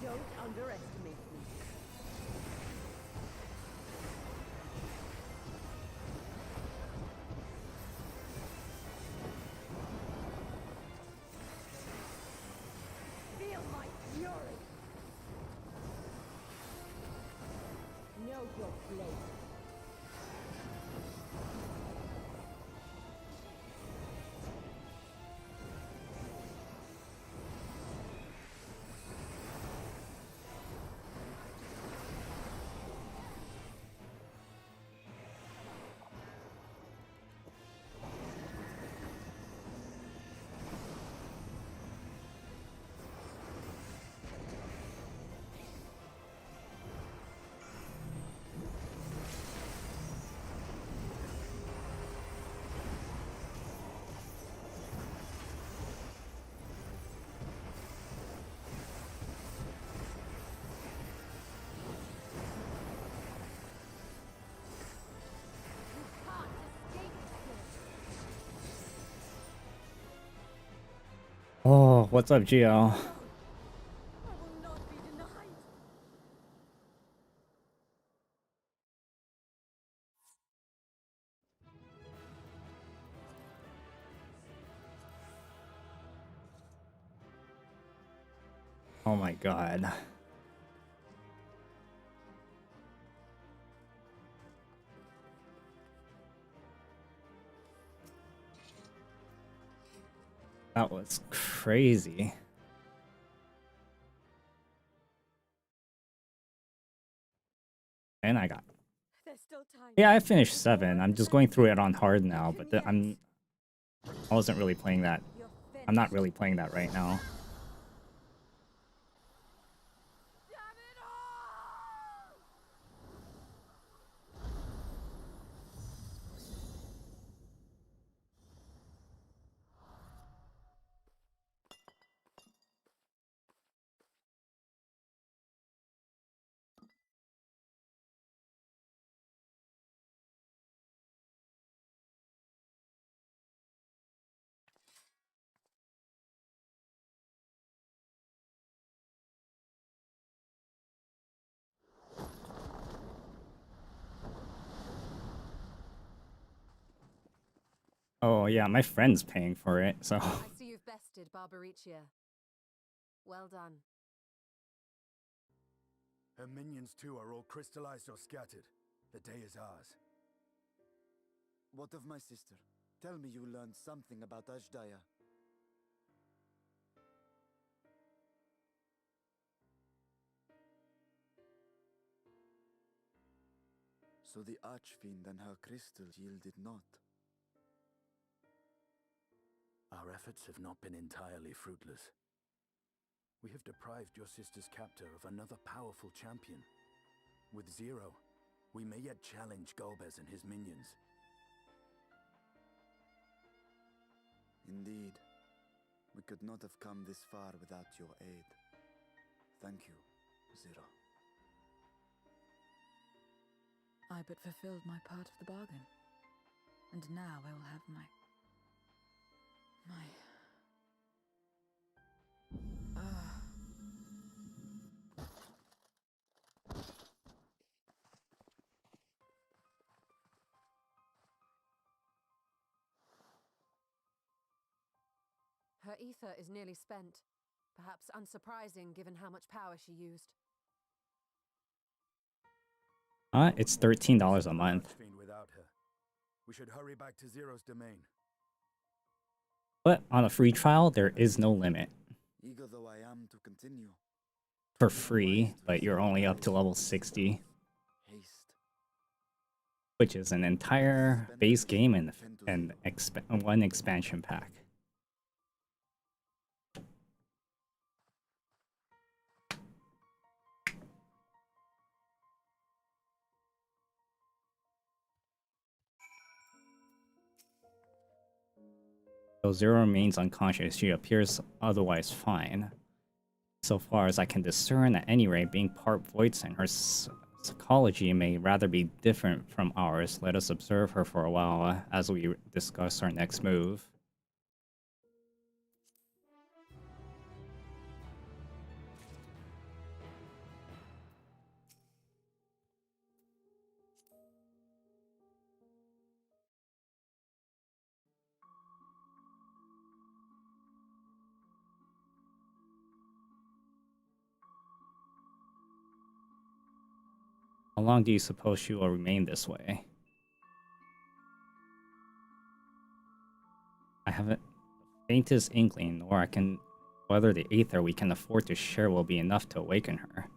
Don't underestimate me. Feel my fury. Know your place. What's up, Gio? Oh my god. That was crazy. And I got... Yeah, I finished 7. I'm just going through it on hard now, but I wasn't really playing that. I'm not really playing that right now. Oh yeah, my friend's paying for it, so... I see you've bested Barbaricia. Well done. Her minions too are all crystallized or scattered. The day is ours. What of my sister? Tell me you learned something about Ashdaya. So the Archfiend and her crystals yielded not. Our efforts have not been entirely fruitless. We have deprived your sister's captor of another powerful champion. With Zero, we may yet challenge Golbez and his minions. Indeed. We could not have come this far without your aid. Thank you, Zero. I but fulfilled my part of the bargain. And now I will have my... Her ether is nearly spent. Perhaps unsurprising given how much power she used. It's $13 a month. Without her. We should hurry back to Zero's domain. But on a free trial, there is no limit. Eager though I am to continue. For free, but you're only up to level 60. Haste. Which is an entire base game and one expansion pack. Though Zero remains unconscious, she appears otherwise fine. So far as I can discern, at any rate, being part Voidsent, her psychology may rather be different from ours. Let us observe her for a while as we discuss our next move. How long do you suppose she will remain this way? I haven't the faintest inkling, nor I can whether the aether we can afford to share will be enough to awaken her.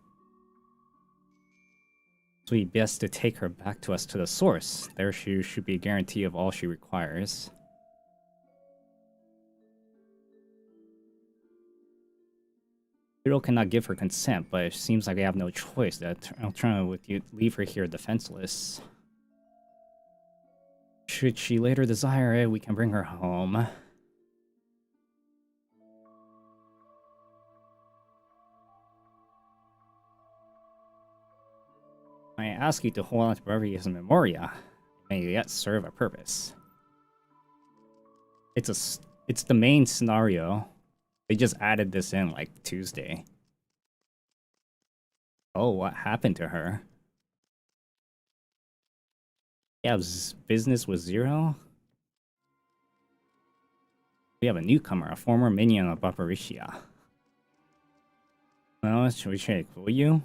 So it'd be best to take her back to us to the source. There she should be a guarantee of all she requires. Zero cannot give her consent, but it seems like we have no choice. The alternative would leave her here defenseless. Should she later desire it, we can bring her home. I ask you to hold on to Brevius Memoria. It may yet serve a purpose. It's the main scenario. They just added this in like Tuesday. Oh, what happened to her? Yeah, business was 0. We have a newcomer, a former minion of Baparicia. Well, should we check? Will you?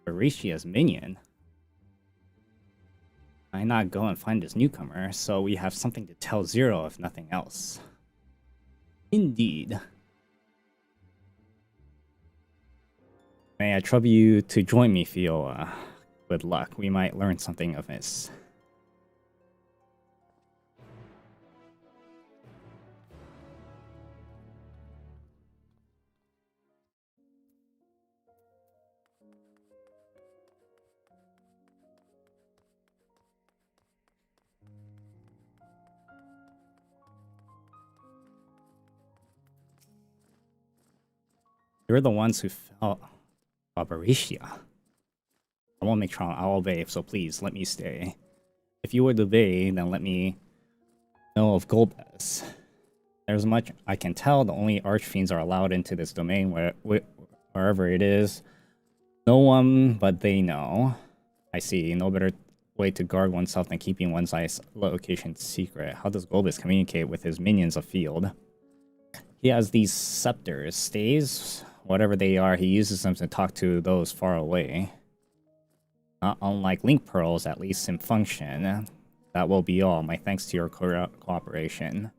Baricia's minion? Why not go and find this newcomer so we have something to tell Zero if nothing else? Indeed. May I trouble you to join me, Fioa? Good luck, we might learn something of this. You're the ones who felt Barbaricia. I won't make trial. I'll obey, so please let me stay. If you would obey, then let me know of Golbez. There's much I can tell. The only archfiends are allowed into this domain wherever it is. No one but they know. I see. No better way to guard oneself than keeping one's location secret. How does Golbez communicate with his minions afield? He has these scepters, staves, whatever they are, he uses them to talk to those far away. Not unlike link pearls, at least in function. That will be all. My thanks to your cooperation.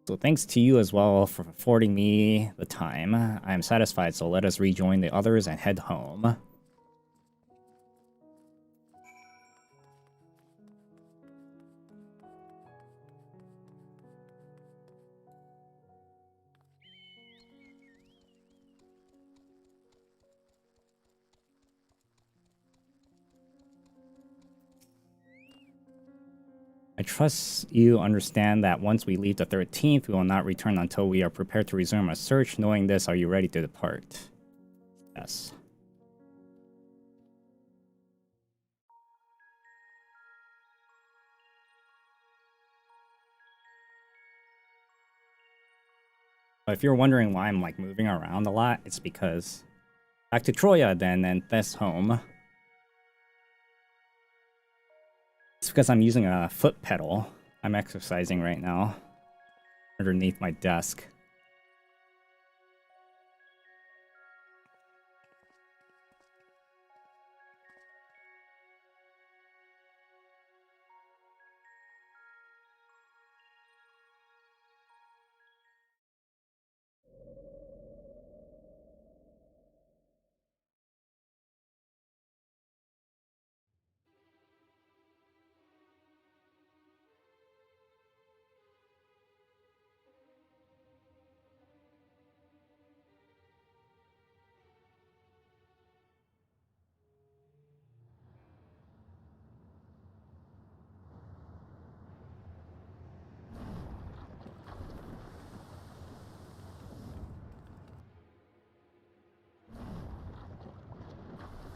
So thanks to you as well for affording me the time. I am satisfied, so let us rejoin the others and head home. I trust you understand that once we leave the 13th, we will not return until we are prepared to resume our search. Knowing this, are you ready to depart? Yes. But if you're wondering why I'm like moving around a lot, it's because back to Troya then, and this home. It's because I'm using a foot pedal. I'm exercising right now underneath my desk.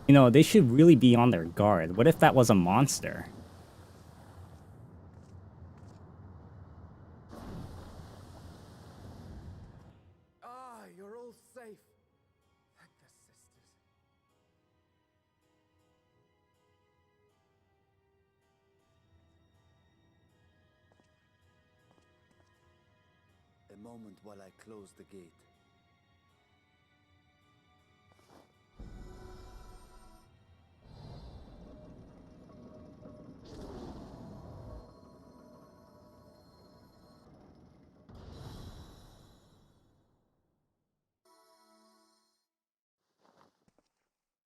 You know, they should really be on their guard. What if that was a monster? Ah, you're all safe. Thank the sisters. A moment while I close the gate.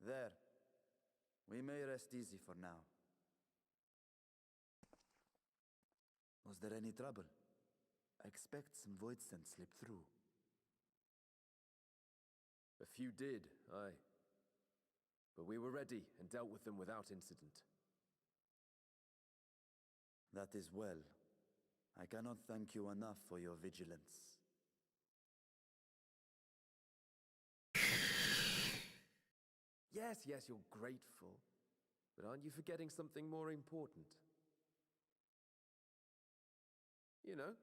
There. We may rest easy for now. Was there any trouble? I expect some void scent slipped through. A few did, aye. But we were ready and dealt with them without incident. That is well. I cannot thank you enough for your vigilance. Yes, you're grateful. But aren't you forgetting something more important? You know,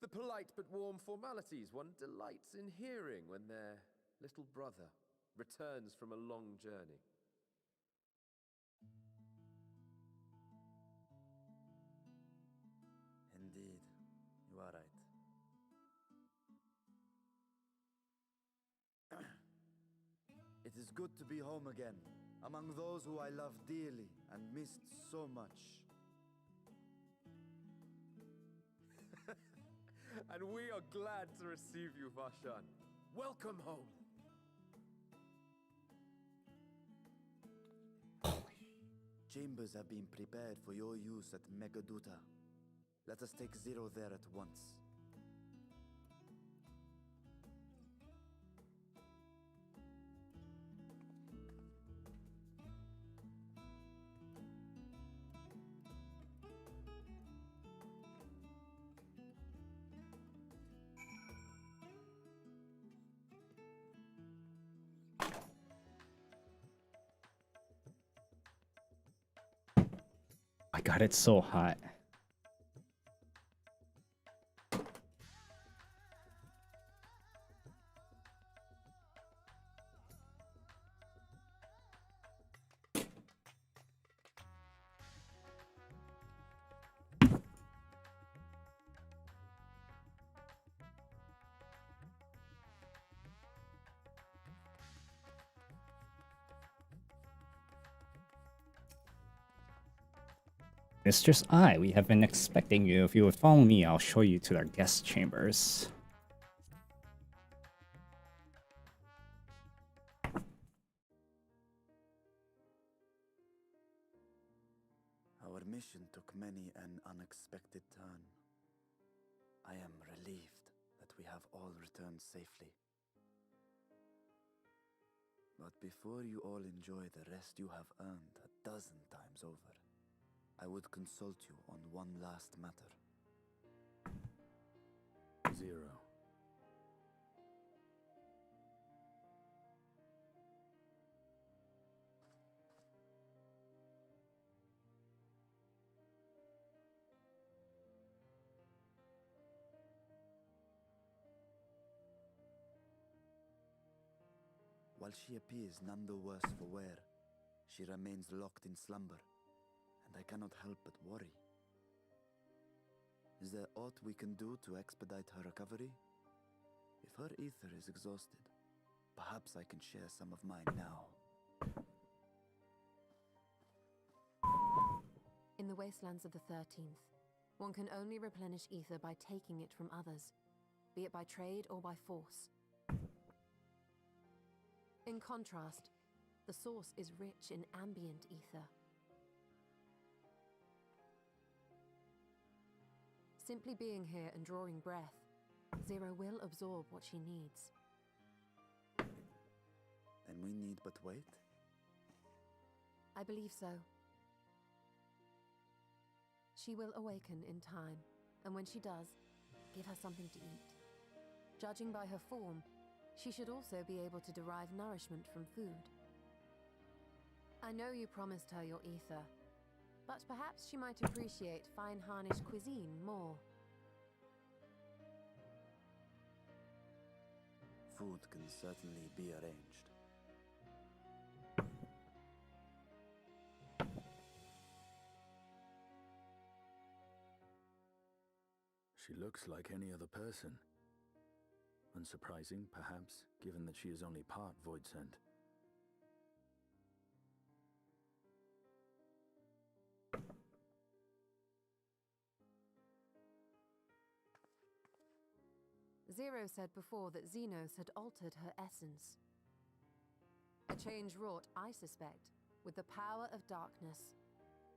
the polite but warm formalities one delights in hearing when their little brother returns from a long journey. Indeed, you are right. It is good to be home again, among those who I love dearly and missed so much. And we are glad to receive you, Vashan. Welcome home. Chambers have been prepared for your use at Megaduta. Let us take Zero there at once. My god, it's so hot. Mistress I, we have been expecting you. If you would follow me, I'll show you to their guest chambers. Our mission took many an unexpected turn. I am relieved that we have all returned safely. But before you all enjoy the rest you have earned 12 times over, I would consult you on one last matter. Zero. While she appears none the worse for wear, she remains locked in slumber, and I cannot help but worry. Is there aught we can do to expedite her recovery? If her ether is exhausted, perhaps I can share some of mine now. In the wastelands of the 13th, one can only replenish ether by taking it from others, be it by trade or by force. In contrast, the source is rich in ambient ether. Simply being here and drawing breath, Zero will absorb what she needs. And we need but wait? I believe so. She will awaken in time, and when she does, give her something to eat. Judging by her form, she should also be able to derive nourishment from food. I know you promised her your ether, but perhaps she might appreciate fine harnish cuisine more. Food can certainly be arranged. She looks like any other person. Unsurprising, perhaps, given that she is only part void sent. Zero said before that Xenos had altered her essence. A change wrought, I suspect, with the power of darkness.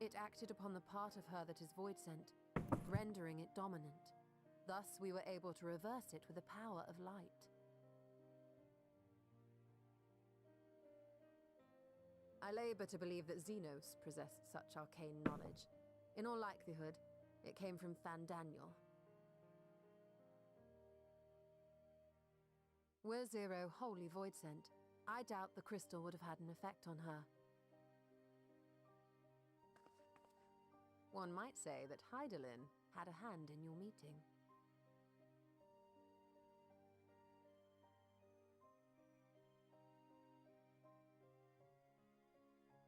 It acted upon the part of her that is void sent, rendering it dominant. Thus, we were able to reverse it with the power of light. I labor to believe that Xenos possessed such arcane knowledge. In all likelihood, it came from Thandaniel. Were Zero wholly void sent, I doubt the crystal would have had an effect on her. One might say that Hydaelyn had a hand in your meeting.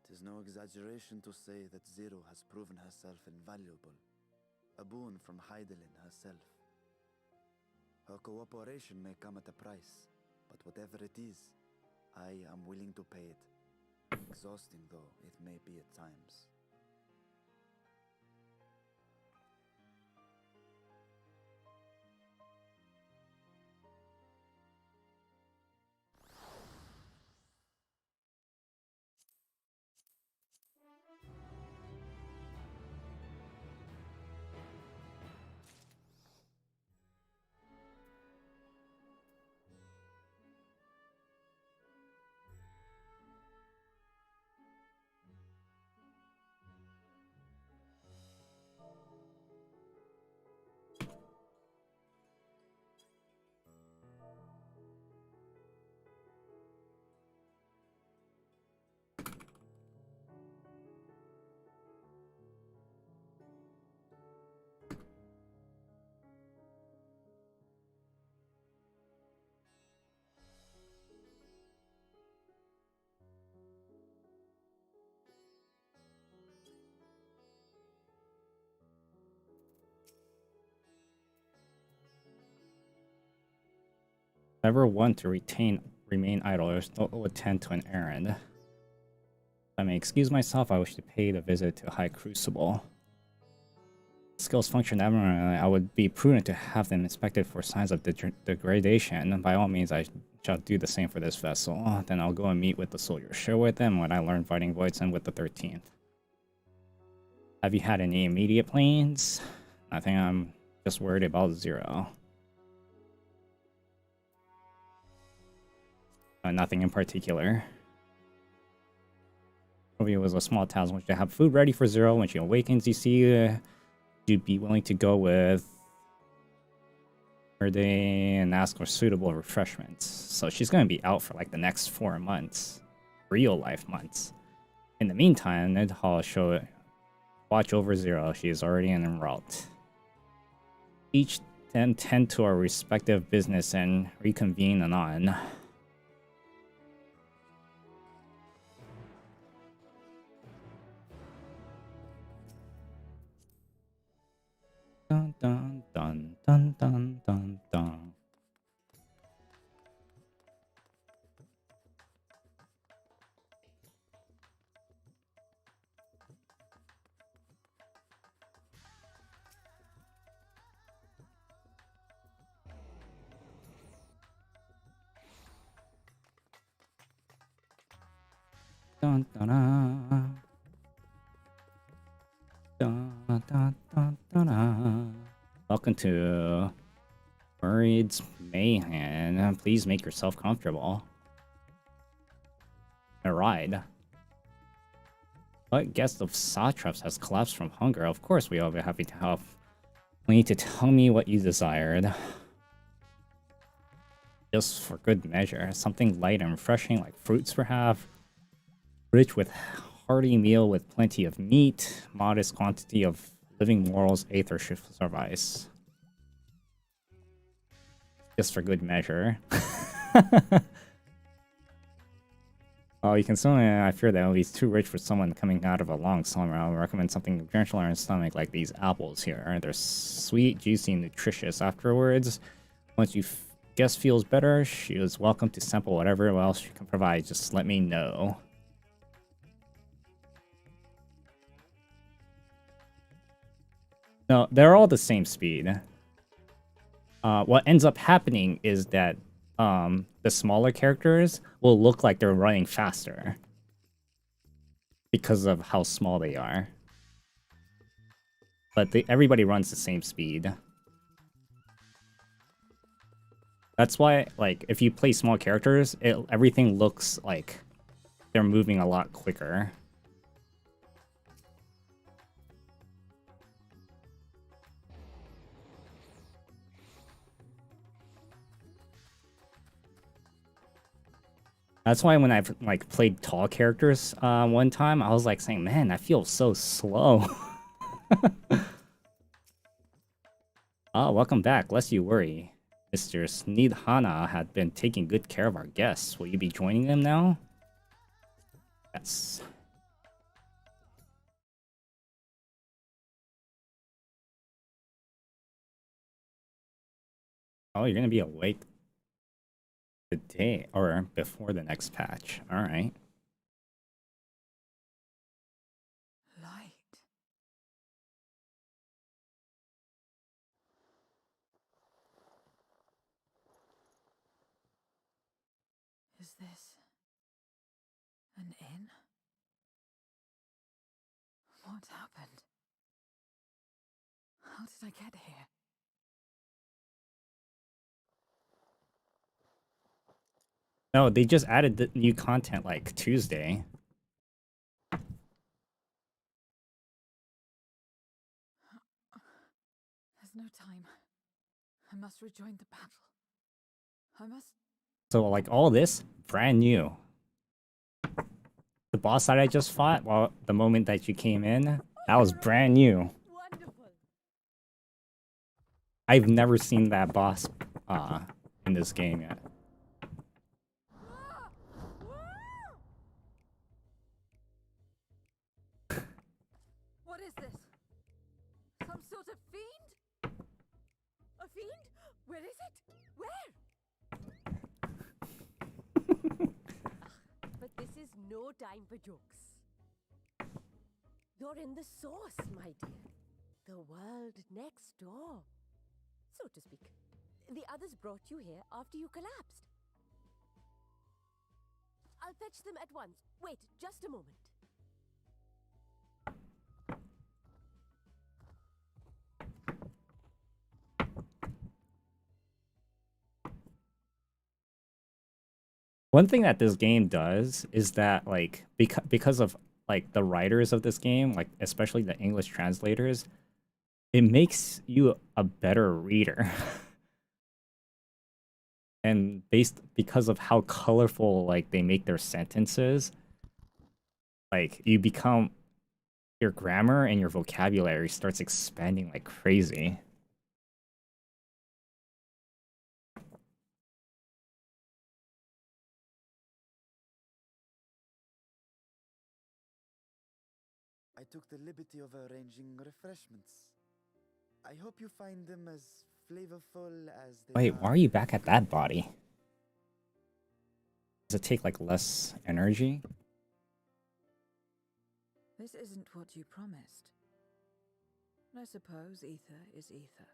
Tis no exaggeration to say that Zero has proven herself invaluable. A boon from Heidelin herself. Her cooperation may come at a price, but whatever it is, I am willing to pay it. Exhausting though it may be at times. Never want to remain idle or still attend to an errand. If I may excuse myself, I wish to pay the visit to High Crucible. Skills function admirably. I would be prudent to have them inspected for signs of degradation. By all means, I shall do the same for this vessel. Then I'll go and meet with the soldiers. Share with them what I learned fighting Voidsend with the 13th. Have you had any immediate plans? Nothing. I'm just worried about Zero. Nothing in particular. It was a small task. Once you have food ready for Zero, when she awakens, you see, you'd be willing to go with her day and ask for suitable refreshments. So she's going to be out for like the next 4 months, real life months. In the meantime, Ned Hall show watch over Zero. She is already en route. Each then tend to our respective business and reconvene anon. Dun dun dun dun dun dun dun. Dun dun dun. Dun dun dun dun dun. Welcome to Murray's Mayhem. Please make yourself comfortable. A ride. What guest of Satraps has collapsed from hunger? Of course, we will be happy to help. You need to tell me what you desired. Just for good measure. Something light and refreshing, like fruits perhaps. Rich with hearty meal with plenty of meat. Modest quantity of living morals, aether should suffice. Just for good measure. Oh, you can certainly, I fear that it will be too rich for someone coming out of a long summer. I would recommend something gentler on the stomach like these apples here. They're sweet, juicy, and nutritious. Afterwards, once you guest feels better, she is welcome to sample whatever else you can provide. Just let me know. No, they're all the same speed. What ends up happening is that the smaller characters will look like they're running faster because of how small they are. But everybody runs the same speed. That's why, like, if you play small characters, everything looks like they're moving a lot quicker. That's why when I've like played tall characters one time, I was like saying, man, that feels so slow. Ah, welcome back. Lest you worry. Mr. Sneedhana had been taking good care of our guests. Will you be joining them now? Yes. Oh, you're gonna be awake today or before the next patch. All right. Light. Is this an inn? What happened? How did I get here? No, they just added the new content like Tuesday. There's no time. I must rejoin the battle. I must... So like all this, brand new. The boss that I just fought, well, the moment that you came in, that was brand new. Wonderful. I've never seen that boss in this game yet. What is this? Some sort of fiend? A fiend? Where is it? Where? But this is no time for jokes. You're in the source, my dear. The world next door, so to speak. The others brought you here after you collapsed. I'll fetch them at once. Wait, just a moment. One thing that this game does is that like because of like the writers of this game, like especially the English translators, it makes you a better reader. And because of how colorful like they make their sentences, like you become your grammar and your vocabulary starts expanding like crazy. I took the liberty of arranging refreshments. I hope you find them as flavorful as they Wait, why are you back at that body? Does it take like less energy? This isn't what you promised. I suppose ether is ether.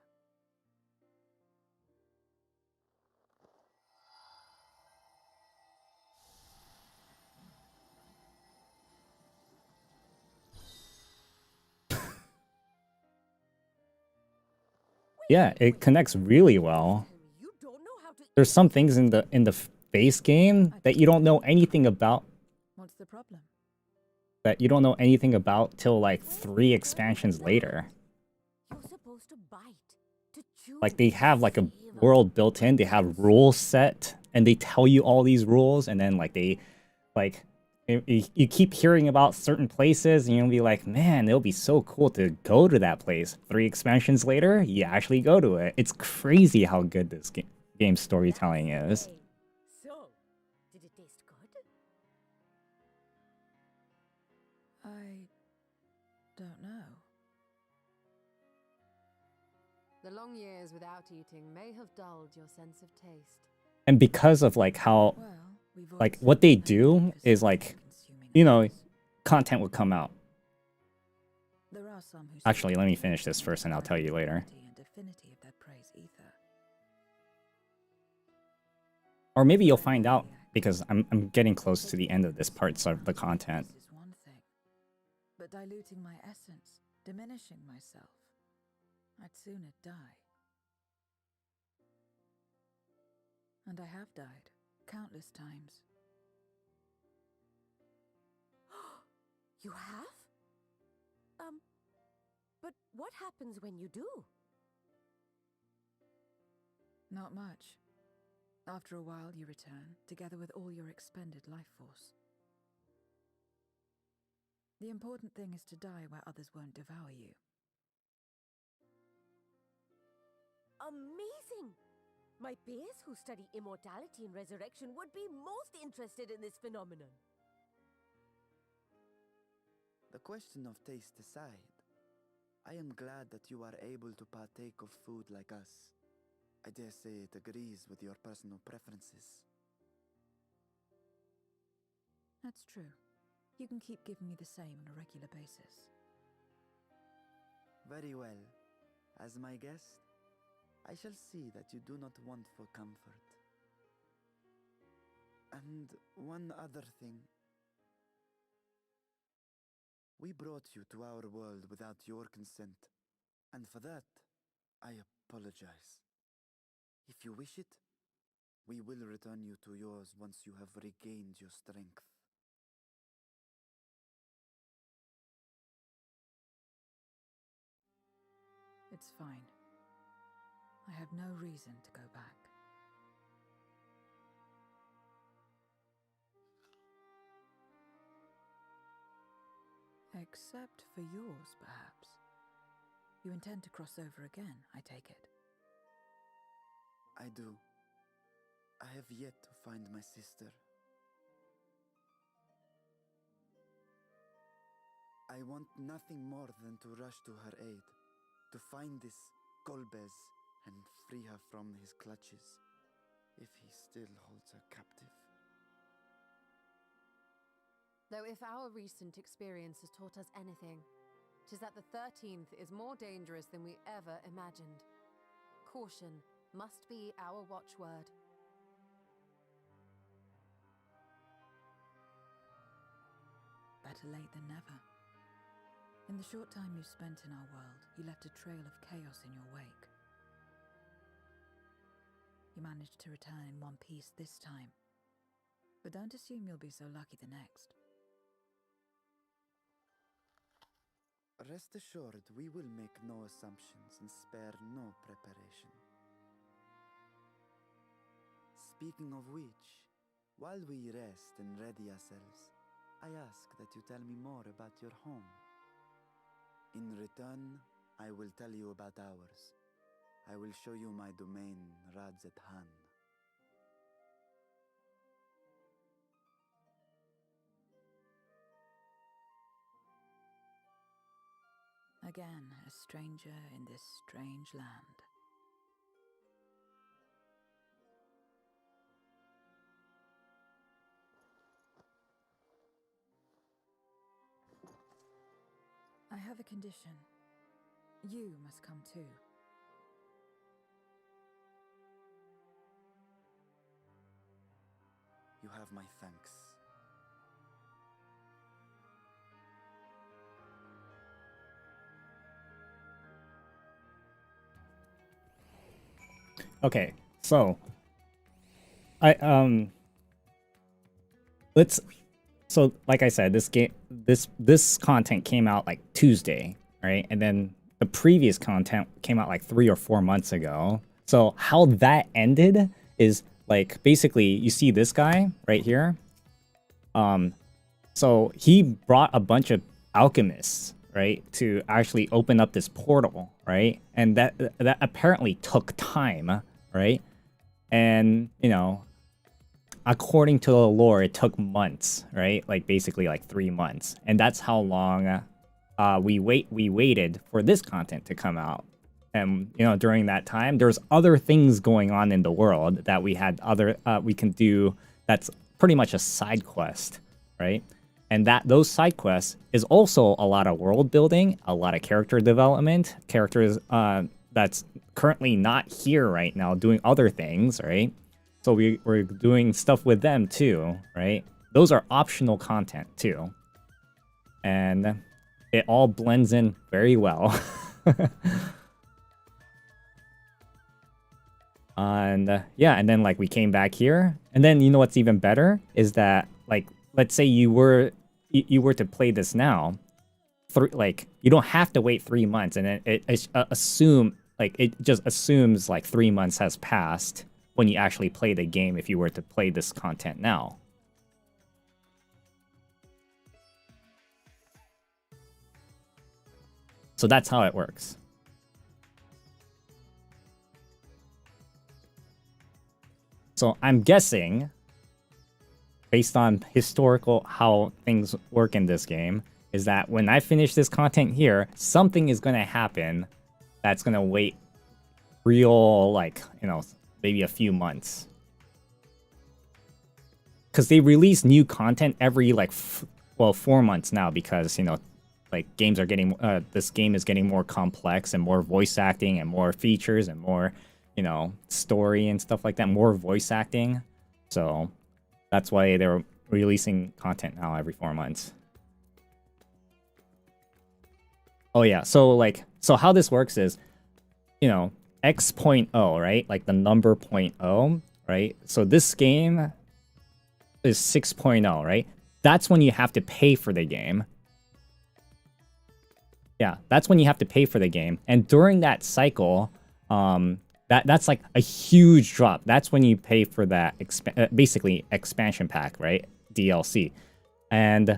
Yeah, it connects really well. You don't know how to... There's some things in the base game that you don't know anything about. What's the problem? That you don't know anything about till like 3 expansions later. You're supposed to bite, to chew. Like they have like a world built in, they have rules set, and they tell you all these rules, and then like they like you keep hearing about certain places, and you'll be like, man, it'll be so cool to go to that place. 3 expansions later, you actually go to it. It's crazy how good this game storytelling is. So, did it taste good? I don't know. The long years without eating may have dulled your sense of taste. And because of like how Well, we've all like seen what they many do is like, consuming you know, others. content will come out. There are some who Actually, seek let me to finish this first and I'll tell you later. and affinity of that praise ether. Or maybe you'll find out because I'm getting close to the end of this part of the content. This is one thing, but diluting my essence, diminishing myself, I'd sooner die. And I have died countless times. You have? But what happens when you do? Not much. After a while, you return, together with all your expended life force. The important thing is to die where others won't devour you. amazing! My peers who study immortality and resurrection would be most interested in this phenomenon. The question of taste aside, I am glad that you are able to partake of food like us. I dare say it agrees with your personal preferences. That's true. You can keep giving me the same on a regular basis. Very well. As my guest, I shall see that you do not want for comfort. And one other thing. We brought you to our world without your consent, and for that, I apologize. If you wish it, we will return you to yours once you have regained your strength. It's fine. I have no reason to go back. Except for yours, perhaps. You intend to cross over again, I take it. I do. I have yet to find my sister. I want nothing more than to rush to her aid, to find this Golbez and free her from his clutches, if he still holds her captive. Though if our recent experience has taught us anything, 'tis that the 13th is more dangerous than we ever imagined. Caution must be our watchword. Better late than never. In the short time you spent in our world, you left a trail of chaos in your wake. You managed to return in one piece this time, but don't assume you'll be so lucky the next. Rest assured, we will make no assumptions and spare no preparation. Speaking of which, while we rest and ready ourselves, I ask that you tell me more about your home. In return, I will tell you about ours. I will show you my domain, Radzet Han. Again, a stranger in this strange land. I have a condition. You must come too. You have my thanks. Okay, so let's so like I said, this content came out like Tuesday, right? And then the previous content came out like 3 or 4 months ago. So how that ended is like basically you see this guy right here. So he brought a bunch of alchemists, right, to actually open up this portal, right? And that apparently took time, right? And, you know, according to the lore, it took months, right? Like basically like 3 months. And that's how long we waited for this content to come out. And, you know, during that time, there's other things going on in the world that we had we can do that's pretty much a side quest, right? And those side quests is also a lot of world building, a lot of character development, characters that's currently not here right now doing other things, right? So we're doing stuff with them too, right? Those are optional content too. And it all blends in very well. And yeah, and then like we came back here, and then you know what's even better is that like let's say you were to play this now, you don't have to wait 3 months, and then it just assumes like 3 months has passed when you actually play the game if you were to play this content now. So that's how it works. So I'm guessing, based on historical how things work in this game, is that when I finish this content here, something is gonna happen that's gonna wait real, like, you know, maybe a few months. Because they release new content every, like, 4 months now, because, you know, like, games are getting, this game is getting more complex and more voice acting and more features and more, you know, story and stuff like that, more voice acting. So that's why they're releasing content now every 4 months. Oh yeah, so like, so how this works is, you know, x.0, right? Like the number 0.0, right? So this game is 6.0, right? That's when you have to pay for the game. Yeah, that's when you have to pay for the game. And during that cycle, that's like a huge drop. That's when you pay for that basically expansion pack, right? DLC. And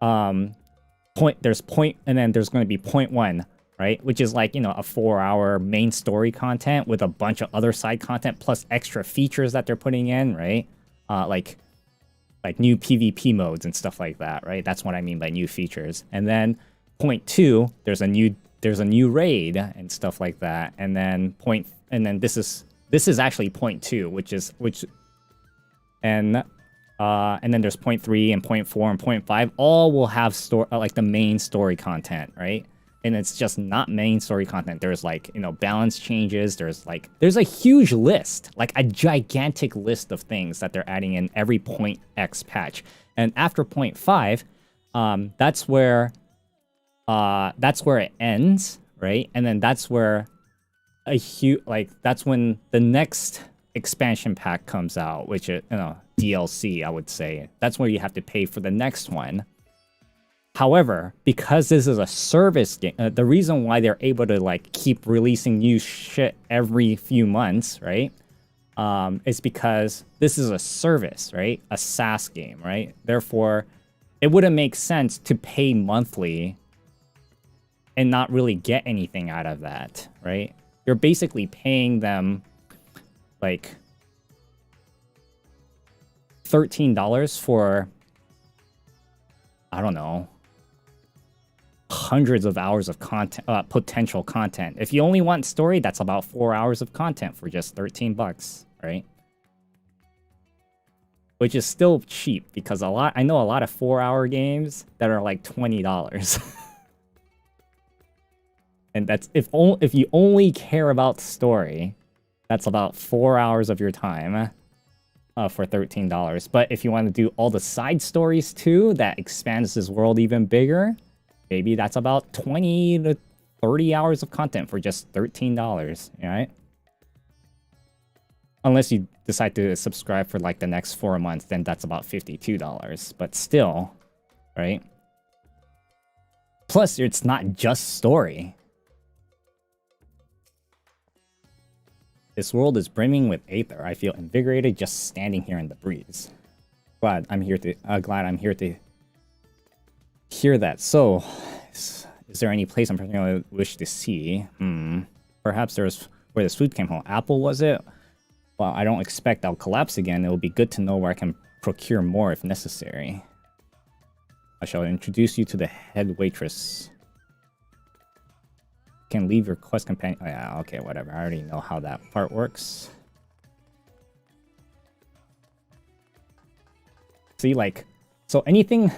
there's and then there's going to be 0.1, right? Which is like, you know, a 4-hour main story content with a bunch of other side content plus extra features that they're putting in, right? Like new PvP modes and stuff like that, right? That's what I mean by new features. And then 0.2, there's a new raid and stuff like that. And then this is actually 0.2, and then there's 0.3 and 0.4 and 0.5. All will have like the main story content, right? And it's just not main story content. There's like, you know, balance changes. There's a huge list, like a gigantic list of things that they're adding in every 0.x patch. And after 0.5, that's where it ends, right? And then that's where that's when the next expansion pack comes out, which is, you know, DLC, I would say. That's where you have to pay for the next one. However, because this is a service game, the reason why they're able to like keep releasing new shit every few months, right? Is because this is a service, right? A SaaS game, right? Therefore, it wouldn't make sense to pay monthly and not really get anything out of that, right? You're basically paying them like $13 for, I don't know, hundreds of hours of content, potential content. If you only want story, that's about 4 hours of content for just $13, right? Which is still cheap, because I know a lot of 4-hour games that are like $20. And that's if you only care about story, that's about 4 hours of your time for $13. But if you want to do all the side stories too, that expands this world even bigger, maybe that's about 20 to 30 hours of content for just $13, right? Unless you decide to subscribe for like the next 4 months, then that's about $52. But still, right? Plus, it's not just story. This world is brimming with aether. I feel invigorated just standing here in the breeze. Glad I'm here to hear that. So, is there any place I'm particularly wish to see? Perhaps there's where this food came home. Apple, was it? Well, I don't expect I'll collapse again. It will be good to know where I can procure more if necessary. I shall introduce you to the head waitress. Can leave your quest companion. Oh, yeah, okay, whatever. I already know how that part works. See, like, so anything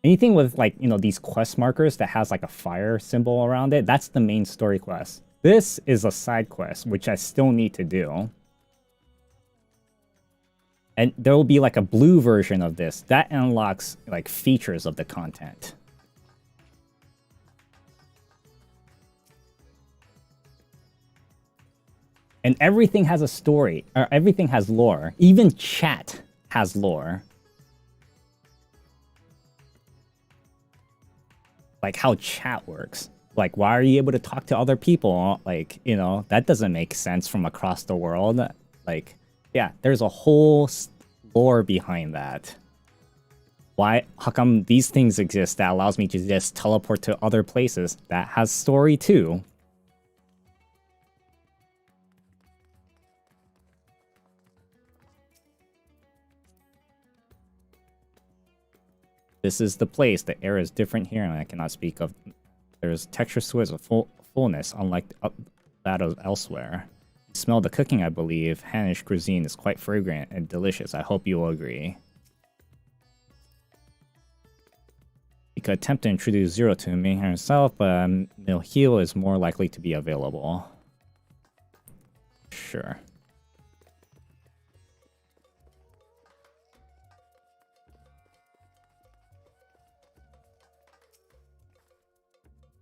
with, like, you know, these quest markers that has like a fire symbol around it, that's the main story quest. This is a side quest, which I still need to do. And there will be like a blue version of this that unlocks like features of the content. And everything has a story, or everything has lore. Even chat has lore. Like how chat works. Like, why are you able to talk to other people? Like, you know, that doesn't make sense from across the world. Like, yeah, there's a whole lore behind that. Why? How come these things exist that allows me to just teleport to other places? That has story too. This is the place. The air is different here, and I cannot speak of. There's texture to it, a fullness, unlike that of elsewhere. You smell the cooking, I believe. Hanish cuisine is quite fragrant and delicious. I hope you will agree. You could attempt to introduce Zero to me herself, but Milheal is more likely to be available. Sure.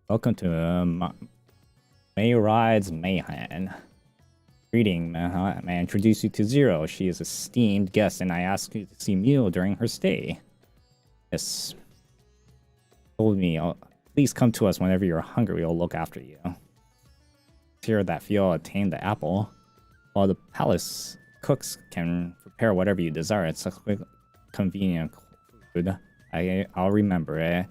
Welcome to May Rides Mayhan. Greeting, may I introduce you to Zero. She is an esteemed guest, and I asked you to see Mew during her stay. Yes. Told me, please come to us whenever you're hungry. We'll look after you. Hear that Fioa attained the apple. While the palace cooks can prepare whatever you desire, it's a quick, convenient food. I'll remember it.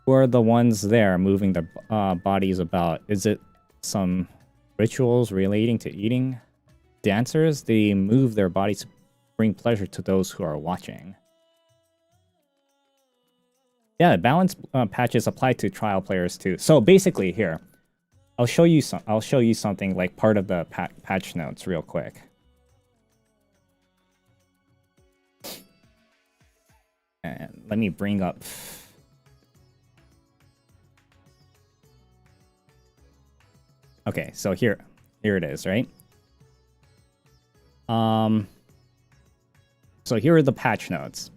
Who are the ones there moving their bodies about? Is it some rituals relating to eating? Dancers, they move their bodies to bring pleasure to those who are watching. Yeah, balance patches apply to trial players too. So basically here, I'll show you something like part of the patch notes real quick. And let me bring up. Okay, so here it is, right? So here are the patch notes.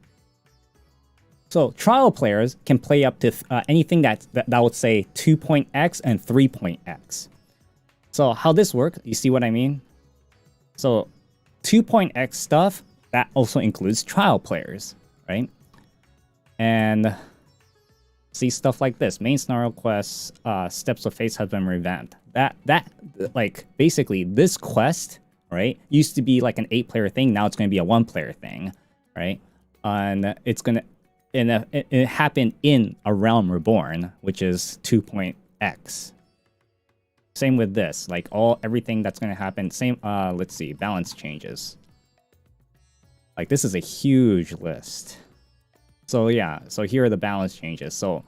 So trial players can play up to anything that would say 2.x and 3.x. So how this works, you see what I mean? So 2.x stuff, that also includes trial players, right? And see stuff like this. Main scenario quests, Steps of Faith has been revamped. That like basically this quest, right, used to be like an 8-player thing. Now it's going to be a 1-player thing, right? And it's going to, and it happened in A Realm Reborn, which is 2.x. Same with this, like everything that's going to happen. Same. Let's see, balance changes. Like this is a huge list. So yeah, so here are the balance changes. So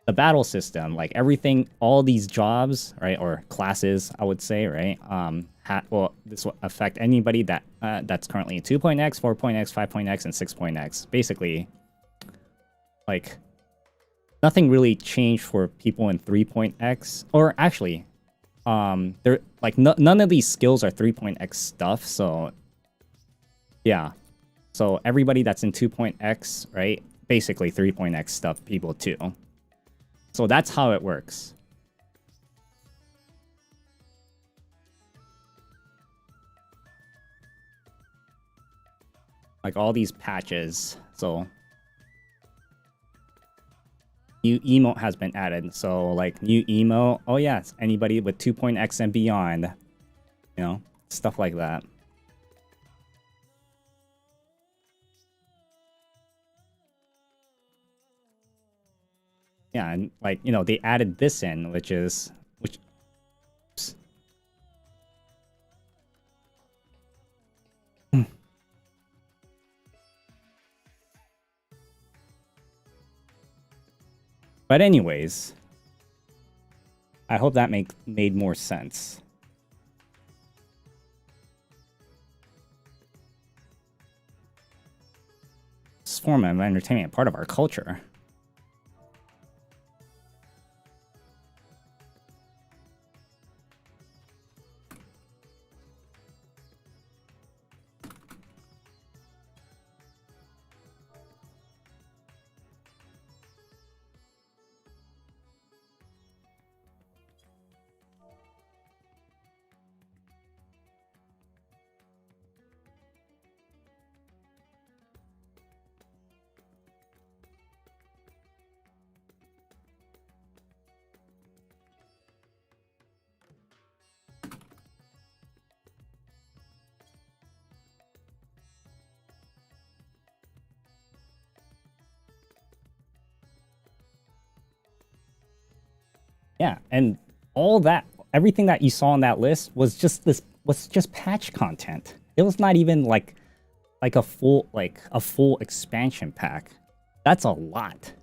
the battle system, like everything, all these jobs, right, or classes, I would say, right, well, this will affect anybody that's currently in 2.x, 4.x, 5.x, and 6.x. Basically, like, nothing really changed for people in 3.x, or actually, they're like none of these skills are 3.x stuff. So yeah, so everybody that's in 2.x, right, basically 3.x stuff people too. So that's how it works. Like all these patches. So new emote has been added. So like new emote. Oh yes, anybody with 2.x and beyond. You know, stuff like that. Yeah, and like, you know, they added this in, which but anyways, I hope that made more sense. This form of entertainment, part of our culture. Yeah, and all that, everything that you saw on that list was just patch content. It was not even like a full expansion pack. That's a lot.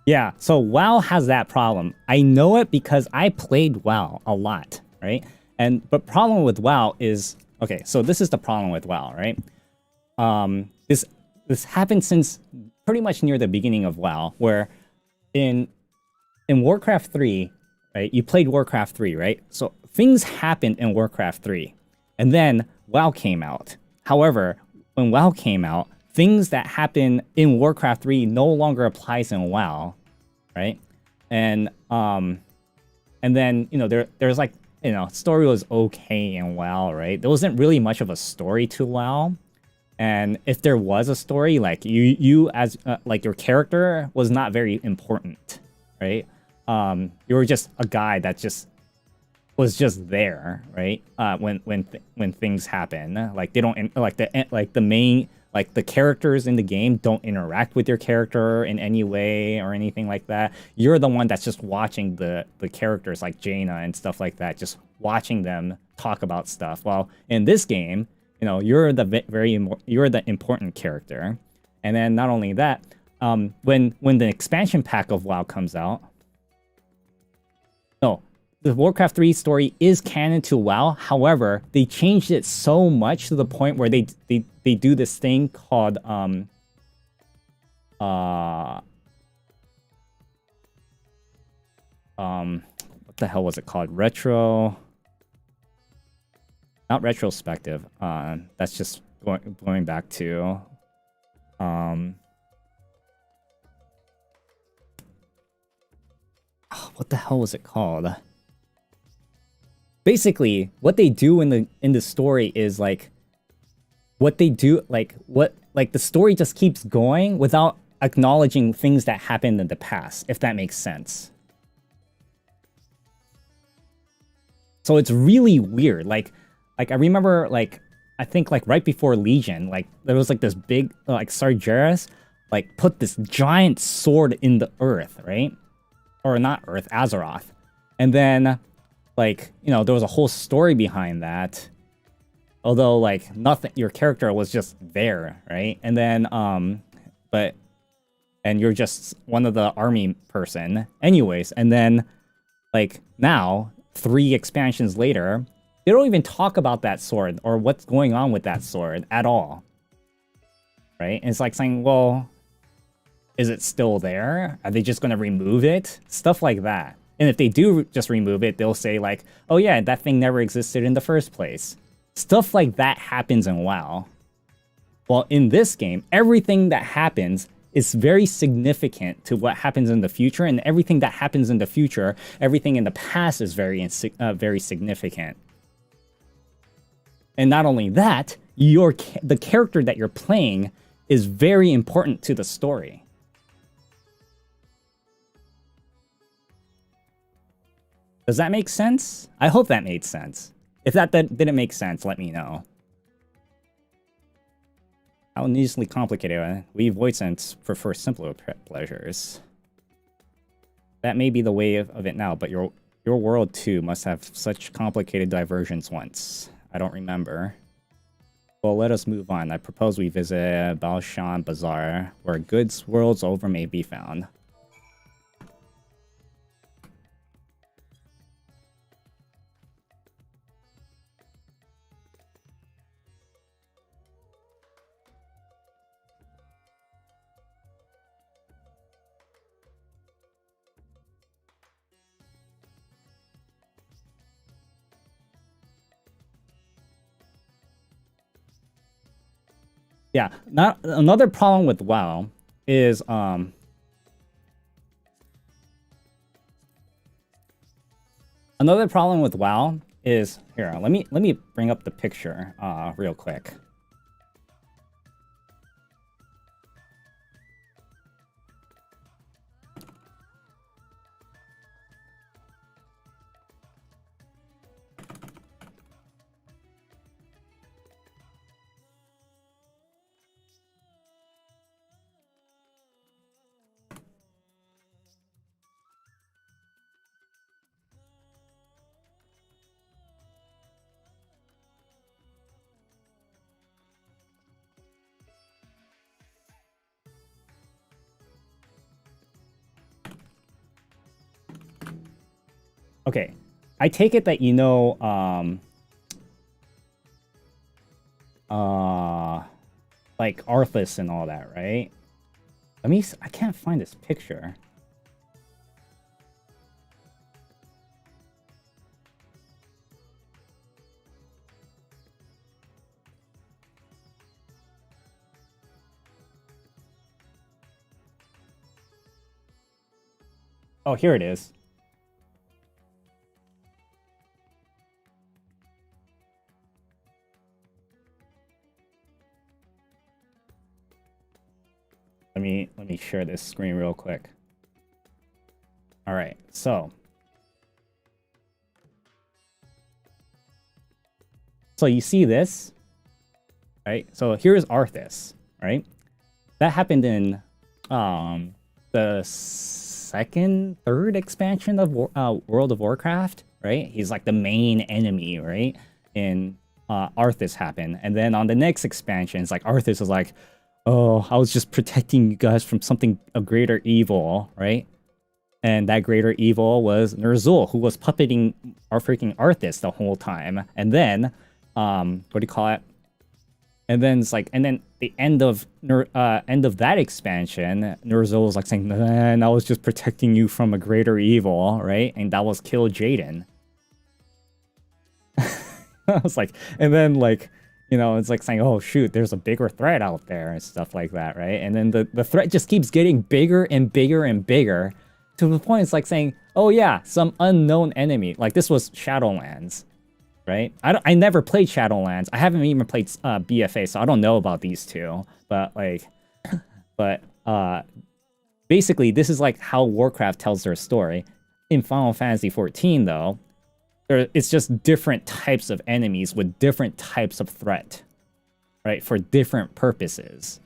Yeah, so WoW has that problem. I know it because I played WoW a lot, right? But problem with WoW is, okay, so this is the problem with WoW, right? This happened since pretty much near the beginning of WoW, where in Warcraft 3, right? You played Warcraft 3, right? So things happened in Warcraft 3, and then WoW came out. However, when WoW came out, things that happen in Warcraft 3 no longer applies in WoW, right? And then, you know, there's like, you know, story was okay in WoW, right? There wasn't really much of a story to WoW. And if there was a story, like you as like your character was not very important, right? You were just a guy that just was just there, right? When things happen, like they don't like the main, like the characters in the game don't interact with your character in any way or anything like that. You're the one that's just watching the characters like Jaina and stuff like that, just watching them talk about stuff. Well, in this game, you know, you're the important character. And then not only that, when the expansion pack of WoW comes out, no, the Warcraft 3 story is canon to WoW. However, they changed it so much to the point where they do this thing called what the hell was it called? Not retrospective. That's just going back to what the hell was it called? Basically, what they do in the story is like what they do, like the story just keeps going without acknowledging things that happened in the past, if that makes sense. So it's really weird. Like I remember, like I think like right before Legion, like there was like this big like Sargeras like put this giant sword in the earth, right? Or not Earth, Azeroth. And then like, you know, there was a whole story behind that. Although like nothing, your character was just there, right? And then and you're just one of the army person anyways. And then like now 3 expansions later, they don't even talk about that sword or what's going on with that sword at all, right? And it's like saying, well, is it still there? Are they just going to remove it? Stuff like that. And if they do just remove it, they'll say like, oh yeah, that thing never existed in the first place. Stuff like that happens in WoW. Well, in this game, everything that happens is very significant to what happens in the future, and everything that happens in the future, everything in the past is very significant. And not only that, the character that you're playing is very important to the story. Does that make sense? I hope that made sense. If that didn't make sense, let me know. How needlessly complicated. We voice-ents prefer simpler pleasures. That may be the way of it now, but your world too must have such complicated diversions once. I don't remember. Well, let us move on. I propose we visit Balshan Bazaar, where goods worlds over may be found. Yeah, another problem with WoW is another problem with WoW is here. Let me bring up the picture real quick. Okay, I take it that you know, like Arthas and all that, right? I can't find this picture. Oh, here it is. Let me share this screen real quick. All right, so you see this, right? So here's Arthas, right? That happened in the third expansion of World of Warcraft, right? He's like the main enemy, right? In Arthas happened, and then on the next expansion, it's like Arthas is like, oh, I was just protecting you guys from a greater evil, right? And that greater evil was Ner'zhul, who was puppeting our freaking Arthas the whole time. And then, what do you call it? And then it's like, and then the end of that expansion, Ner'zhul was like saying, man, I was just protecting you from a greater evil, right? And that was kill Jaden. I was like, and then like, you know, it's like saying, oh shoot, there's a bigger threat out there and stuff like that, right? And then the threat just keeps getting bigger and bigger and bigger to the point it's like saying, oh yeah, some unknown enemy. Like this was Shadowlands, right? I never played Shadowlands. I haven't even played BFA, so I don't know about these two. But like, basically this is like how Warcraft tells their story. In Final Fantasy XIV though, it's just different types of enemies with different types of threat, right? For different purposes.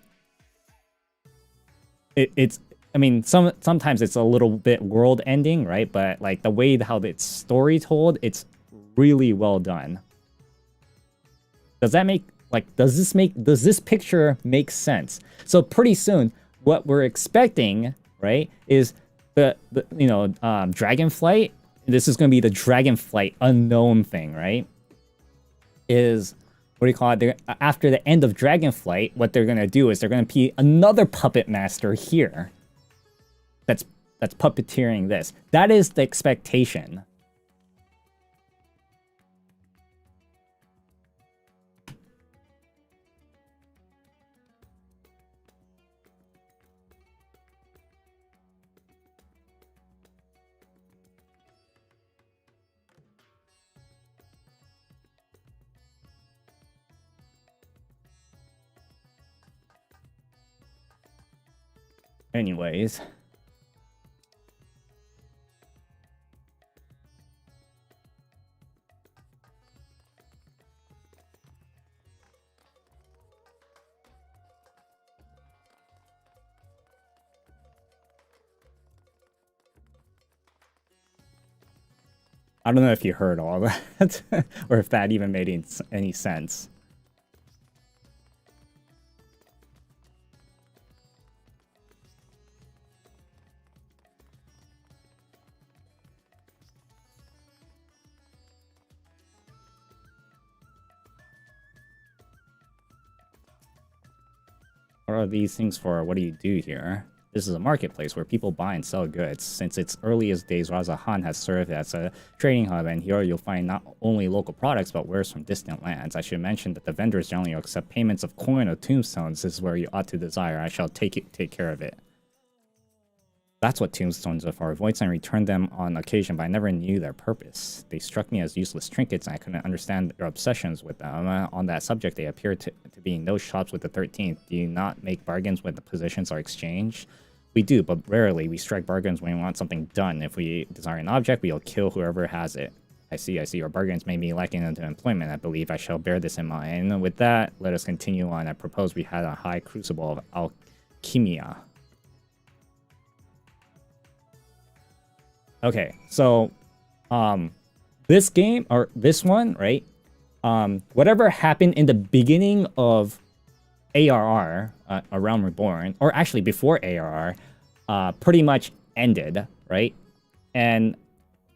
It's I mean, sometimes it's a little bit world ending, right? But like the way how it's story told, it's really well done. Does this picture make sense? So pretty soon, what we're expecting, right, is the Dragonflight. This is going to be the Dragonflight unknown thing, right? Is, what do you call it? After the end of Dragonflight, what they're going to do is they're going to be another puppet master here. That's puppeteering this. That is the expectation. Anyways. I don't know if you heard all that, or if that even made any sense. What are these things for? What do you do here? This is a marketplace where people buy and sell goods. Since its earliest days, Raza Han has served as a trading hub, and here you'll find not only local products, but wares from distant lands. I should mention that the vendors generally accept payments of coin or tombstones. This is where you ought to desire. I shall take care of it. That's what tombstones are for. Voidsent returned them on occasion, but I never knew their purpose. They struck me as useless trinkets, and I couldn't understand their obsessions with them. On that subject, they appear to be in those shops with the 13th. Do you not make bargains when the positions are exchanged? We do, but rarely. We strike bargains when we want something done. If we desire an object, we'll kill whoever has it. I see. Your bargains may be lacking into employment. I believe I shall bear this in mind. With that, let us continue on. I propose we had a high crucible of alchemia. Okay, so, this game, or this one, right? Whatever happened in the beginning of ARR, A Realm Reborn, or actually before ARR, pretty much ended, right? And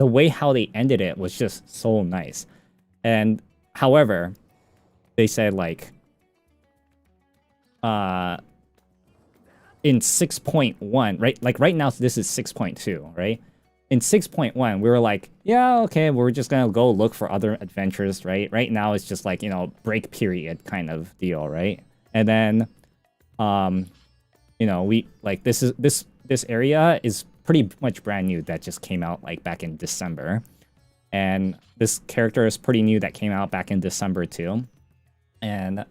the way how they ended it was just so nice. And however, they said like in 6.1, right? Like right now this is 6.2, right? In 6.1, we were like, yeah, okay, we're just gonna go look for other adventures, right? Right now it's just like, you know, break period kind of deal, right? And then you know, we like this area is pretty much brand new that just came out like back in December. And this character is pretty new that came out back in December too. And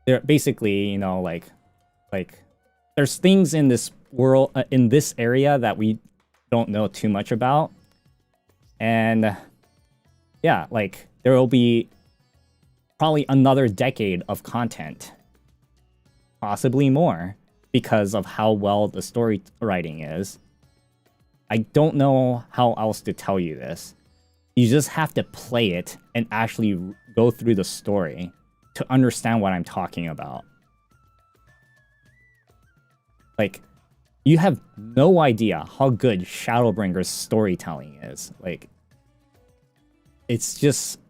they're basically, you know, like there's things in this world in this area that we don't know too much about. And yeah, like there will be probably another decade of content, possibly more, because of how well the story writing is. I don't know how else to tell you this. You just have to play it and actually go through the story to understand what I'm talking about. Like, you have no idea how good Shadowbringer's storytelling is. Like, it's just...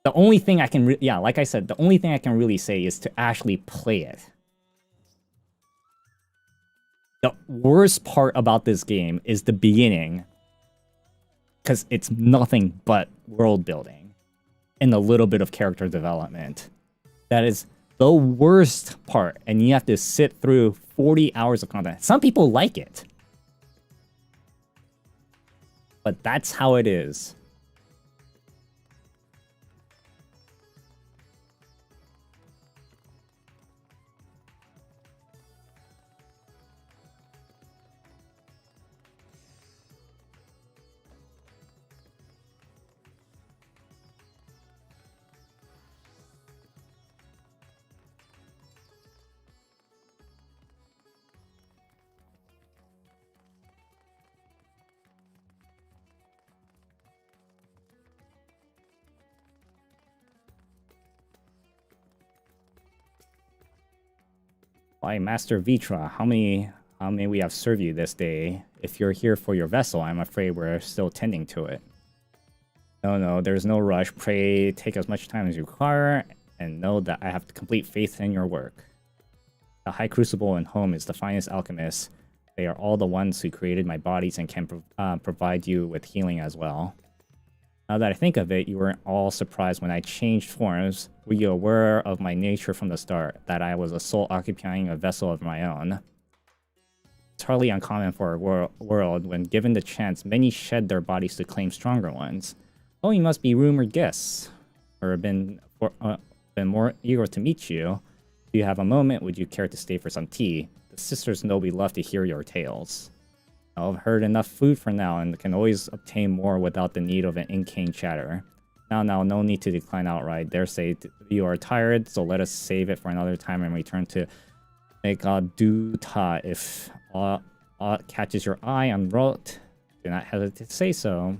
The only thing I can... yeah, like I said, the only thing I can really say is to actually play it. The worst part about this game is the beginning. Because it's nothing but world building. And a little bit of character development. That is the worst part. And you have to sit through 40 hours of content. Some people like it. But that's how it is. Why, Master Vitra, how may we have served you this day? If you're here for your vessel, I'm afraid we're still tending to it. No, there's no rush. Pray take as much time as you require, and know that I have complete faith in your work. The High Crucible and Home is the finest alchemist. They are all the ones who created my bodies and can provide you with healing as well. Now that I think of it, you weren't all surprised when I changed forms. Were you aware of my nature from the start, that I was a soul occupying a vessel of my own? It's hardly uncommon for a world. When given the chance, many shed their bodies to claim stronger ones. Oh, you must be rumored guests, or been more eager to meet you. If you have a moment, would you care to stay for some tea? The sisters know we love to hear your tales. I've heard enough food for now and can always obtain more without the need of an inane chatter. Now, no need to decline outright. Dare say you are tired, so let us save it for another time and return to Megaduta. If aught catches your eye on route, do not hesitate to say so.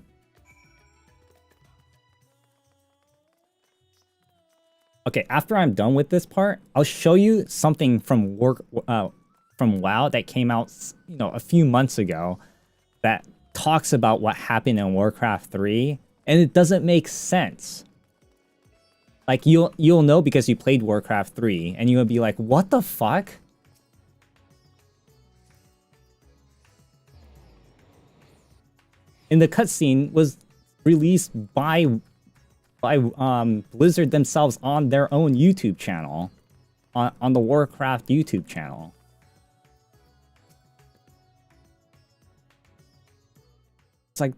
Okay, after I'm done with this part, I'll show you something from WoW that came out, you know, a few months ago that talks about what happened in Warcraft 3, and it doesn't make sense. Like, you'll know because you played Warcraft 3, and you'll be like, what the fuck? And the cutscene was released by Blizzard themselves on their own YouTube channel, on the Warcraft YouTube channel. It's like,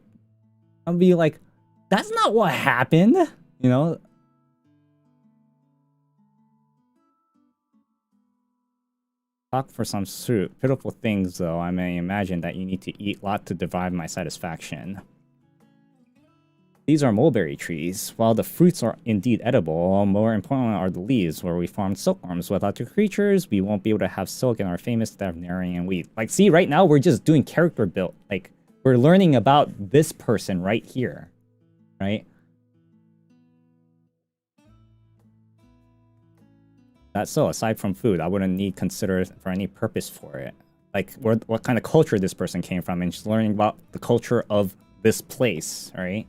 I'll be like, that's not what happened, you know? Talk for some fruit. Pitiful things, though. I may imagine that you need to eat a lot to derive my satisfaction. These are mulberry trees. While the fruits are indeed edible, more importantly are the leaves, where we farm silkworms. Without the creatures, we won't be able to have silk in our famous Stavnarian and wheat. Like, see, right now we're just doing character build. Like, we're learning about this person right here, right? That's so, aside from food, I wouldn't need consider for any purpose for it. like what kind of culture this person came from, and she's learning about the culture of this place, right?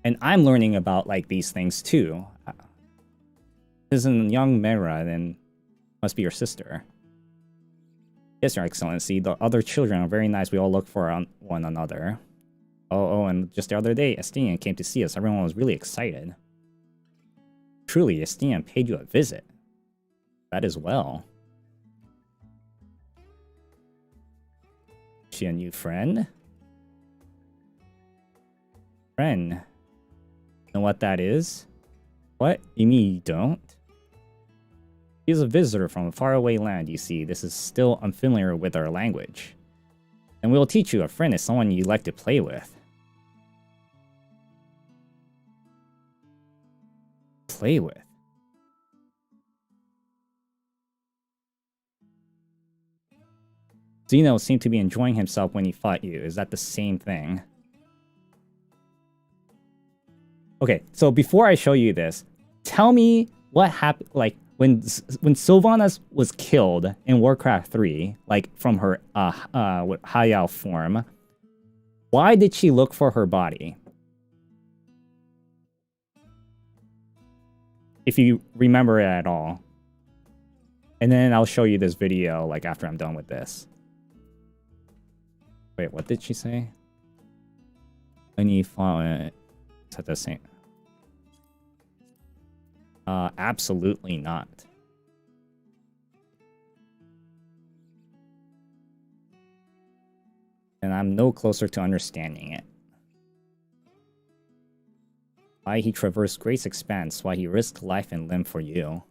And I'm learning about like these things too. This is a young Mera, then must be your sister. Yes, Your Excellency. The other children are very nice. We all look for one another. Oh, and just the other day, Estienne came to see us. Everyone was really excited. Truly, Estienne paid you a visit. That as well. Is she a new friend? Friend. Know what that is? What? You mean you don't? She's a visitor from a faraway land, you see. This is still unfamiliar with our language. And we'll teach you. A friend is someone you like to play with. Play with? Zeno seemed to be enjoying himself when he fought you. Is that the same thing? Okay, so before I show you this, tell me what happened, like, when Sylvanas was killed in Warcraft 3, like, from her, Hayao form, why did she look for her body? If you remember it at all. And then I'll show you this video, like, after I'm done with this. Wait, what did she say? When you fought... Is that the same? Absolutely not. And I'm no closer to understanding it. Why he traversed great expanse, why he risked life and limb for you.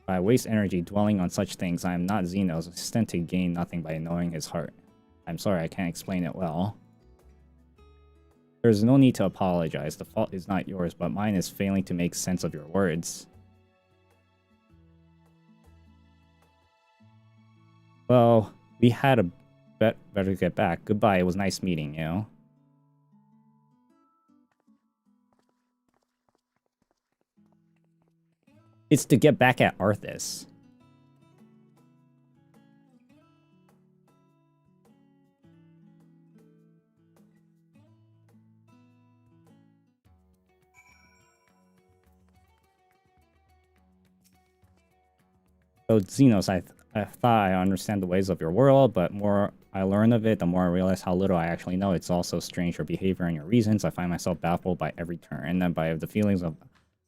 If I waste energy dwelling on such things, I am not Zeno's assistant to gain nothing by knowing his heart. I'm sorry, I can't explain it well. There's no need to apologize. The fault is not yours, but mine is failing to make sense of your words. Well, we had a better get back. Goodbye, it was nice meeting you. It's to get back at Arthas. So Xenos, I thought I understand the ways of your world, but more I learn of it, the more I realize how little I actually know. It's also strange, your behavior and your reasons. I find myself baffled by every turn, and then by the feelings of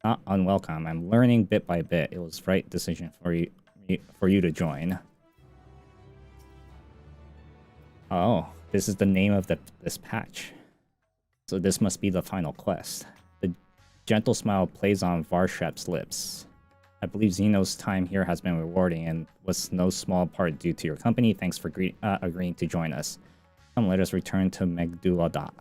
not unwelcome. I'm learning bit by bit. It was the right decision for you to join. Oh, this is the name of this patch. So this must be the final quest. The gentle smile plays on Varshep's lips. I believe Zeno's time here has been rewarding and was no small part due to your company. Thanks for agreeing to join us. Come, let us return to Megduta.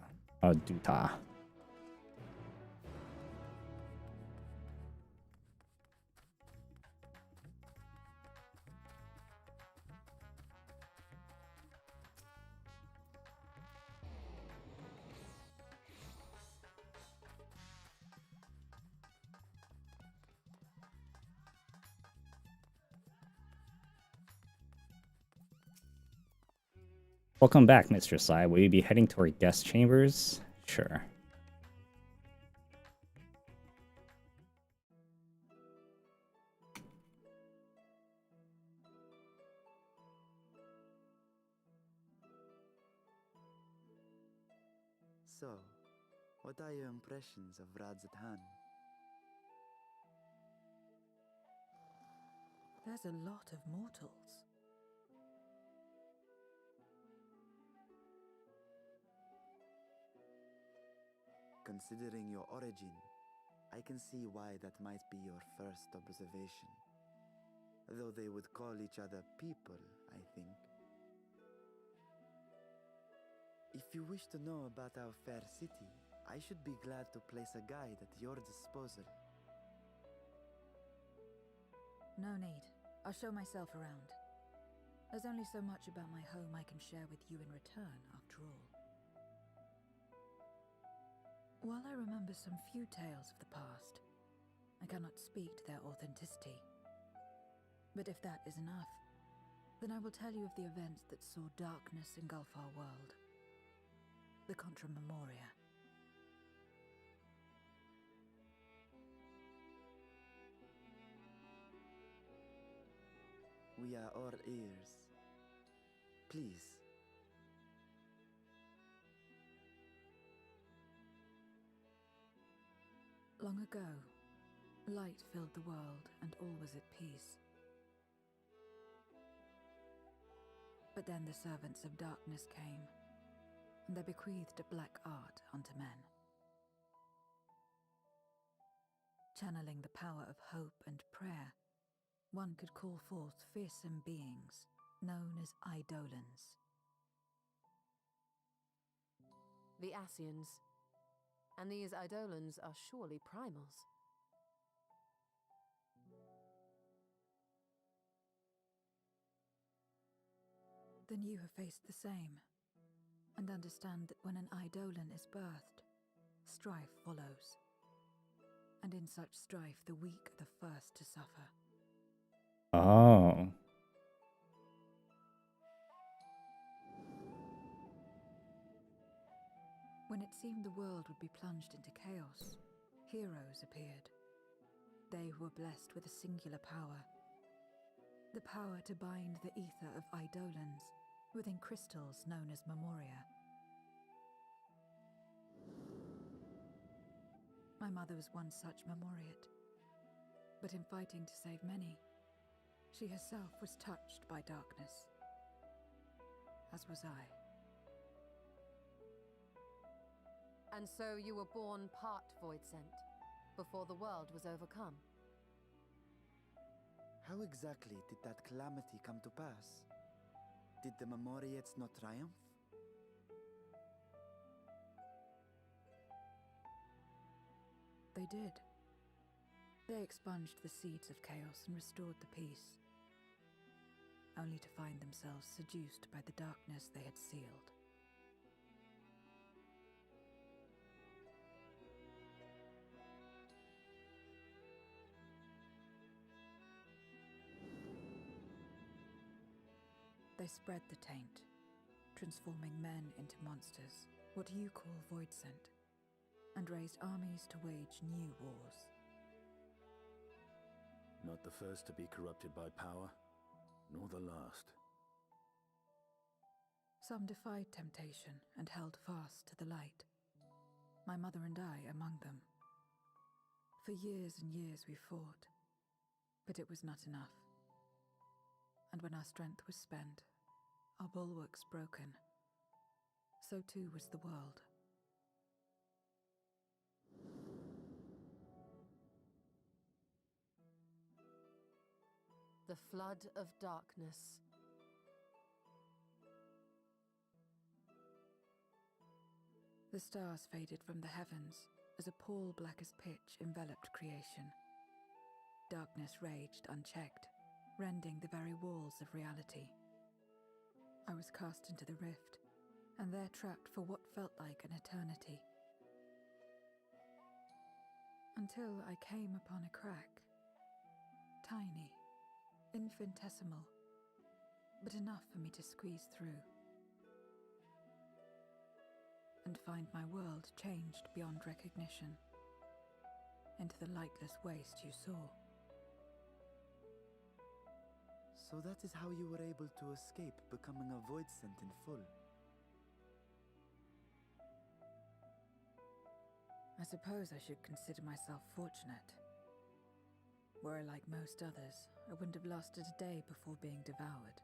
Welcome back, Mr. Sai. Will you be heading toward guest chambers? Sure. So, what are your impressions of Radzatan? There's a lot of mortals. Considering your origin, I can see why that might be your first observation. Though they would call each other people, I think. If you wish to know about our fair city, I should be glad to place a guide at your disposal. No need. I'll show myself around. There's only so much about my home I can share with you in return, after all. While I remember some few tales of the past, I cannot speak to their authenticity. But if that is enough, then I will tell you of the events that saw darkness engulf our world. The Contra Memoria. We are all ears. Please. Long ago, light filled the world and all was at peace. But then the servants of darkness came, and they bequeathed a black art unto men. Channeling the power of hope and prayer, one could call forth fearsome beings known as Eidolons. The Asians. And these Eidolons are surely primals. Then you have faced the same, and understand that when an Eidolon is birthed, strife follows. And in such strife, the weak are the first to suffer. Oh. When it seemed the world would be plunged into chaos, heroes appeared. They were blessed with a singular power. The power to bind the ether of Eidolons within crystals known as Memoria. My mother was one such Memoriate. But in fighting to save many, she herself was touched by darkness. As was I. And so you were born part void sent, before the world was overcome. How exactly did that calamity come to pass? Did the Memoriates not triumph? They did. They expunged the seeds of chaos and restored the peace, only to find themselves seduced by the darkness they had sealed. They spread the taint, transforming men into monsters, what you call void sent, and raised armies to wage new wars. Not the first to be corrupted by power, nor the last. Some defied temptation and held fast to the light. My mother and I among them. For years and years we fought, but it was not enough. And when our strength was spent, our bulwarks broken, so too was the world. The flood of darkness. The stars faded from the heavens as a pall black as pitch enveloped creation. Darkness raged unchecked, rending the very walls of reality. I was cast into the rift, and there trapped for what felt like an eternity. Until I came upon a crack. Tiny, infinitesimal, but enough for me to squeeze through. And find my world changed beyond recognition, into the lightless waste you saw. So that is how you were able to escape becoming a void sent in full. I suppose I should consider myself fortunate. Were I like most others, I wouldn't have lasted a day before being devoured.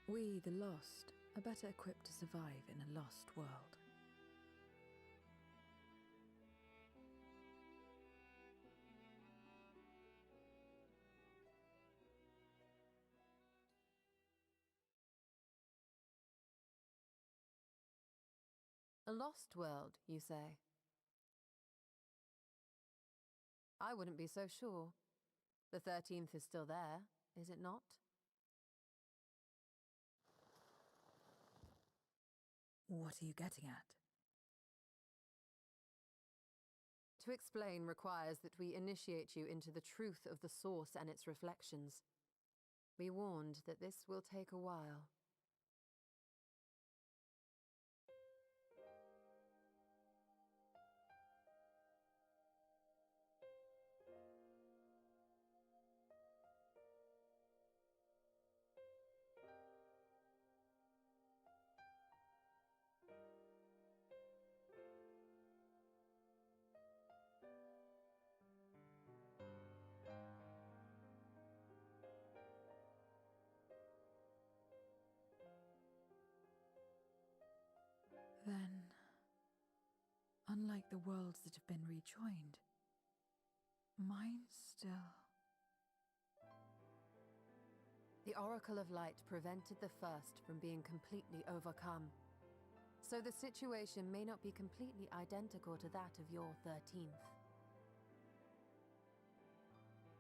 We, the lost, are better equipped to survive in a lost world. A lost world, you say? I wouldn't be so sure. The 13th is still there, is it not? What are you getting at? To explain requires that we initiate you into the truth of the source and its reflections. We warned that this will take a while. Then, unlike the worlds that have been rejoined, mine still... The Oracle of Light prevented the first from being completely overcome. So the situation may not be completely identical to that of your 13th.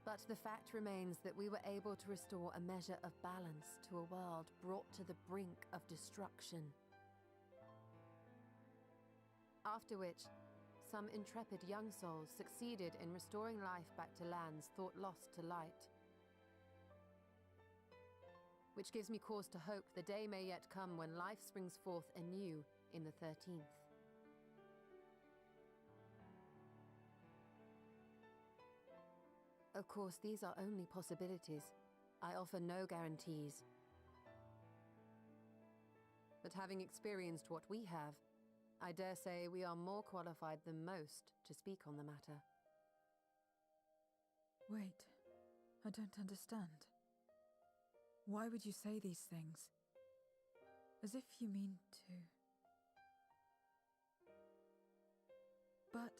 But the fact remains that we were able to restore a measure of balance to a world brought to the brink of destruction. After which, some intrepid young souls succeeded in restoring life back to lands thought lost to light. Which gives me cause to hope the day may yet come when life springs forth anew in the 13th. Of course, these are only possibilities. I offer no guarantees. But having experienced what we have, I dare say we are more qualified than most to speak on the matter. Wait, I don't understand. Why would you say these things? As if you mean to... But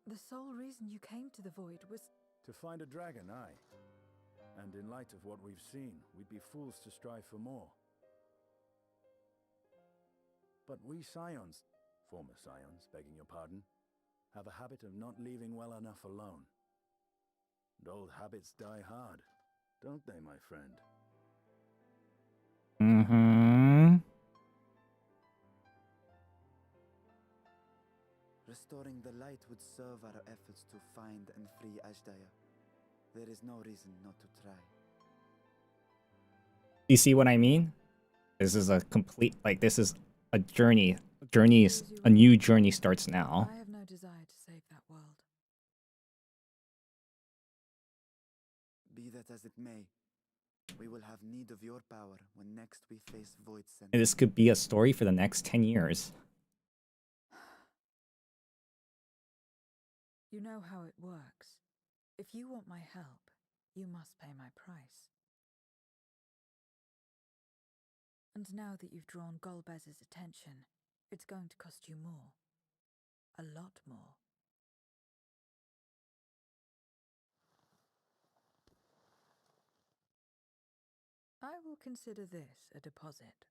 the sole reason you came to the Void was... To find a dragon, aye. And in light of what we've seen, we'd be fools to strive for more. But we Scions, former Scions, begging your pardon, have a habit of not leaving well enough alone. And old habits die hard, don't they, my friend? Mm-hmm. Restoring the light would serve our efforts to find and free Ashdaya. There is no reason not to try. You see what I mean? This is a complete, like, this is a journey. A new journey starts now. I have no desire to save that world. Be that as it may, we will have need of your power when next we face Void Center. And this could be a story for the next 10 years. You know how it works. If you want my help, you must pay my price. And now that you've drawn Golbez's attention, it's going to cost you more. A lot more. I will consider this a deposit.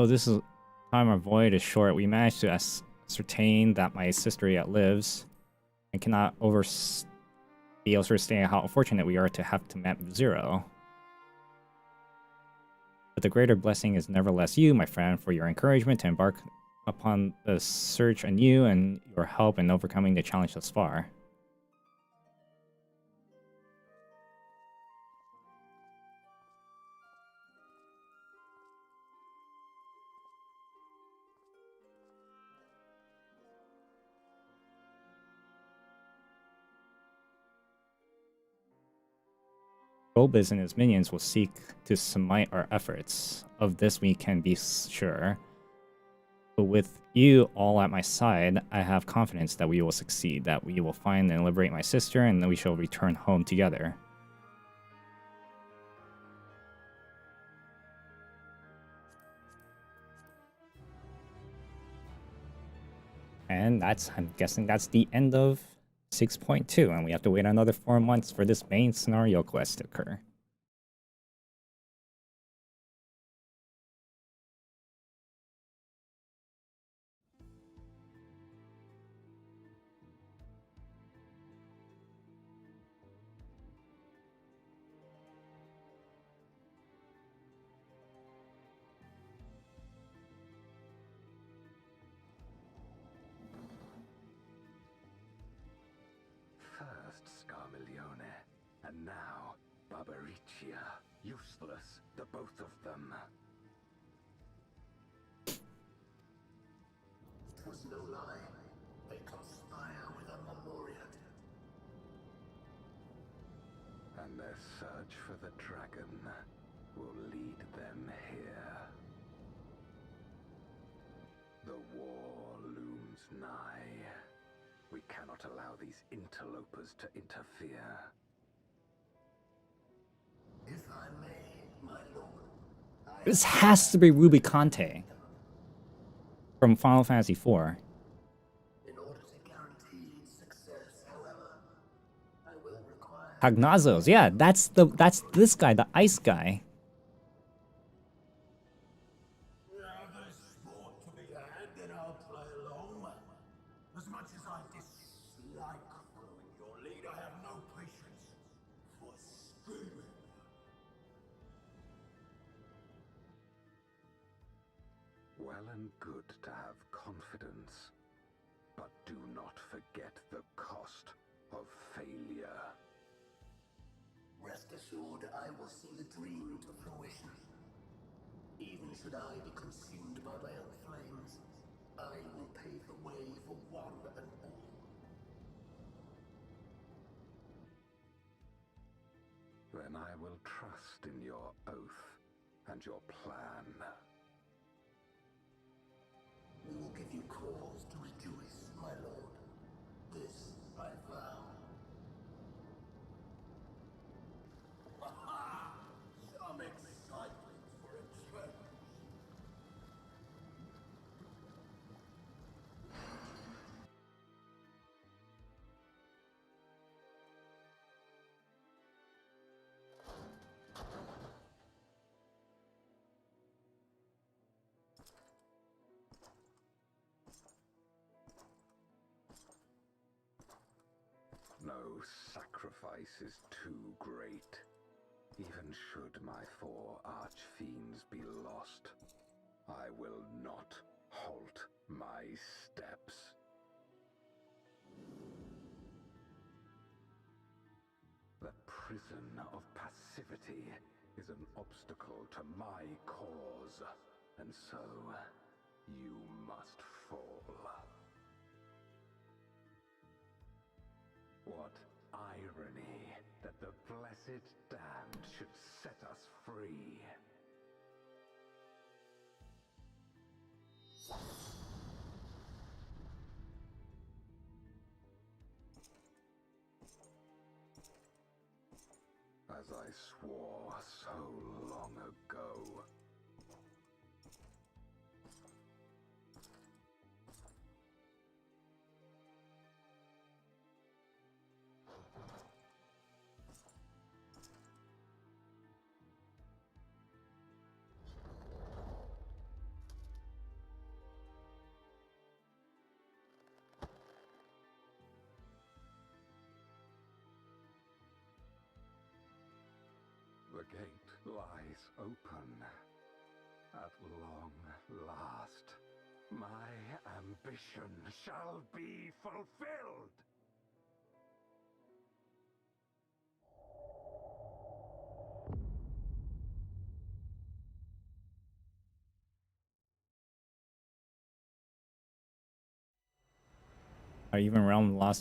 So this is time our void is short. We managed to ascertain that my sister yet lives and cannot be able to understand how unfortunate we are to have to map Zero. But the greater blessing is nevertheless you, my friend, for your encouragement to embark upon the search anew and your help in overcoming the challenge thus far. Golbez and his minions will seek to smite our efforts. Of this we can be sure. But with you all at my side, I have confidence that we will succeed, that we will find and liberate my sister, and that we shall return home together. And I'm guessing that's the end of 6.2, and we have to wait another 4 months for this main scenario quest to occur. And now, Barbaricia. Useless, the both of them. It was no lie. They conspire with a Memoriat. And their search for the dragon will lead them here. The war looms nigh. We cannot allow these interlopers to interfere. If I may, my lord. This has to be Ruby Conte from Final Fantasy IV. In order to guarantee success, however, I will require Hagnazos, yeah, that's this guy, the ice guy. there's sport to be had, then I'll play along. As much as I dislike following your lead, I have no patience for scheming. Well and good to have confidence, but do not forget the cost of failure. Rest assured, I will see the dream to fruition. Even should I be consumed by my own flames, I will pave the way for one and all. Then I will trust in your oath and your plan. We will give you cause to rejoice, my lord. This I vow. Aha! Some excitement for a change. No sacrifice is too great. Even should my 4 archfiends be lost, I will not halt my steps. The prison of passivity is an obstacle to my cause, and so you must fall. What irony that the blessed damned should set us free. As I swore so long ago. The gate lies open. At long last, my ambition shall be fulfilled! Are even Realm Lost